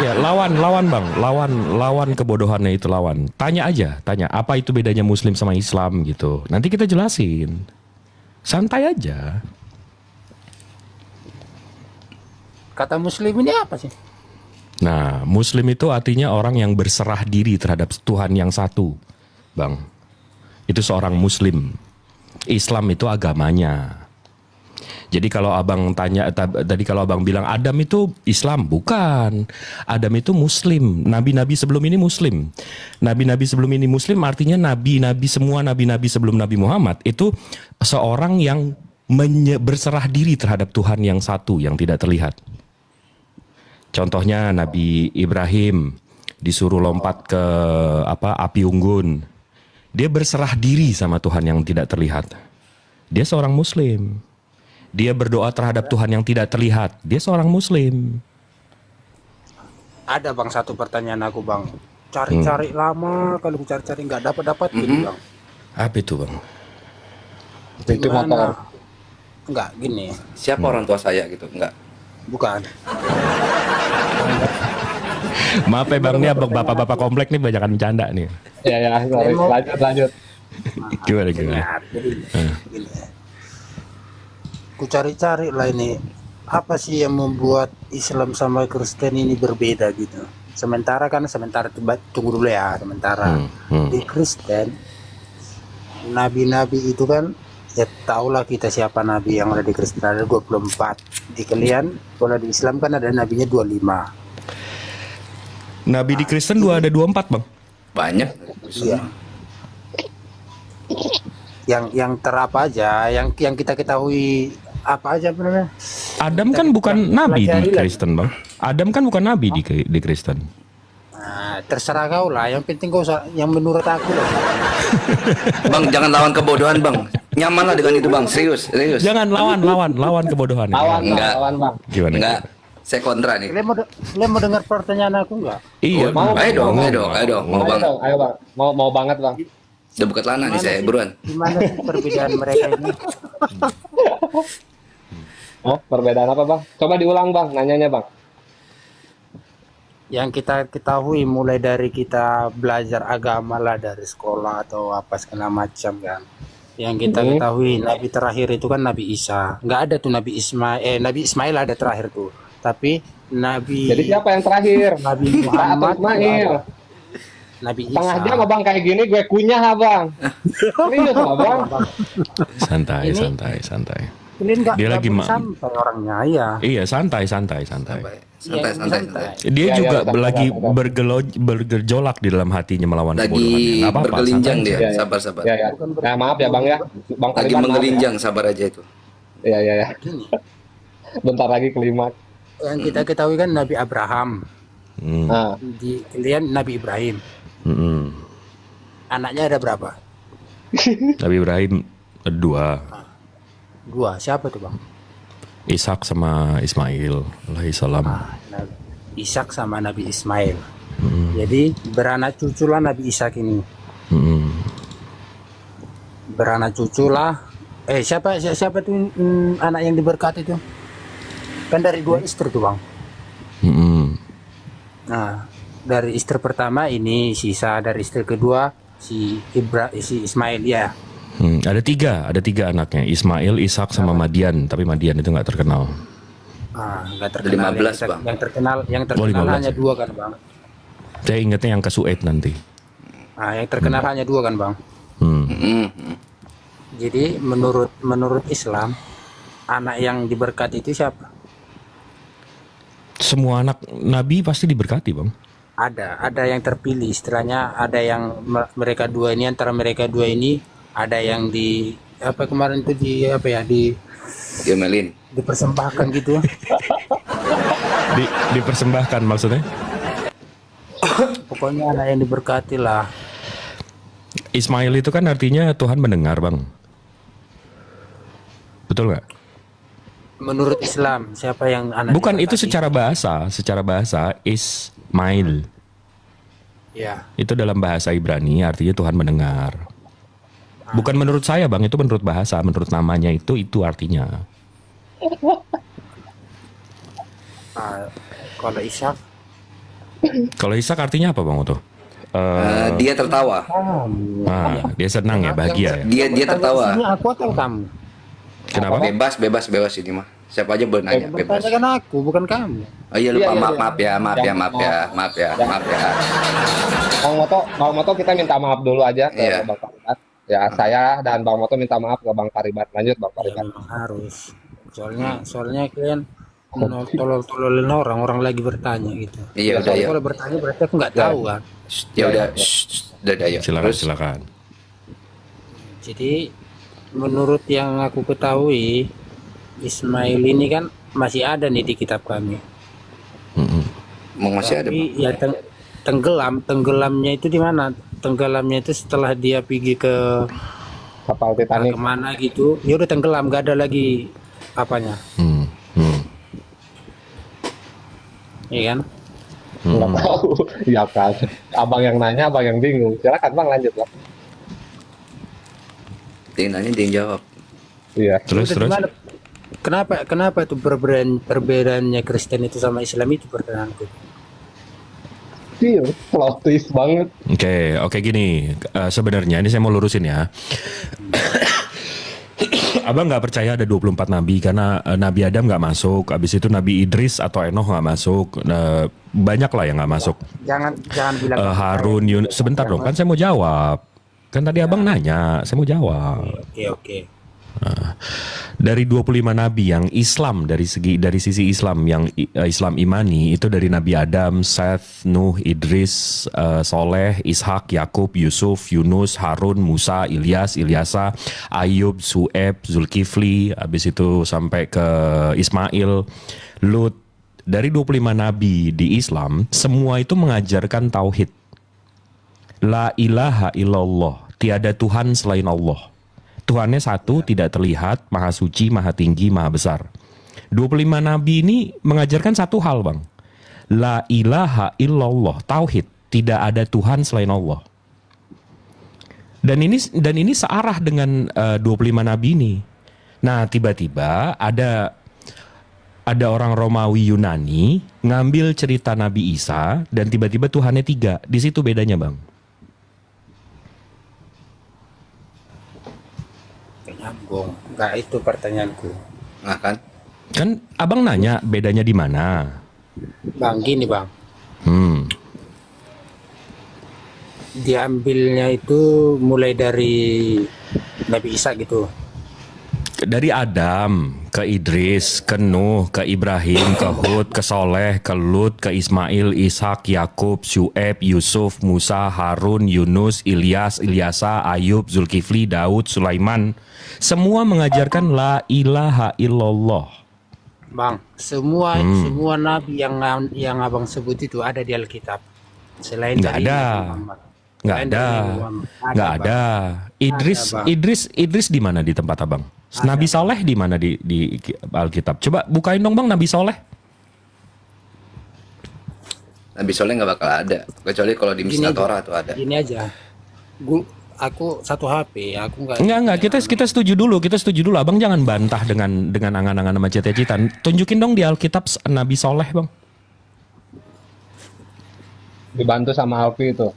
Ya lawan Bang. Lawan kebodohannya itu lawan. Tanya aja. Tanya apa itu bedanya Muslim sama Islam gitu. Nanti kita jelasin. Santai aja. Kata Muslim ini apa sih? Nah, Muslim itu artinya orang yang berserah diri terhadap Tuhan yang satu, Bang. Itu seorang Muslim. Islam itu agamanya. Jadi kalau abang tanya tadi, kalau abang bilang Adam itu Islam, bukan. Adam itu Muslim. Nabi-nabi sebelum ini Muslim. Nabi-nabi sebelum ini Muslim artinya semua nabi-nabi sebelum Nabi Muhammad itu seorang yang berserah diri terhadap Tuhan yang satu yang tidak terlihat. Contohnya Nabi Ibrahim disuruh lompat ke api unggun. Dia berserah diri sama Tuhan yang tidak terlihat. Dia seorang Muslim. Dia berdoa terhadap Tuhan yang tidak terlihat. Dia seorang Muslim. Ada Bang satu pertanyaan aku Bang. Cari-cari lama, kalau cari-cari nggak dapat gitu Bang. Apa itu Bang? Itu motor. Enggak, gini. Siapa orang tua saya gitu? Enggak. Bukan. Maaf ya Bang, ini bapak-bapak komplek nih banyakan bercanda nih. Ya, sorry. Lanjut. Gimana? Gini, ku cari-cari lah ini. Apa sih yang membuat Islam sama Kristen ini berbeda gitu? Sementara tunggu dulu ya. Sementara di Kristen, nabi-nabi itu kan, ya tahulah kita siapa nabi yang ada di Kristen, ada 24. Di kalian, kalau di Islam kan ada nabinya 25. Nabi di Kristen ada 24 Bang. Banyak. Iya. Yang terapa aja, yang kita ketahui apa aja benar. Adam kan bukan nabi di Kristen Bang. Adam kan bukan nabi di Kristen. Nah, terserah kau lah. Yang penting kau yang menurut aku lah. Bang, jangan lawan kebodohan Bang. Nyamanlah dengan itu Bang. Serius. Jangan lawan kebodohan. Enggak. Gimana? Enggak. Saya kontra nih. Kalian mau dengar pertanyaan aku nggak? Iya. Ayo dong. Mau Bang. Ayo Bang. Mau banget Bang. Udah buka celana nih saya, buruan. Gimana sih perbedaan mereka ini? Perbedaan apa Bang? Coba diulang Bang, nanyanya Bang. Yang kita ketahui mulai dari kita belajar agama lah, dari sekolah atau apa segala macam kan. Yang kita ketahui Nabi terakhir itu kan Nabi Isa. Nggak ada tuh Nabi Ismail. Nabi Ismail ada terakhir tuh. Tapi Nabi. Jadi siapa yang terakhir? Nabi Muhammad. Nabi Isa. Setengah jam Abang kayak gini gue kunyah Abang. Serius Abang. Santai. Kalian nggak Dia lagi santai orangnya, ya. Iya, santai. Santai. Dia Iya, juga iya, lagi santai. bergejolak di dalam hatinya melawan Lagi kebodohannya. Nggak apa-apa, bergelinjang santai. dia, sabar. Ya, ya. Nah, maaf ya Bang ya. Bang Lagi Fariban, menggelinjang, sabar aja itu. Iya, iya, ya. Bentar lagi kelima. Yang kita ketahui kan Nabi Abraham, Nah, di kalian Nabi Ibrahim. Anaknya ada berapa? Nabi Ibrahim 2. Siapa tuh, Bang? Ishak sama Ismail alaihissalam. Ishak sama Nabi Ismail. Jadi beranak cuculah Nabi Ishak ini. Beranak cuculah. Siapa tuh anak yang diberkati itu? Kan dari 2 istri tuh, Bang. Nah, dari istri pertama ini sisa, dari istri kedua si Ismail ya. Ada tiga anaknya, Ismail, Ishak sama Madian, tapi Madian itu nggak terkenal. Nggak terkenal. 15, Bang. Yang terkenal 15, hanya ya? 2 kan, Bang. Saya ingatnya yang ke Su'aib nanti. Yang terkenal hanya 2 kan, Bang. Jadi menurut Islam, anak yang diberkati itu siapa? Semua anak Nabi pasti diberkati, Bang. Ada yang terpilih, istilahnya ada yang mereka dua ini, antara mereka dua ini ada yang di apa kemarin itu diomelin, dipersembahkan gitu. Dipersembahkan maksudnya? Pokoknya anak yang diberkati lah. Ismail itu kan artinya Tuhan mendengar, Bang. Betul nggak? Menurut Islam, siapa yang anak Bukan, diberkati? itu secara bahasa Ismail. Ya. Itu dalam bahasa Ibrani artinya Tuhan mendengar. Bukan menurut saya, Bang, itu menurut bahasa, menurut namanya itu artinya. Kalau Ishak? Kalau Ishak artinya apa, Bang Oto? Dia tertawa. Dia senang ya, bahagia ya. Dia tertawa. Ini aku atau kamu? Kenapa? Bebas ini mah. Siapa aja boleh nanya, bebas. Bertanya kan aku, bukan kamu. Oh iya lupa, maaf ya. Bang Moto kita minta maaf dulu aja ke Bang Fariban. Ya, saya dan Bang Moto minta maaf ke Bang Fariban. Lanjut Bang Fariban. Harus. Soalnya kalian tolol-tololin orang lagi bertanya gitu. Iya, udah ya. Kalau bertanya berarti aku nggak tahu kan. Ya udah, udah ya. Silakan. Jadi menurut yang aku ketahui, Ismail ini kan masih ada nih di kitab kami. Masih ada. Tapi ya tenggelamnya itu di mana? Tenggelamnya itu setelah dia pergi ke kapal Titanic. Kemana gitu? Ya udah tenggelam, gak ada lagi apanya. Iya kan? Nggak tahu. Iya kan. Abang yang nanya, abang yang bingung. Silakan Bang, lanjut Bang. Dia nanya, dia yang jawab. Iya. Terus. Kenapa itu perbedaannya Kristen itu sama Islam itu pertanyaanku? Iya, plot twist banget. Oke, gini. Sebenarnya ini saya mau lurusin ya. Abang nggak percaya ada 24 nabi karena Nabi Adam nggak masuk, habis itu Nabi Idris atau Enoh nggak masuk, banyak lah yang nggak masuk. Jangan bilang Harun, Yunus, sebentar dong, kan saya mau jawab. Kan tadi abang nanya, saya mau jawab. Oke. Dari 25 nabi yang Islam dari sisi Islam yang Islam imani itu dari Nabi Adam, Seth, Nuh, Idris, Soleh, Ishak, Yakub, Yusuf, Yunus, Harun, Musa, Ilyasa, Ayub, Su'eb, Zulkifli, habis itu sampai ke Ismail, Lut. Dari 25 nabi di Islam, semua itu mengajarkan tauhid. La ilaha illallah, tiada Tuhan selain Allah. Tuhannya satu, tidak terlihat, maha suci, maha tinggi, maha besar. 25 nabi ini mengajarkan satu hal, Bang. La ilaha illallah, tauhid, tidak ada Tuhan selain Allah. Dan ini searah dengan 25 nabi ini. Nah, tiba-tiba ada orang Romawi Yunani ngambil cerita Nabi Isa dan tiba-tiba Tuhannya 3. Di situ bedanya, Bang. Nyambung. Enggak, itu pertanyaanku. Nah Kan abang nanya bedanya di mana? Bang, gini Bang. Diambilnya itu mulai dari Nabi Isa gitu. Dari Adam ke Idris, ke Nuh, ke Ibrahim, ke Hud, ke Soleh, ke Lut, ke Ismail, Ishak, Yakub, Syuaib, Yusuf, Musa, Harun, Yunus, Ilyas, Ilyasa, Ayub, Zulkifli, Daud, Sulaiman. Semua mengajarkan la ilaha illallah. Bang, semua nabi yang abang sebut itu ada di Alkitab. Selain Nggak dari ada. Nabi Muhammad. Nggak ada. Nggak ada. Idris di mana di tempat abang? Nabi Soleh di mana di Alkitab? Coba bukain dong bang Nabi Soleh. Nabi Soleh nggak bakal ada, kecuali kalau di Mishnah Torah tuh ada. Ini aja. Aku satu HP, aku nggak. Enggak. Kita setuju dulu. Abang jangan bantah dengan angan-angan sama cita-cita. Tunjukin dong di Alkitab Nabi Soleh bang. Dibantu sama Alfi itu.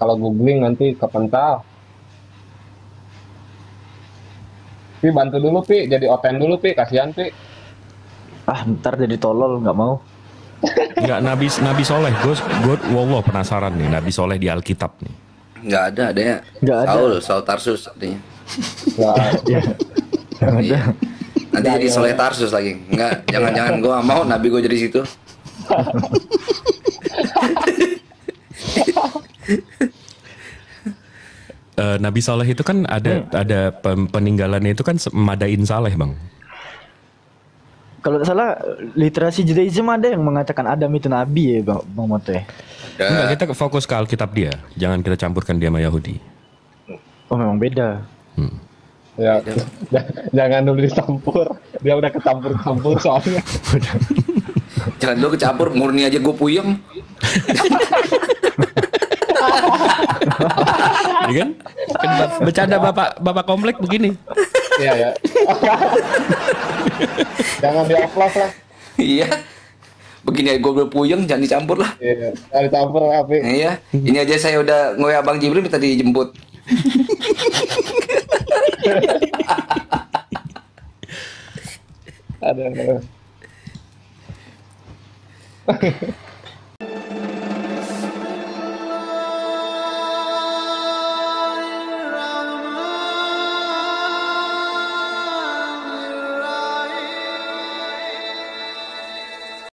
Kalau googling nanti kepental. Pi bantu dulu Pi, jadi open dulu Pi, kasihan Pi. Ntar jadi tolol, nggak mau. Enggak, Nabi Soleh. Gue wallah penasaran nih Nabi Soleh di Alkitab nih. Nggak ada, adanya Saul Tarsus artinya. Nggak ada. Nanti jadi Soleh Tarsus lagi. Enggak, jangan gue nggak mau Nabi gue jadi situ. Nabi Saleh itu kan ada peninggalannya itu kan Madain Saleh bang. Kalau tidak salah literasi Judaism ada yang mengatakan Adam itu nabi ya bang Mote. Enggak, kita fokus ke Alkitab dia, jangan kita campurkan dia sama Yahudi. Oh memang beda. Ya, jangan dulu dicampur, dia udah kecampur soalnya. Jangan dulu kecampur, murni aja gue puyeng. Iya kan? Bercanda bapak komplek begini. Iya ya. Jangan di-upload lah. Iya. Begini aja gue puyeng, jangan dicampur lah. Iya, jangan dicampur apa? Iya. Ini aja saya udah ngoy Abang Jibril minta dijemput. Ada.